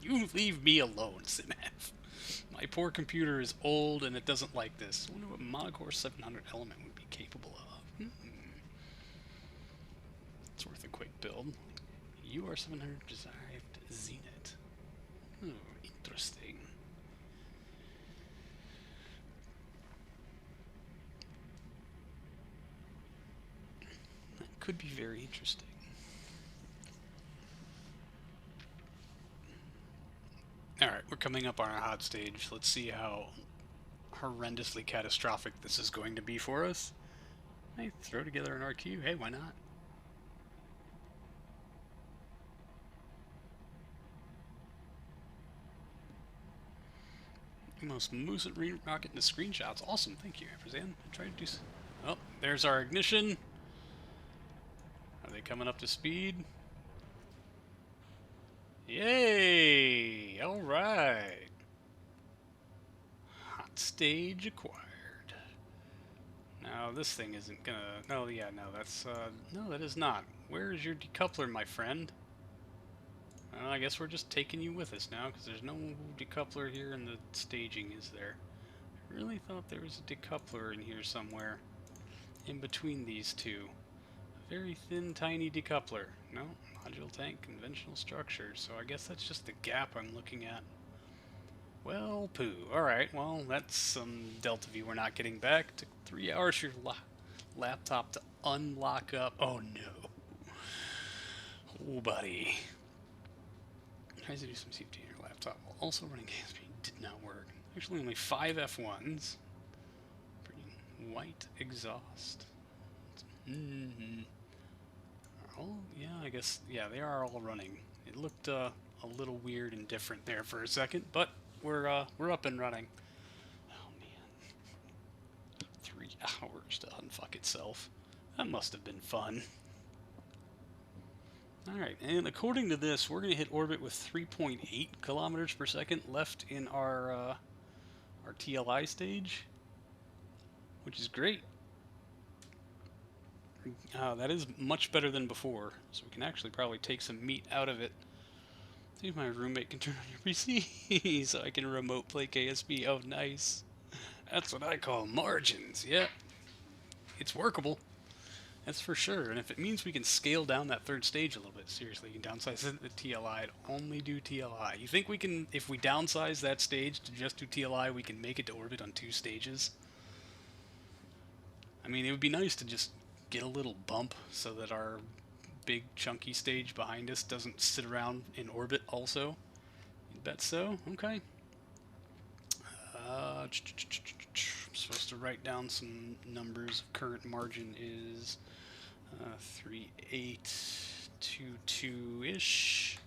You leave me alone, Simaf. My poor computer is old and it doesn't like this. I wonder what Monocore 700 element would be capable of. It's worth a quick build. UR700 derived Zenit. Oh, interesting. could be very interesting. Alright, we're coming up on our hot stage. Let's see how horrendously catastrophic this is going to be for us. Hey, throw together an RQ. Hey, why not? Most Moose rocket into screenshots. Awesome, thank you, Amperzan. I tried to do. Oh, there's our ignition. Are they coming up to speed? Yay! All right. Hot stage acquired. Now this thing isn't gonna. Oh yeah, no, that's no, that is not. Where is your decoupler, my friend? I guess we're just taking you with us now, because there's no decoupler here in the staging, is there? I really thought there was a decoupler in here somewhere, in between these two. A very thin, tiny decoupler. No, module tank, conventional structure, so I guess that's just the gap I'm looking at. Well, poo. Alright, well, that's some Delta V we're not getting back. Took 3 hours for your laptop to unlock up. Oh no. Oh, buddy. Tries to do some CFD on your laptop while also running ASP. Did not work. Actually, only 5 F1s. Pretty white exhaust. Oh, yeah, I guess, yeah, they are all running. It looked a little weird and different there for a second, but we're up and running. Oh, man. 3 hours to unfuck itself. That must have been fun. Alright, and according to this, we're going to hit orbit with 3.8 kilometers per second left in our TLI stage, which is great. That is much better than before, so we can actually probably take some meat out of it. See if my roommate can turn on your PC so I can remote play KSP. Oh, nice. That's what I call margins. Yeah, it's workable. That's for sure, and if it means we can scale down that third stage a little bit, seriously, you can downsize it to TLI and only do TLI. You think we can, if we downsize that stage to just do TLI, we can make it to orbit on 2 stages? I mean, it would be nice to just get a little bump so that our big chunky stage behind us doesn't sit around in orbit also. You bet so? Okay. I'm supposed to write down some numbers. Current margin is 3822-ish.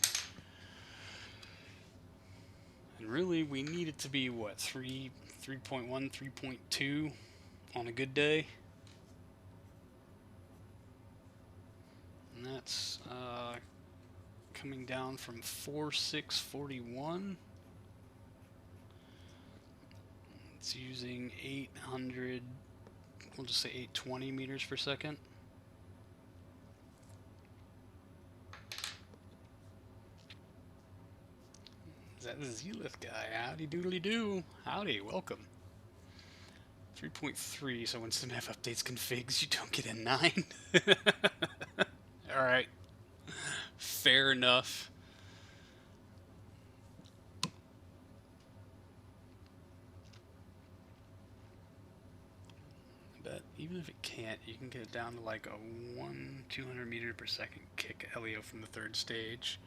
And really, we need it to be, what, 3.1, 3.2 on a good day? And that's coming down from 4641. It's using 800, we'll just say 820 meters per second. Is that the Z-Lift guy? Howdy doodly doo. Howdy, welcome. 3.3, so when SimHav updates configs, you don't get a 9. Alright. Fair enough. But even if it can't, you can get it down to like a 200 meter per second kick LEO from the third stage.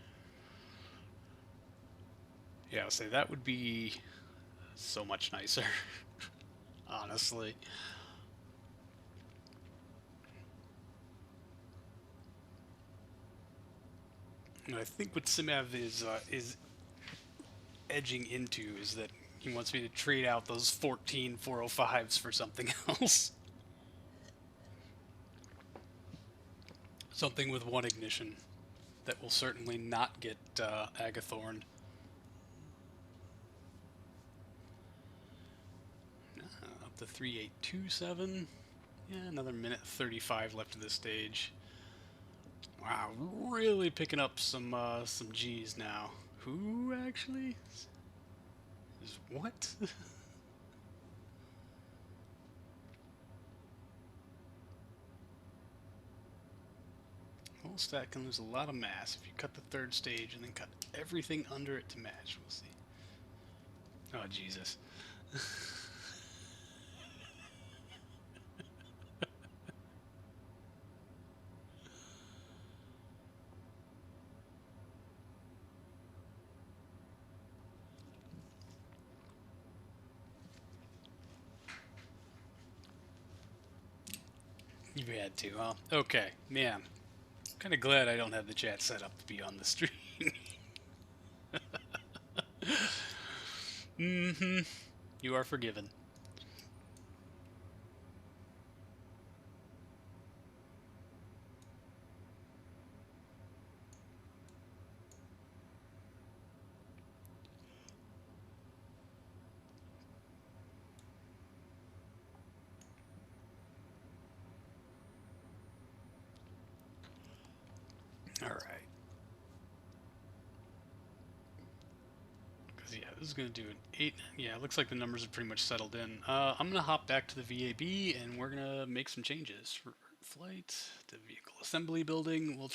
Yeah, I'll say that would be so much nicer. Honestly. And I think what SimHav is edging into is that he wants me to trade out those 14 405s for something else. Something with 1 ignition that will certainly not get Agathorned. Up to 3827. Yeah, another minute 35 left of this stage. Wow, really picking up some G's now. Who actually? Is what? Whole stack can lose a lot of mass if you cut the third stage and then cut everything under it to match. We'll see. Oh, Jesus. You had to, huh? Okay, man. Kind of glad I don't have the chat set up to be on the stream. Mm-hmm. You are forgiven. All right. Because, yeah, this is going to do an 8. Yeah, it looks like the numbers have pretty much settled in. I'm going to hop back to the VAB, and we're going to make some changes. Flight to vehicle assembly building. We'll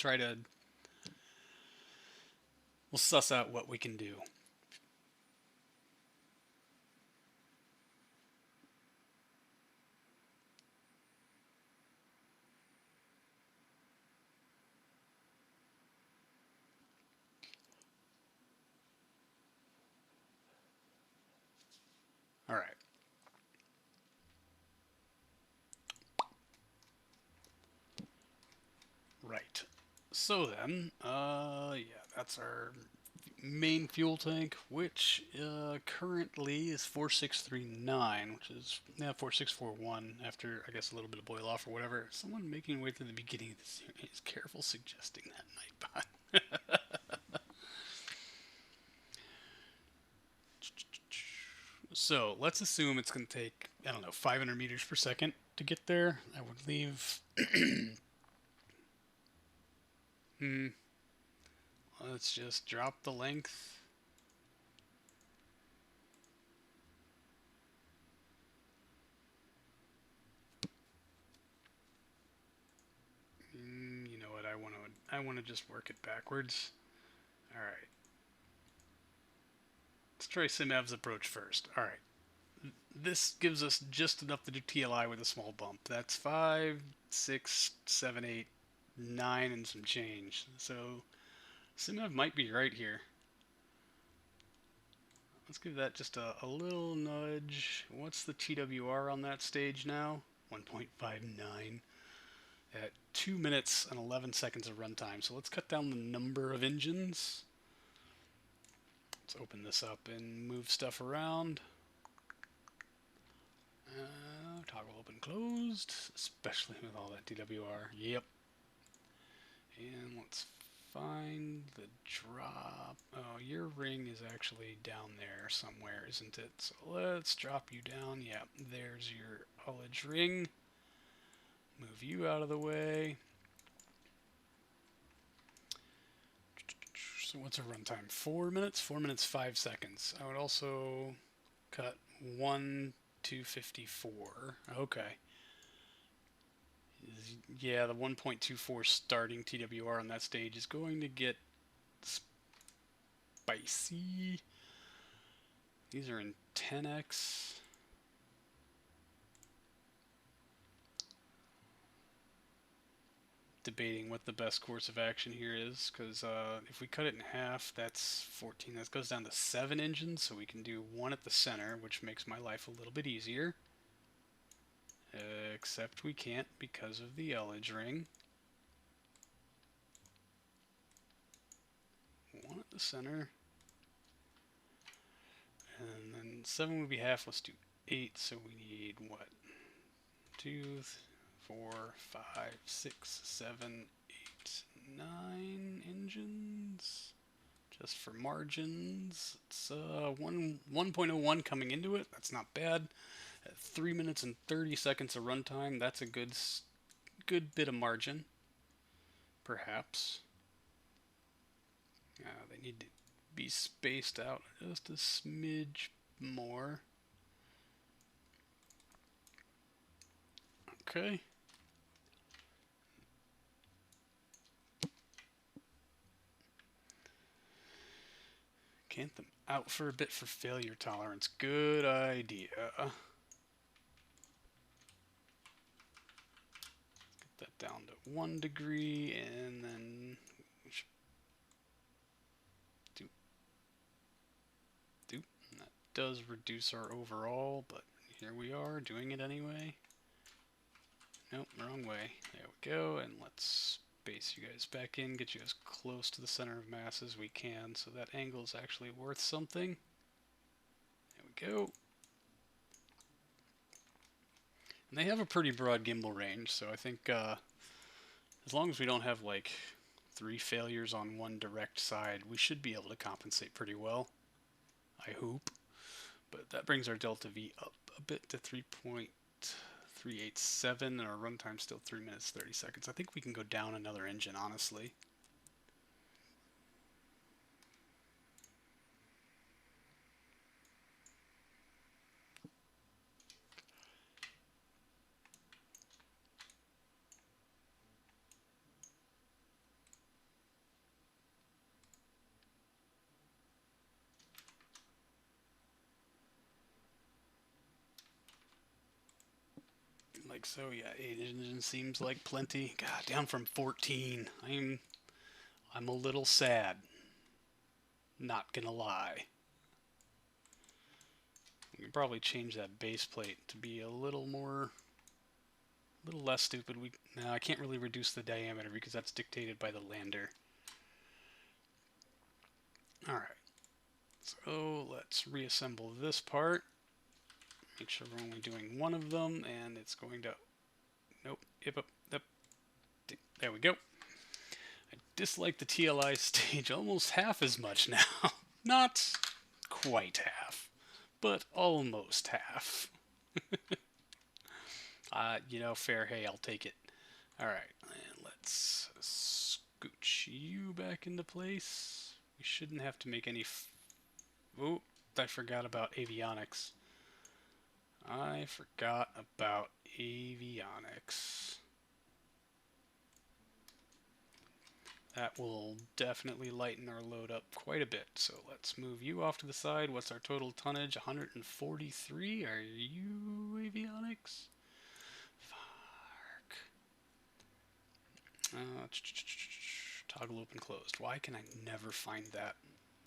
suss out what we can do. All right. Right. So then, yeah, that's our main fuel tank, which currently is 4639, which is 4641 after, I guess, a little bit of boil off or whatever. Someone making their way through the beginning of the series, careful suggesting that Nightbot. So let's assume it's going to take, I don't know, 500 meters per second to get there. I would leave. Hmm. Let's just drop the length. You know what? I want to just work it backwards. All right. Let's try Simav's approach first. All right. This gives us just enough to do TLI with a small bump. That's 5, 6, 7, 8, 9, and some change. So Simav might be right here. Let's give that just a little nudge. What's the TWR on that stage now? 1.59 at 2 minutes and 11 seconds of runtime. So let's cut down the number of engines. Let's open this up and move stuff around. Toggle open closed, especially with all that TWR. Yep. And let's find the drop. Oh, your ring is actually down there somewhere, isn't it? So let's drop you down. Yeah, there's your ullage ring. Move you out of the way. So what's a runtime? 4 minutes? 4 minutes, 5 seconds. I would also cut 1 to 54. Okay. Yeah, the 1.24 starting TWR on that stage is going to get spicy. These are in 10x. Debating what the best course of action here is, because if we cut it in half, that's 14. That goes down to 7 engines, so we can do 1 at the center, which makes my life a little bit easier. Except we can't because of the ullage ring. 1 at the center. And then 7 would be half. Let's do 8, so we need what? 2, 4, 5, 6, 7, 8, 9 engines. Just for margins, it's 1.01 coming into it. That's not bad. At 3 minutes and 30 seconds of runtime, that's a good bit of margin. Perhaps. They need to be spaced out just a smidge more. Okay. Cant them out for a bit for failure tolerance. Good idea. Get that down to 1 degree, and then we should do. And that does reduce our overall, but here we are doing it anyway. Nope, wrong way. There we go, and let's base you guys back in, get you as close to the center of mass as we can, so that angle is actually worth something. There we go. And they have a pretty broad gimbal range, so I think as long as we don't have like 3 failures on one direct side, we should be able to compensate pretty well. I hope. But that brings our delta V up a bit to 3.387, and our runtime still 3 minutes 30 seconds. I think we can go down another engine, honestly. Like so, yeah, 8 engines seems like plenty. God, down from 14. I'm a little sad. Not gonna lie. We can probably change that base plate to be a little less stupid. No, I can't really reduce the diameter because that's dictated by the lander. All right. So let's reassemble this part. Make sure we're only doing one of them, and it's going to... Nope. Yep. There we go. I dislike the TLI stage almost half as much now. Not quite half, but almost half. Fair hay, I'll take it. Alright, and let's scooch you back into place. We shouldn't have to make any... Oh, I forgot about avionics. That will definitely lighten our load up quite a bit. So let's move you off to the side. What's our total tonnage? 143? Are you avionics? Fuck. Toggle open closed. Why can I never find that?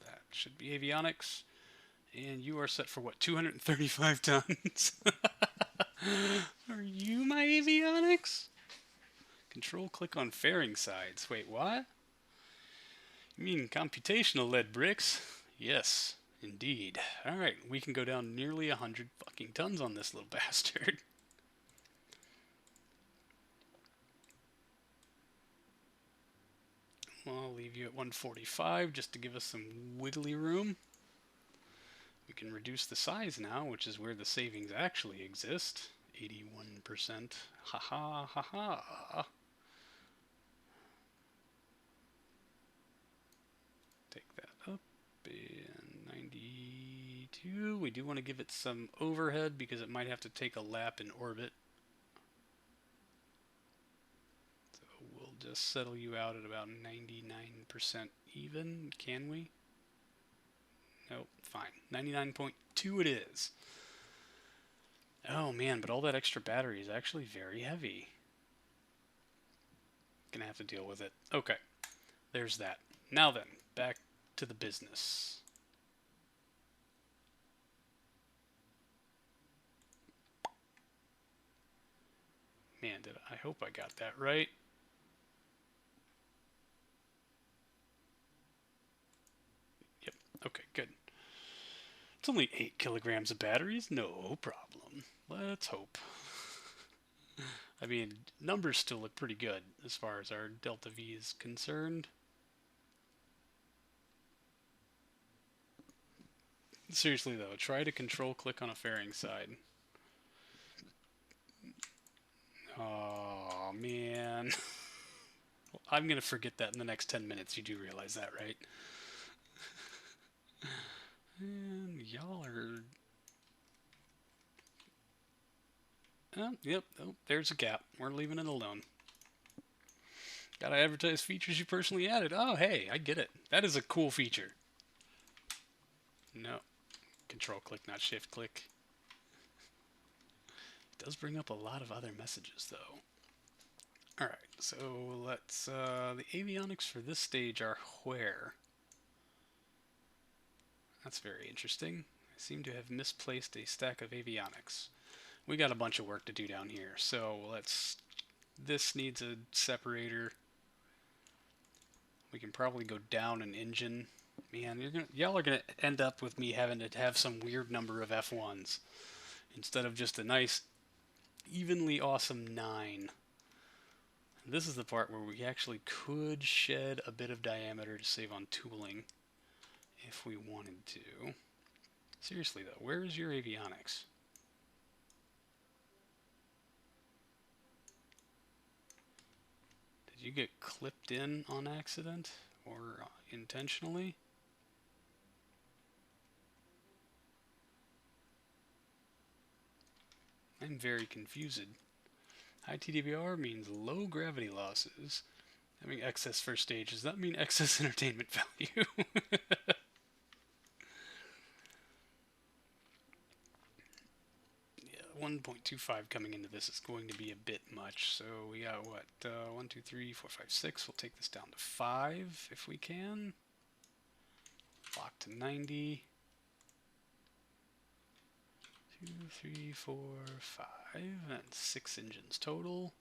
That should be avionics. And you are set for what, 235 tons? Are you my avionics? Control click on fairing sides. Wait, what? You mean computational lead bricks? Yes, indeed. Alright, we can go down nearly 100 fucking tons on this little bastard. Well, I'll leave you at 145 just to give us some wiggly room. We can reduce the size now, which is where the savings actually exist. 81%. Ha ha ha ha. Take that up. And 92. We do want to give it some overhead because it might have to take a lap in orbit. So we'll just settle you out at about 99% even. Can we? Nope, fine. 99.2 it is. Oh man, but all that extra battery is actually very heavy. Gonna have to deal with it. Okay, there's that. Now then, back to the business. Man, I hope I got that right. Yep, okay, good. It's only 8 kilograms of batteries, no problem. Let's hope. I mean, numbers still look pretty good as far as our delta V is concerned. Seriously though, try to control click on a fairing side. Oh man. I'm gonna forget that in the next 10 minutes, you do realize that, right? And y'all are... Oh, yep, oh, there's a gap. We're leaving it alone. Gotta advertise features you personally added. Oh, hey, I get it. That is a cool feature. No. Control click, not shift click. It does bring up a lot of other messages, though. Alright, so let's... the avionics for this stage are where? That's very interesting. I seem to have misplaced a stack of avionics. We got a bunch of work to do down here, so let's This needs a separator. We can probably go down an engine. Man, y'all are gonna end up with me having to have some weird number of F1s instead of just a nice, evenly awesome 9. This is the part where we actually could shed a bit of diameter to save on tooling if we wanted to. Seriously though, where is your avionics? Did you get clipped in on accident or intentionally? I'm very confused. High TDBR means low gravity losses. Having excess first stage, does that mean excess entertainment value? Yeah, 1.25 coming into this is going to be a bit much. So we got what? 1, 2, 3, 4, 5, 6. We'll take this down to 5 if we can. Lock to 90. 2, 3, 4, 5. And 6 engines total.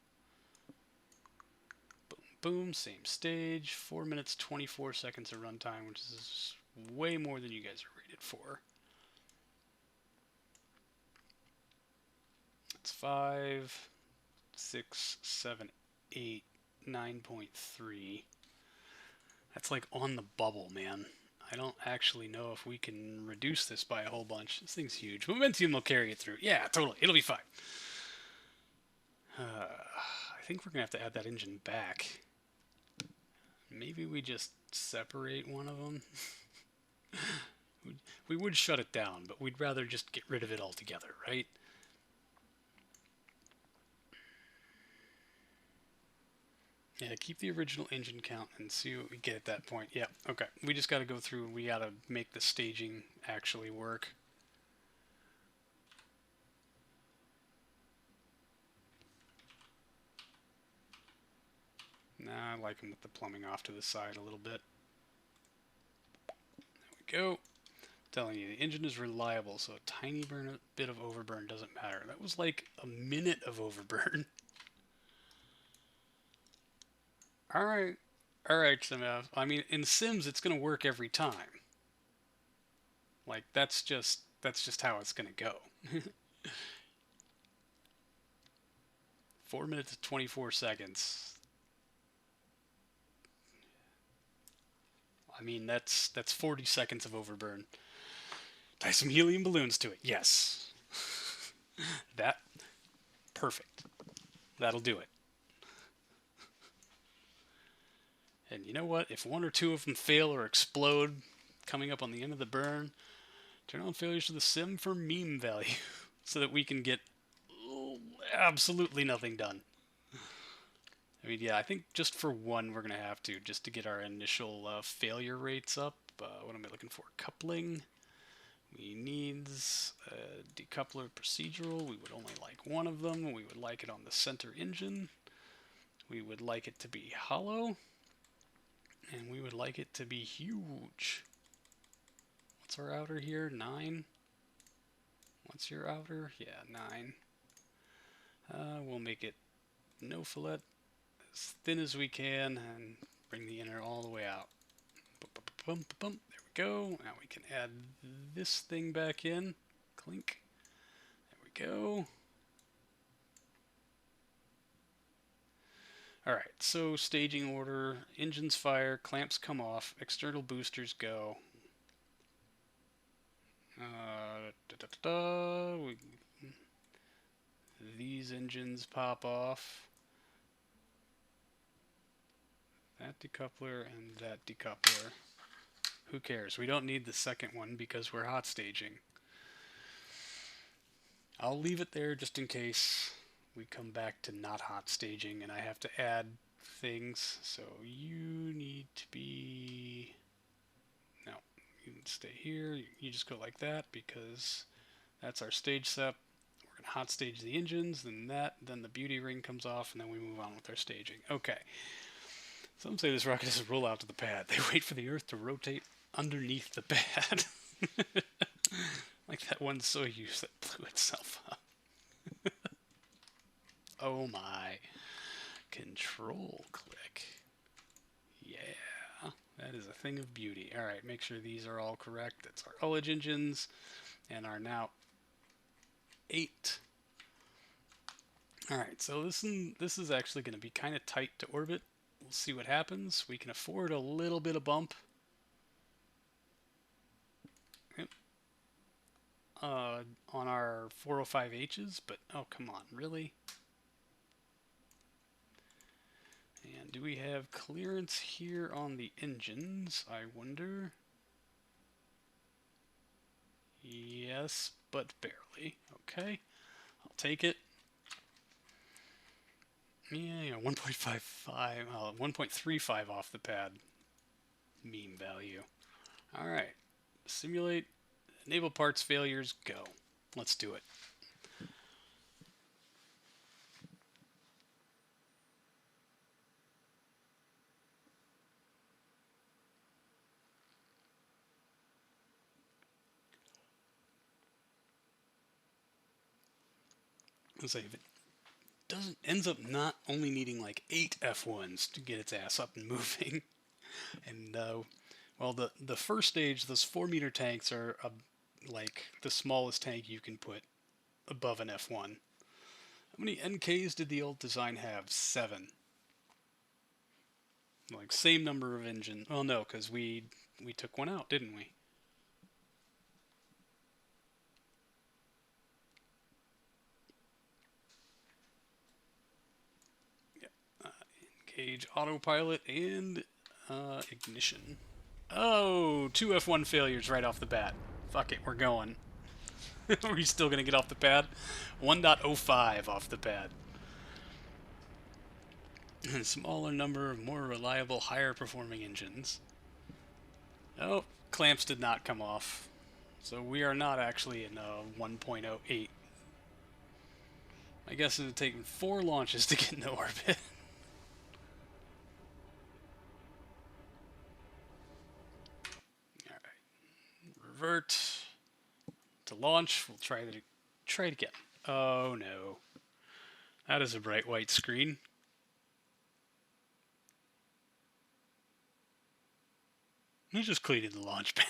Boom, same stage. 4 minutes, 24 seconds of runtime, which is way more than you guys are rated for. That's 5, 6, 7, 8, 9.3. That's like on the bubble, man. I don't actually know if we can reduce this by a whole bunch. This thing's huge. Momentum will carry it through. Yeah, totally. It'll be fine. I think we're going to have to add that engine back. Maybe we just separate one of them. We would shut it down, but we'd rather just get rid of it altogether, right? Yeah, keep the original engine count and see what we get at that point. Yeah, okay. We just got to go through and we got to make the staging actually work. Nah, I like them with the plumbing off to the side a little bit. There we go. I'm telling you, the engine is reliable, so a tiny bit of overburn doesn't matter. That was like a minute of overburn. Alright. Alright, Simev. I mean, in Sims, it's going to work every time. Like, that's just how it's going to go. 4 minutes and 24 seconds. I mean, that's 40 seconds of overburn. Tie some helium balloons to it. Yes. That. Perfect. That'll do it. And you know what? If one or two of them fail or explode coming up on the end of the burn, turn on failures to the sim for meme value so that we can get absolutely nothing done. I mean, yeah, I think just for one we're going to have to, just to get our initial failure rates up. What am I looking for? Coupling. We need a decoupler procedural. We would only like one of them. We would like it on the center engine. We would like it to be hollow. And we would like it to be huge. What's our outer here? 9? What's your outer? Yeah, 9. We'll make it no fillet, as thin as we can, and bring the inner all the way out. There we go. Now we can add this thing back in. Clink. There we go. Alright, so staging order. Engines fire, clamps come off, external boosters go. These engines pop off. That decoupler and that decoupler. Who cares? We don't need the second one because we're hot staging. I'll leave it there just in case we come back to not hot staging and I have to add things. So you need to be... No, you can stay here. You just go like that because that's our stage set. We're going to hot stage the engines, then the beauty ring comes off, and then we move on with our staging. Okay. Some say this rocket doesn't roll out to the pad. They wait for the Earth to rotate underneath the pad. Like that one Soyuz that blew itself up. Oh my. Control click. Yeah, that is a thing of beauty. All right, make sure these are all correct. That's our ullage engines, and our now 8. All right, so this is actually going to be kind of tight to orbit. We'll see what happens. We can afford a little bit of bump. Yep. On our 405Hs, but oh, come on, really? And do we have clearance here on the engines, I wonder? Yes, but barely. Okay, I'll take it. Yeah, 1.55, 1.35 off the pad mean value. All right, simulate naval parts failures, go. Let's do it. Let's say if it doesn't ends up not only needing like 8 F1s to get its ass up and moving, and well, the first stage, those 4-meter tanks are like the smallest tank you can put above an F1. How many NKs did the old design have? 7. Like same number of engine. Well, no, because we took one out, didn't we? Yeah. Engage autopilot and ignition. Oh, 2 F1 failures right off the bat. Fuck it, we're going. Are we still gonna get off the pad? 1.05 off the pad. Smaller number of more reliable, higher performing engines. Oh, clamps did not come off. So we are not actually in 1.08. I guess it would take 4 launches to get into orbit. Alright. Revert to launch. We'll try it again. Oh no. That is a bright white screen. Who's just cleaning the launch pad?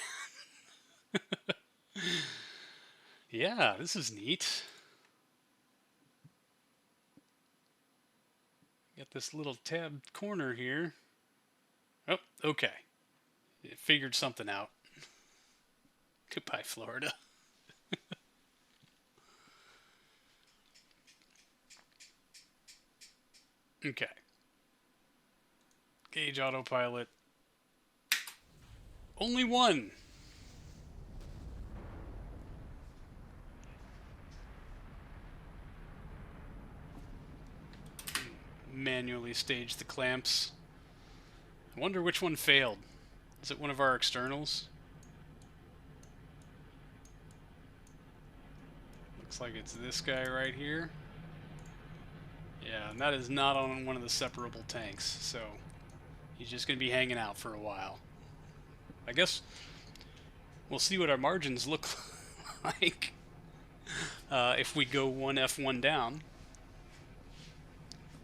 Yeah, this is neat. Got this little tabbed corner here. Oh, okay. It figured something out. Goodbye, Florida. Okay. Gauge autopilot. Only one. Manually stage the clamps. I wonder which one failed. Is it one of our externals? Looks like it's this guy right here. Yeah, and that is not on one of the separable tanks, so he's just going to be hanging out for a while. I guess we'll see what our margins look like if we go one F1 down.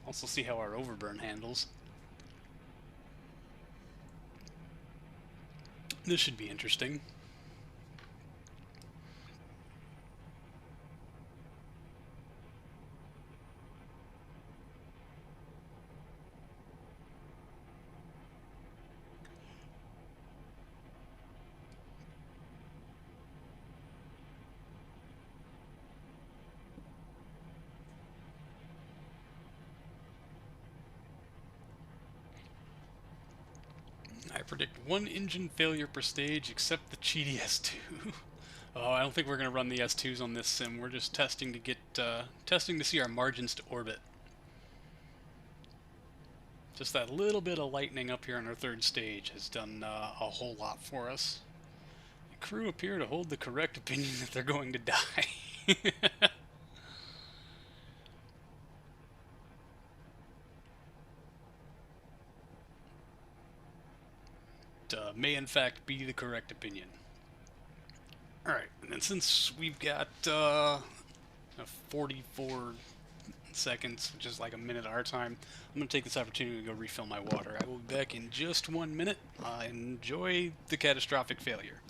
Also see how our overburn handles. This should be interesting. I predict 1 engine failure per stage except the cheaty S2. Oh, I don't think we're going to run the S2s on this sim. We're just testing to get testing to see our margins to orbit. Just that little bit of lightning up here on our 3rd stage has done a whole lot for us. The crew appear to hold the correct opinion that they're going to die. May in fact be the correct opinion. Alright, and then since we've got a 44 seconds, which is like a minute our time. I'm going to take this opportunity to go refill my water. I will be back in just 1 minute. Enjoy the catastrophic failure.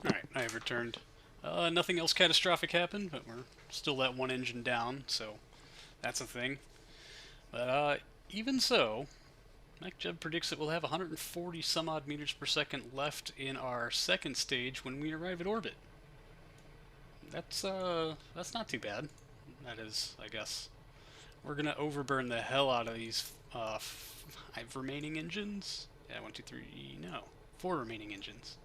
Alright, I have returned. Nothing else catastrophic happened, but we're still that one engine down, so that's a thing. But even so, MacJeb predicts that we'll have 140 some odd meters per second left in our second stage when we arrive at orbit. That's not too bad. That is, I guess. We're gonna overburn the hell out of these 5 remaining engines. Yeah, 1, 2, 3, no, 4 remaining engines.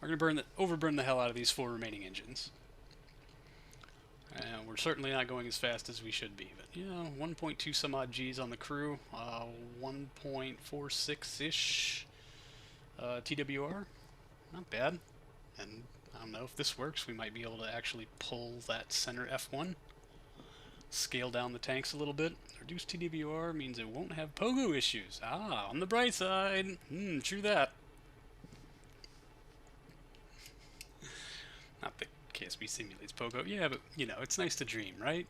We're going to overburn the hell out of these 4 remaining engines. And we're certainly not going as fast as we should be. But, you know, 1.2 some odd Gs on the crew. 1.46-ish TWR. Not bad. And I don't know if this works. We might be able to actually pull that center F1. Scale down the tanks a little bit. Reduce TWR means it won't have pogo issues. Ah, on the bright side. True that. Not that KSB simulates pogo. Yeah, but, you know, it's nice to dream, right?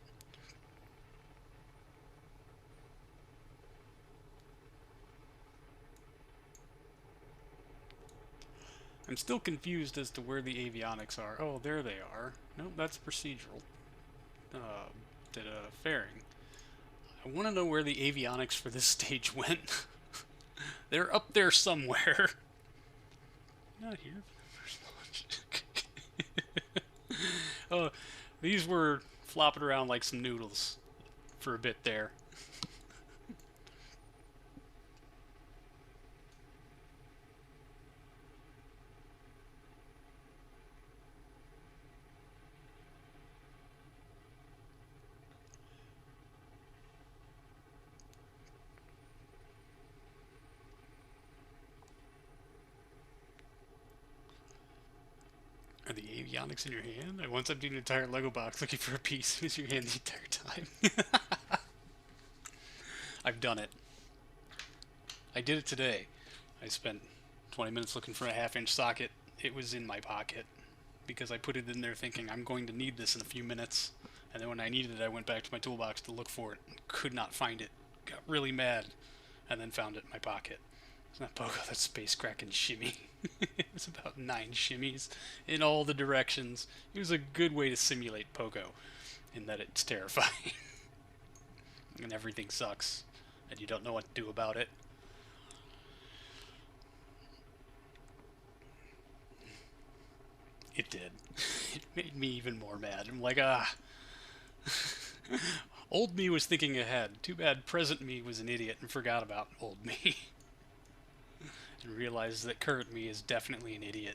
I'm still confused as to where the avionics are. Oh, there they are. Nope, that's procedural. Fairing. I want to know where the avionics for this stage went. They're up there somewhere. Not here. Oh, these were flopping around like some noodles for a bit there. Are the avionics in your hand? I once emptied an entire Lego box looking for a piece. It was your hand the entire time. I've done it. I did it today. I spent 20 minutes looking for a half-inch socket. It was in my pocket because I put it in there thinking I'm going to need this in a few minutes. And then when I needed it, I went back to my toolbox to look for it. Could not find it. Got really mad. And then found it in my pocket. It's not pogo, that's space crack and shimmy. It was about 9 shimmies in all the directions. It was a good way to simulate pogo, in that it's terrifying. And everything sucks, and you don't know what to do about it. It did. It made me even more mad. I'm like, Old me was thinking ahead. Too bad present me was an idiot and forgot about old me. And realized that current me is definitely an idiot.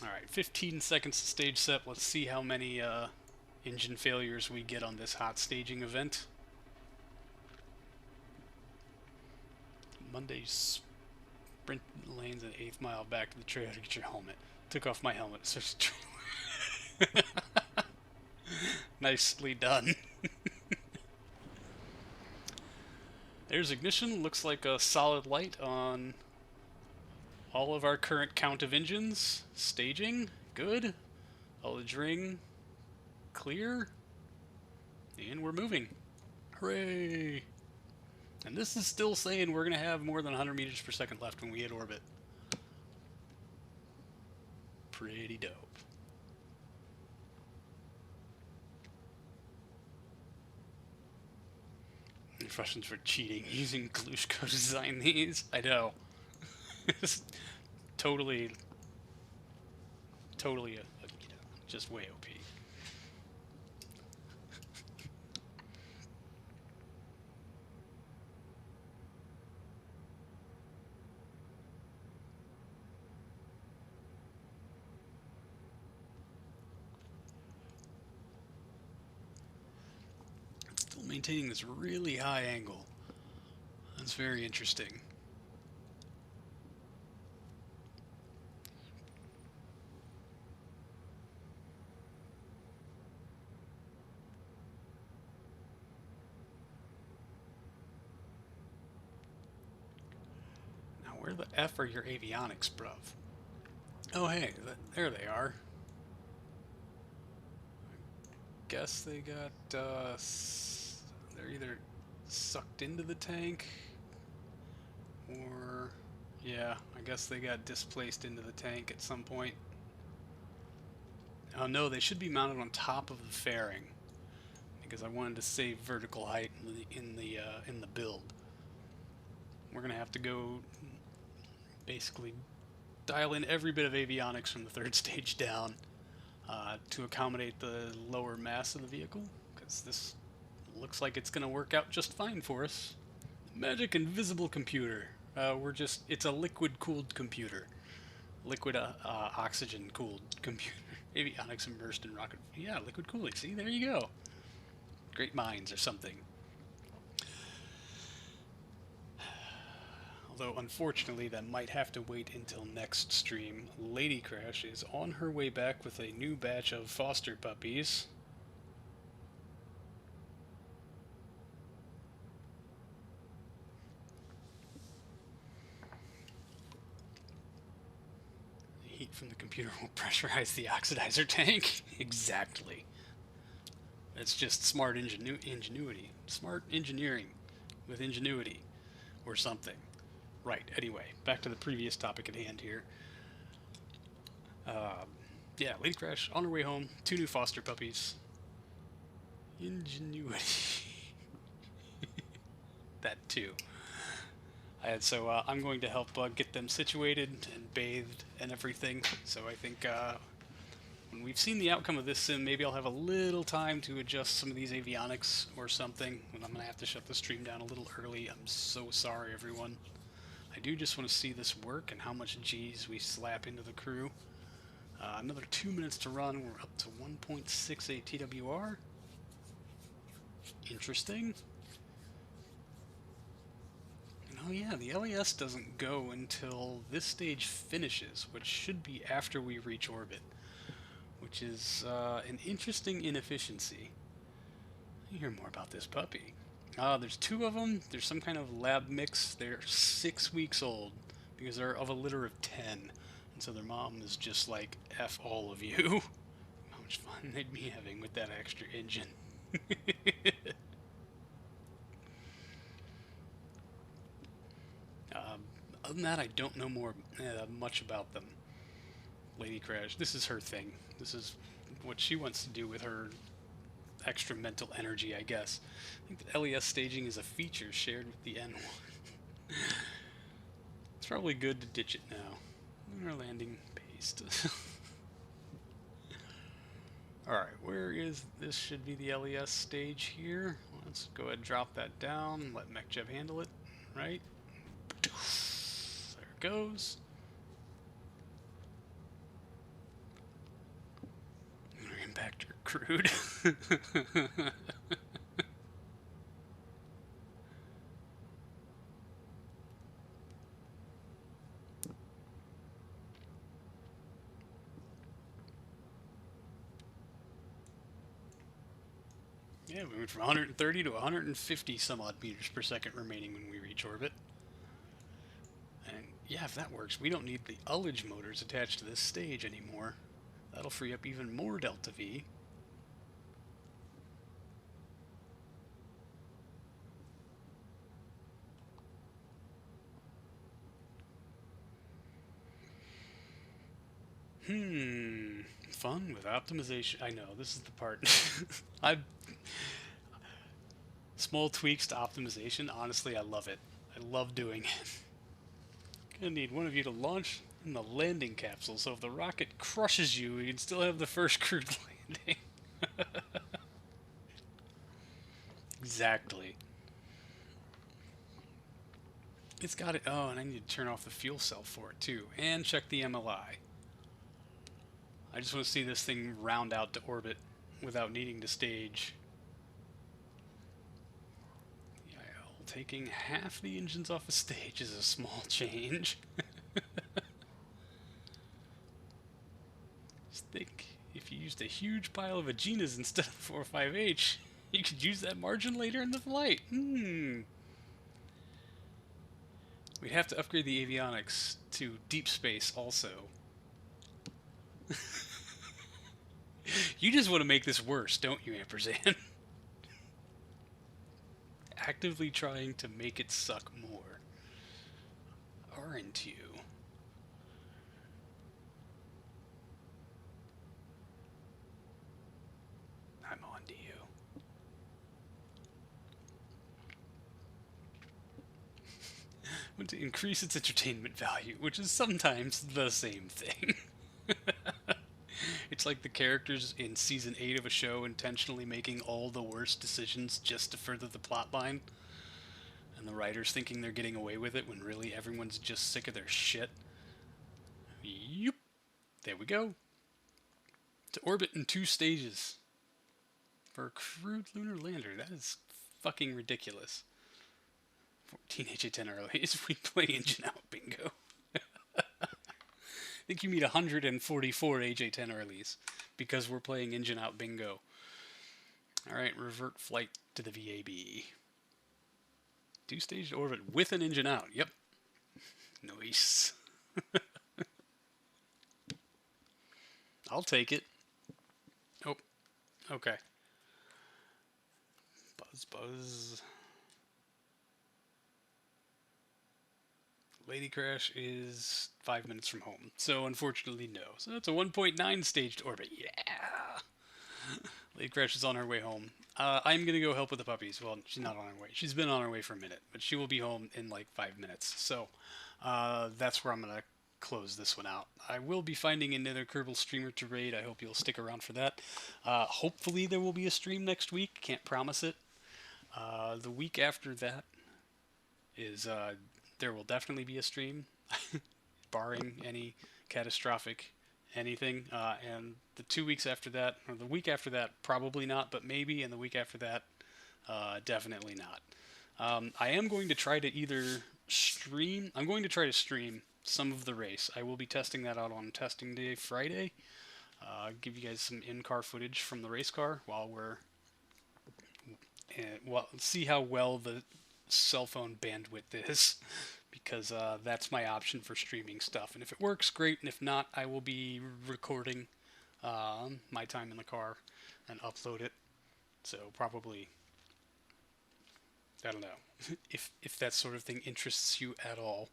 Alright, 15 seconds to stage set. Let's see how many engine failures we get on this hot staging event. Monday sprint lanes an 8th mile back to the trailer to get your helmet. Took off my helmet. Nicely done. There's ignition. Looks like a solid light on all of our current count of engines. Staging. Good. Ullage ring. Clear. And we're moving. Hooray! And this is still saying we're going to have more than 100 meters per second left when we hit orbit. Pretty dope. Russians for cheating using Glushko to design these. I know. It's totally, just way OP. Still maintaining this really high angle. That's very interesting. Now, where the F are your avionics, bruv? Oh, hey, there they are. Guess they got, they're either sucked into the tank, or, yeah, I guess they got displaced into the tank at some point. Oh no, they should be mounted on top of the fairing, because I wanted to save vertical height in the build. We're gonna have to go basically dial in every bit of avionics from the third stage down to accommodate the lower mass of the vehicle, because this looks like it's gonna work out just fine for us. Magic invisible computer. It's a liquid cooled computer. Liquid oxygen cooled computer. Avionics immersed in rocket. Yeah, liquid cooling. See, there you go. Great minds or something. Although, unfortunately, that might have to wait until next stream. Lady Crash is on her way back with a new batch of foster puppies. Heat from the computer will pressurize the oxidizer tank. Exactly. It's just smart ingenuity. Smart engineering with ingenuity. Or something. Right, anyway, back to the previous topic at hand here. Yeah, Lady Crash on her way home. 2 new foster puppies. Ingenuity. That too. So I'm going to help get them situated and bathed and everything. So I think when we've seen the outcome of this sim, maybe I'll have a little time to adjust some of these avionics or something. And I'm going to have to shut the stream down a little early. I'm so sorry, everyone. I do just want to see this work and how much G's we slap into the crew. Another 2 minutes to run. We're up to 1.68 TWR. Interesting. Oh yeah, the LES doesn't go until this stage finishes, which should be after we reach orbit, which is an interesting inefficiency. You hear more about this puppy. There's 2 of them. There's some kind of lab mix. They're 6 weeks old because they're of a litter of 10, and so their mom is just like, F all of you. How much fun they'd be having with that extra engine. Other than that, I don't know much about them. Lady Crash, this is her thing. This is what she wants to do with her extra mental energy, I guess. I think that LES staging is a feature shared with the N1. It's probably good to ditch it now. Lunar landing paste. Alright, where is this? Should be the LES stage here. Let's go ahead and drop that down. Let MechJev handle it. Right? There it goes. Lunar impactor crude. Yeah, we went from 130 to 150 some odd meters per second remaining when we reach orbit. And yeah, if that works, we don't need the ullage motors attached to this stage anymore. That'll free up even more delta V. Fun with optimization. I know, this is the part. I Small tweaks to optimization, honestly, I love it. I love doing it. Gonna need one of you to launch in the landing capsule, so if the rocket crushes you, we can still have the first crewed landing. Exactly. It's got it. Oh, and I need to turn off the fuel cell for it too, and check the MLI. I just want to see this thing round out to orbit without needing to stage. Yeah, taking half the engines off a stage is a small change. Just think, if you used a huge pile of Aeginas instead of 45H, you could use that margin later in the flight. We'd have to upgrade the avionics to deep space also. You just want to make this worse, don't you, Ampersand? Actively trying to make it suck more. Aren't you? I'm on to you. Want to increase its entertainment value, which is sometimes the same thing. It's like the characters in season 8 of a show intentionally making all the worst decisions just to further the plot line, and the writers thinking they're getting away with it when really everyone's just sick of their shit. Yep. There we go. To orbit in 2 stages. For a crewed lunar lander, that is fucking ridiculous. 14 HA10 earlies, we play engine out bingo. I think you meet 144 AJ10 earlies because we're playing engine out bingo. Alright, revert flight to the VAB. 2-stage orbit with an engine out. Yep. Nice. I'll take it. Oh, okay. Buzz. Lady Crash is 5 minutes from home, so unfortunately no. So that's a 1.9 staged orbit. Yeah! Lady Crash is on her way home. I'm gonna go help with the puppies. Well, she's not on her way. She's been on her way for a minute, but she will be home in like 5 minutes. So that's where I'm gonna close this one out. I will be finding another Kerbal streamer to raid. I hope you'll stick around for that. Hopefully there will be a stream next week. Can't promise it. The week after that is there will definitely be a stream, barring any catastrophic anything. And the 2 weeks after that, or the week after that, probably not, but maybe, and the week after that, definitely not. I am going to try to either stream. I'm going to try to stream some of the race. I will be testing that out on testing day Friday. Give you guys some in-car footage from the race car while we're see how well the cell phone bandwidth is, because that's my option for streaming stuff. And if it works, great. And if not, I will be recording my time in the car and upload it. So probably, I don't know, if that sort of thing interests you at all,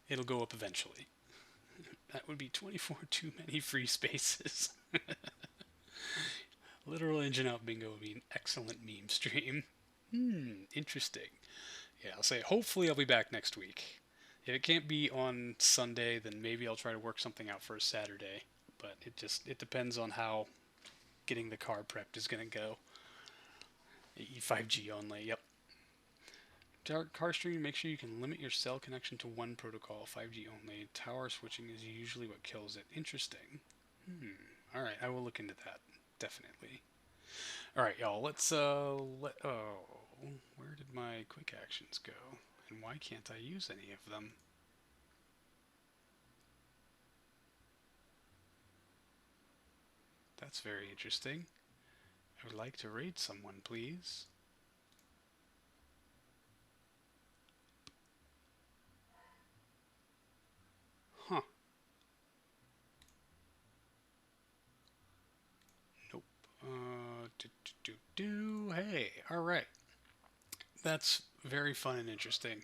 it'll go up eventually. That would be 24 too many free spaces. Literal engine out bingo would be an excellent meme stream. Interesting. Yeah, I'll say hopefully I'll be back next week. If it can't be on Sunday, then maybe I'll try to work something out for a Saturday. But it depends on how getting the car prepped is gonna go. 5G only, yep. Car streaming, make sure you can limit your cell connection to one protocol, 5G only. Tower switching is usually what kills it. Interesting. Alright, I will look into that. Definitely. Alright, y'all, let's, where did my quick actions go? And why can't I use any of them? That's very interesting. I would like to raid someone, please. Huh. Nope. Hey, alright. That's very fun and interesting.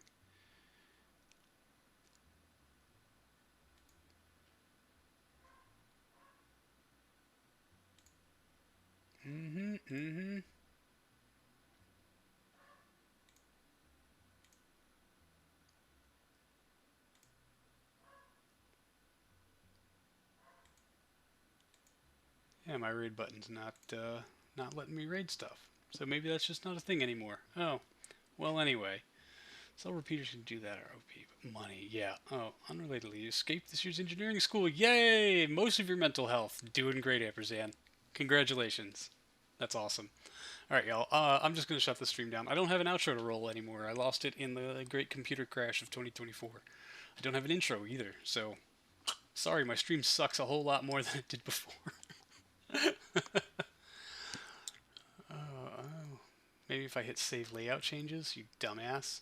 Mm-hmm, mm-hmm. Yeah, my raid button's not letting me raid stuff. So maybe that's just not a thing anymore. Oh, well anyway. Cell repeaters can do that or OP. But money, yeah. Oh, unrelatedly, you escaped this year's engineering school. Yay! Most of your mental health. Doing great, Amperzan. Congratulations. That's awesome. Alright, y'all. I'm just going to shut the stream down. I don't have an outro to roll anymore. I lost it in the great computer crash of 2024. I don't have an intro either, so sorry, my stream sucks a whole lot more than it did before. Maybe if I hit save layout changes, you dumbass.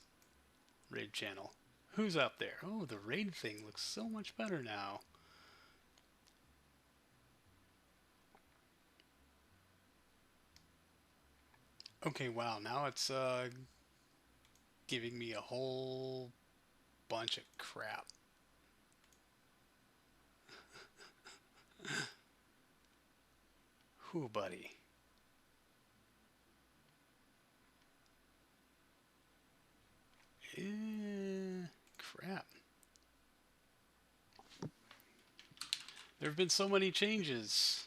Raid channel. Who's up there? Oh, the raid thing looks so much better now. Okay, wow, now it's giving me a whole bunch of crap. Whew, buddy. Crap. There have been so many changes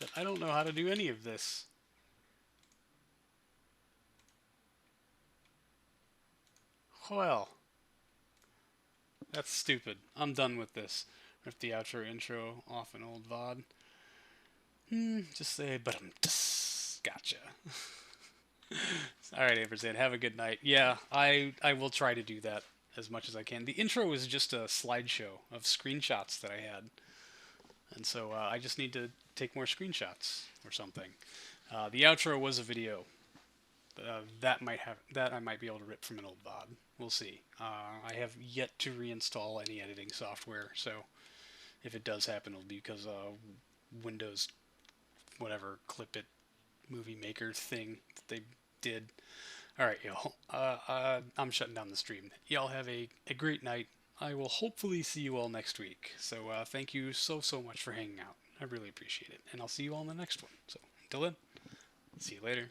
that I don't know how to do any of this. Well, that's stupid. I'm done with this. Rip the outro intro off an old VOD. Just say, but I'm gotcha. All right, Ampersand, have a good night. Yeah, I will try to do that as much as I can. The intro was just a slideshow of screenshots that I had, and so I just need to take more screenshots or something. The outro was a video. That I might be able to rip from an old VOD. We'll see. I have yet to reinstall any editing software, so if it does happen, it'll be because Windows, whatever, clip it movie maker thing that they did. All right, y'all. I'm shutting down the stream. Y'all have a great night. I will hopefully see you all next week. So thank you so much for hanging out. I really appreciate it. And I'll see you all in the next one. So until then, see you later.